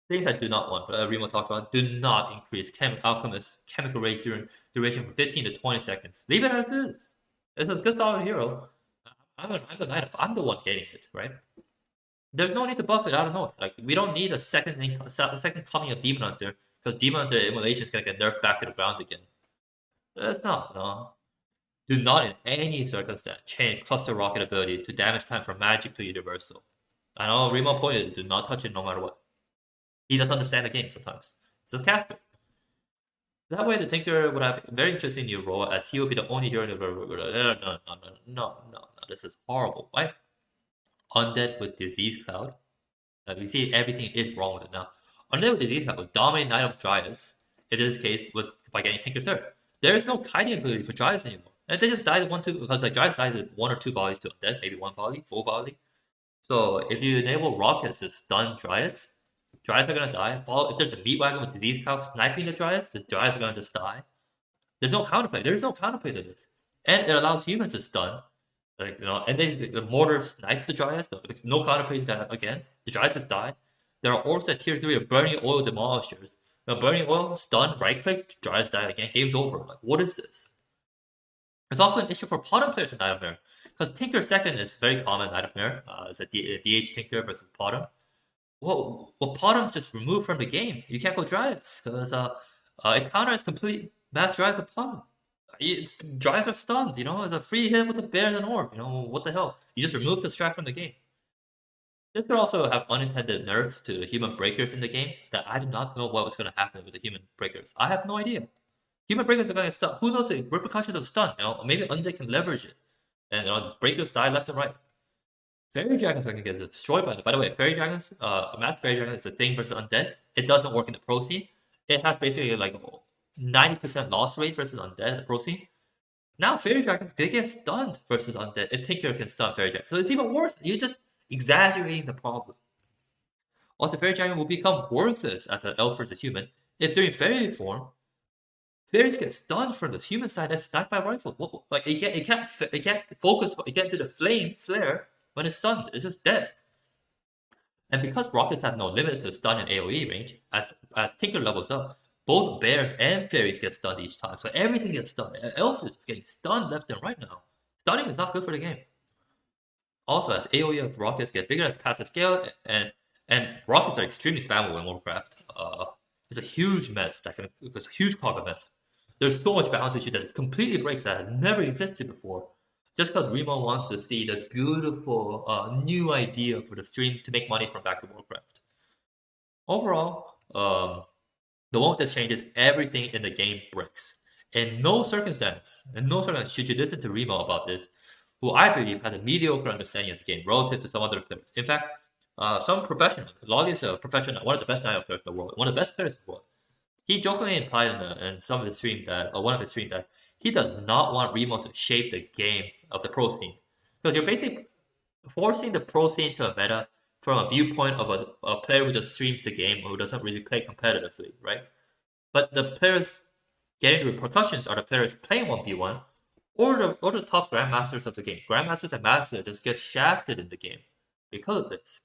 A: Things I do not want, Remo talked about, do not increase Alchemist's chemical rage duration from 15 to 20 seconds. Leave it as is. It's a good solid hero. I'm the knight. I'm the one getting it, right? There's no need to buff it out of nowhere. Like, we don't need a second coming of Demon Hunter, because Demon Hunter Immolation is gonna get nerfed back to the ground again. That's not, no. Do not in any circumstance change Cluster Rocket ability to damage time from magic to universal. I know Remo pointed, do not touch it no matter what. He doesn't understand the game sometimes. It's a caster. That way the Tinker would have a very interesting new role, as he will be the only hero in the no. This is horrible. Why? Undead with Disease Cloud. We see everything is wrong with it now. Undead with Disease Cloud will dominate Knight of Dryas, in this case, by getting Tinker Third. There is no kiting ability for Dryas anymore. And they just died 1-2, because like Dryas died at 1 or 2 volleys to Undead, maybe 1 volley, full volley. So if you enable rockets to stun Dryads Dryas are gonna die. If there's a meat wagon with disease cow sniping the Dryas are gonna just die. There's no counterplay. There's no counterplay to this, and it allows humans to stun. And the mortar snipe the Dryas. No counterplay to that again. The Dryas just die. There are orcs at tier 3 of burning oil demolishers. Burning oil, stun, right click, Dryas die again. Game's over. Like, what is this? There's also an issue for Potom players in Knight of Mirror, because Tinker second is very common in Knight of Mirror. It's a DH Tinker versus Potom. Well, Potom's just removed from the game. You can't go Dryas, because it counters complete mass Dryas of Potom. Dryas are stunned, it's a free hit with a bear and an orb, what the hell? You just remove the strat from the game. This could also have unintended nerf to human breakers in the game that I do not know what was going to happen with the human breakers. I have no idea. Human breakers are going to get stunned. Who knows the repercussions of stun? Maybe Undead can leverage it, and breakers die left and right. Fairy dragons are going to get destroyed by it. By the way, fairy dragons, mass fairy dragon is a thing versus undead. It doesn't work in the pro scene. It has basically like 90% loss rate versus undead at the pro scene. Now fairy dragons, they get stunned versus undead if Tinker can stun fairy dragon. So it's even worse. You're just exaggerating the problem. Also, fairy dragon will become worthless as an elf versus human if during fairy form, fairies get stunned from the human side and sniped by rifle. Like it can't focus, it can't do the flame flare when it's stunned. It's just dead. And because rockets have no limit to stun and AoE range, as Tinker levels up, both bears and fairies get stunned each time. So everything gets stunned. Elves are just getting stunned left and right now. Stunning is not good for the game. Also, as AoE of rockets get bigger as passive scale, and rockets are extremely spammable in Warcraft. It's a huge mess. It's a huge cog of mess. There's so much balance issue that it completely breaks that has never existed before. Just because Remo wants to see this beautiful new idea for the stream to make money from Back2Warcraft. Overall, the moment this changes, everything in the game breaks. In no circumstance should you listen to Remo about this, who I believe has a mediocre understanding of the game relative to some other players. In fact, some professional, Lolly is a professional, one of the best Nio players in the world, one of the best players in the world. He jokingly implied in some of his stream one of his streams that he does not want Remo to shape the game of the pro scene, because you're basically forcing the pro scene to a meta from a viewpoint of a player who just streams the game or who doesn't really play competitively, right? But the players getting the repercussions are the players playing 1v1 or the top grandmasters of the game. Grandmasters and masters just get shafted in the game because of this.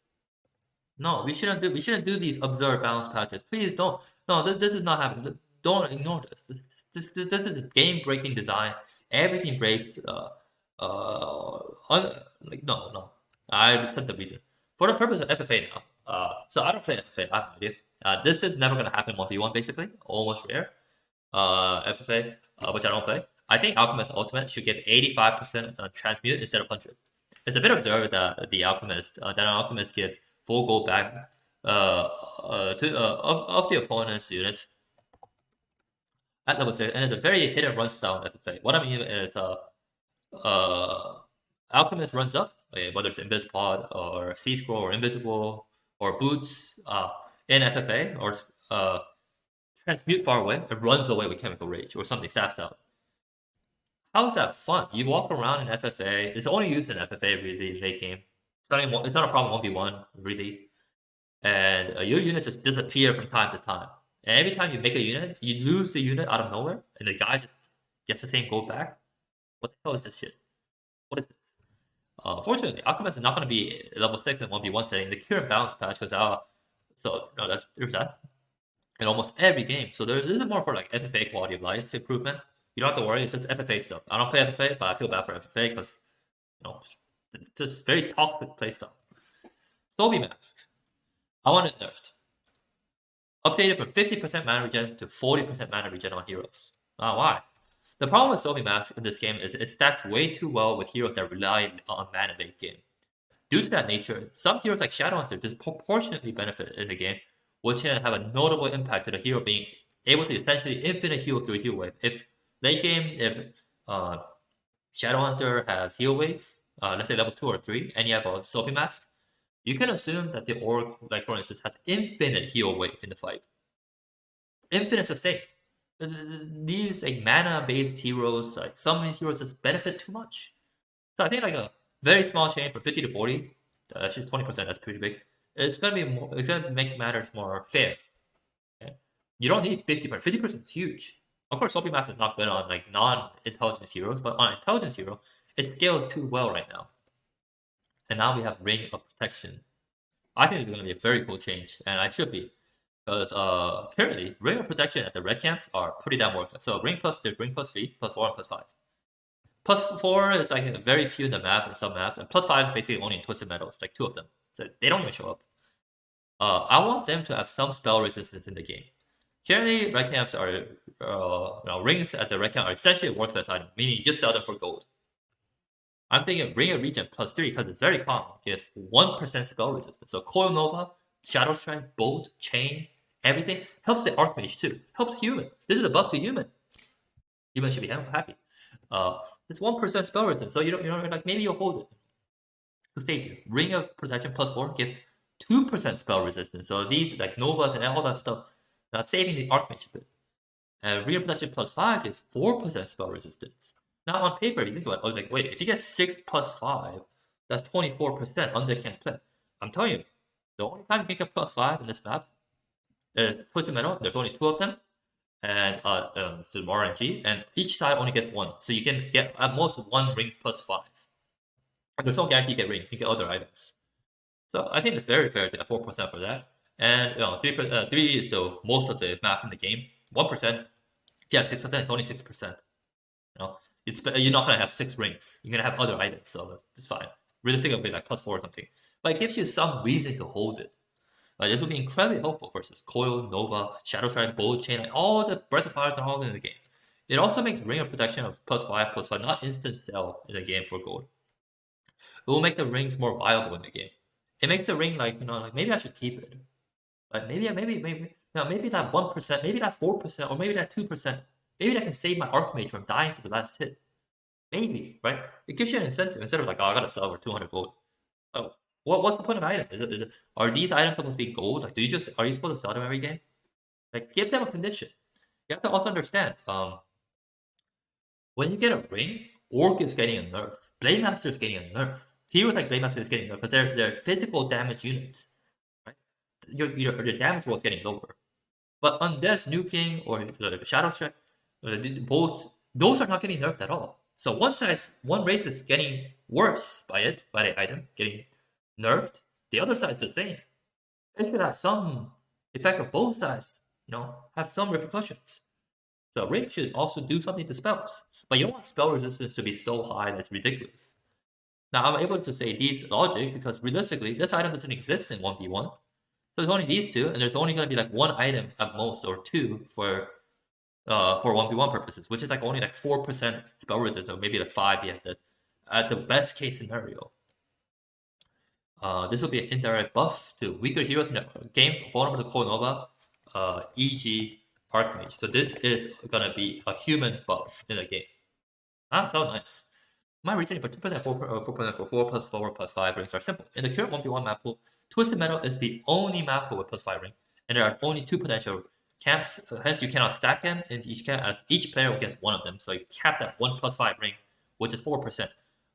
A: No, we shouldn't do these absurd balance patches. Please don't. No, this is not happening. Don't ignore this. This is a game-breaking design. Everything breaks. No. I said the reason. For the purpose of FFA now. So I don't play FFA. I have no idea. This is never gonna happen 1v1 basically. Almost rare. FFA, which I don't play. I think Alchemist Ultimate should give 85% transmute instead of 100. It's a bit absurd that an Alchemist gives full gold back of the opponent's unit at level 6, and it's a very hit and run style in FFA. What I mean is Alchemist runs up, whether it's Invispod or Sea Scroll or Invisible or Boots in FFA, or Transmute far away, it runs away with Chemical Rage or something staffs out. How is that fun? You walk around in FFA, it's only used in FFA really late game. It's not a problem 1v1 really, and your unit just disappear from time to time. And every time you make a unit, you lose the unit out of nowhere, and the guy just gets the same gold back. What the hell is this shit? What is this? Fortunately, Alchemist is not going to be level 6 in 1v1 setting. The current balance patch goes out, so no, there's that in almost every game. So this is more for like FFA quality of life improvement. You don't have to worry. It's just FFA stuff. I don't play FFA, but I feel bad for FFA because it's just very toxic playstyle. Sobi Mask. I want it nerfed. Updated from 50% mana regen to 40% mana regen on heroes. Why? The problem with Sobi Mask in this game is it stacks way too well with heroes that rely on mana late game. Due to that nature, some heroes like Shadowhunter disproportionately benefit in the game, which can have a notable impact to the hero being able to essentially infinite heal through a heal wave. If late game, if Shadowhunter has heal wave, let's say level 2 or 3, and you have a Sobi Mask, you can assume that the orc, like for instance, has infinite heal wave in the fight. Infinite sustain. These like mana-based heroes, like some heroes just benefit too much. So I think like a very small change from 50 to 40, that's just 20%, that's pretty big, it's gonna be more. It's gonna make matters more fair. Okay? You don't need 50%. 50% is huge. Of course, Soapy Mass is not good on like non-intelligence heroes, but on intelligence hero, it scales too well right now. And now we have Ring of Protection. I think it's gonna be a very cool change, and I should be. Because currently, Ring of Protection at the red camps are pretty damn worthless. So there's Ring plus 3, plus 4, and plus 5. Plus 4 is like very few in the map and some maps, and plus 5 is basically only in Twisted Metals, like 2 of them. So they don't even show up. I want them to have some spell resistance in the game. Currently, red camps are, rings at the red camp are essentially a worthless item, meaning you just sell them for gold. I'm thinking Ring of Regen plus 3 because it's very common. Gives 1% spell resistance. So Coil Nova, Shadow Strike, Bolt, Chain, everything helps the Archmage too. Helps Human. This is a buff to Human. Human should be happy. It's 1% spell resistance, so you know like maybe you'll hold it to save you. Ring of Protection plus 4 gives 2% spell resistance. So these like Novas and all that stuff, saving the Archmage a bit. And Ring of Protection plus 5 gives 4% spell resistance. Now on paper, if you think about it, I was like, wait, if you get 6 plus 5, that's 24% Undead can't play. I'm telling you, the only time you can get plus 5 in this map is Twisted Metal. There's only 2 of them, and some RNG, and each side only gets 1. So you can get at most 1 ring plus 5. And there's no guarantee you get ring, you can get other items. So I think it's very fair to get 4% for that. And 3 is still most of the map in the game. 1%, if you have 6 of them, it's only 6%. You're not gonna have 6 rings. You're gonna have other items, so it's fine. Realistically, it'll be like plus 4 or something. But it gives you some reason to hold it. This will be incredibly helpful versus Coil, Nova, Shadow Strike, Bullet Chain, like all the Breath of Fires are all in the game. It also makes Ring of Protection of plus 5 not instant sell in the game for gold. It will make the rings more viable in the game. It makes the ring like maybe I should keep it. Like maybe that 1%, maybe that 4%, or maybe that 2%. Maybe that can save my Archmage from dying to the last hit. Maybe, right? It gives you an incentive instead of like, oh, I gotta sell for 200 gold. Oh, what's the point of item? Are these items supposed to be gold? Like, are you supposed to sell them every game? Like, give them a condition. You have to also understand, when you get a ring, Orc is getting a nerf. Blade Master is getting a nerf. Heroes like Blade Master is getting a nerf because they're physical damage units, right? Your damage roll is getting lower. But Undead, Nuking, or Shadow Strike, both those are not getting nerfed at all. So one race is getting worse by the item getting nerfed. The other side is the same. It should have some effect of both sides. Have some repercussions. So ring should also do something to spells, but you don't want spell resistance to be so high that it's ridiculous. Now I'm able to say these logic because realistically, this item doesn't exist in 1v1. So there's only these two, and there's only going to be like 1 item at most, or 2 for 1v1 purposes, which is like only like 4% spell resistance, or maybe like 5 at the best case scenario. This will be an indirect buff to weaker heroes in the game, vulnerable to Coil Nova, e.g. Archmage. So this is gonna be a human buff in the game. So nice. My reasoning for 2%, 4% for 4 plus 4 plus 5 rings are simple. In the current 1v1 map pool, Twisted Metal is the only map pool with plus 5 ring, and there are only 2 potential camps, hence you cannot stack them in each camp, as each player gets 1 of them, so you cap that 1 plus 5 ring, which is 4%.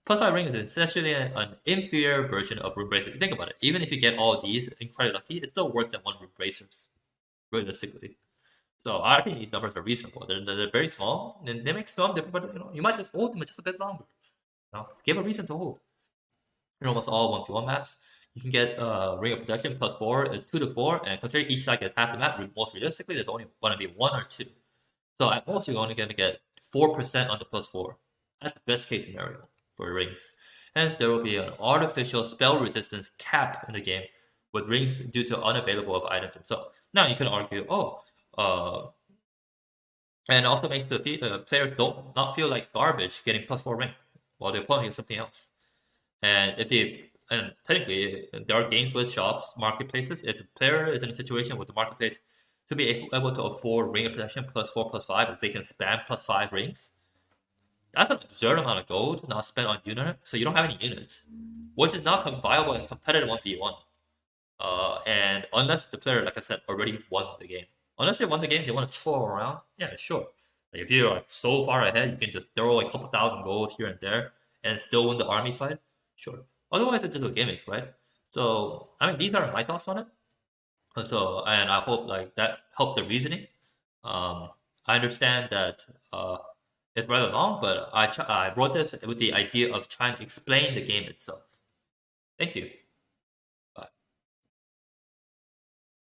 A: Plus 5 ring is essentially an inferior version of Rune Bracer. Think about it, even if you get all these incredibly lucky, it's still worse than 1 Rune Bracers, realistically. So I think these numbers are reasonable. They're very small, and they make some difference, but you might just hold them just a bit longer. Give a reason to hold. In almost all 1v1 maps, you can get Ring of Protection plus 4 is 2 to 4, and consider each side gets half the map. Most realistically, there's only going to be 1 or 2. So at most, you're only going to get 4% on the plus 4 at the best case scenario for rings. Hence, there will be an artificial spell resistance cap in the game with rings due to unavailable of items themselves. Now you can argue, and also makes the players not feel like garbage getting plus 4 ring while the opponent gets something else. And technically, there are games with shops, marketplaces. If the player is in a situation with the marketplace to be able to afford Ring of Protection plus 4 plus 5, if they can spam plus 5 rings, that's an absurd amount of gold not spent on unit. So you don't have any units, which is not viable in competitive 1v1. And unless the player, like I said, already won the game. Unless they won the game, they want to troll around. Yeah, sure. Like if you're so far ahead, you can just throw like a couple thousand gold here and there and still win the army fight. Sure. Otherwise, it's just a gimmick, right? So I mean, these are my thoughts on it. So, and I hope like that helped the reasoning. Um, I understand that it's rather long, but I wrote this with the idea of trying to explain the game itself. Thank you.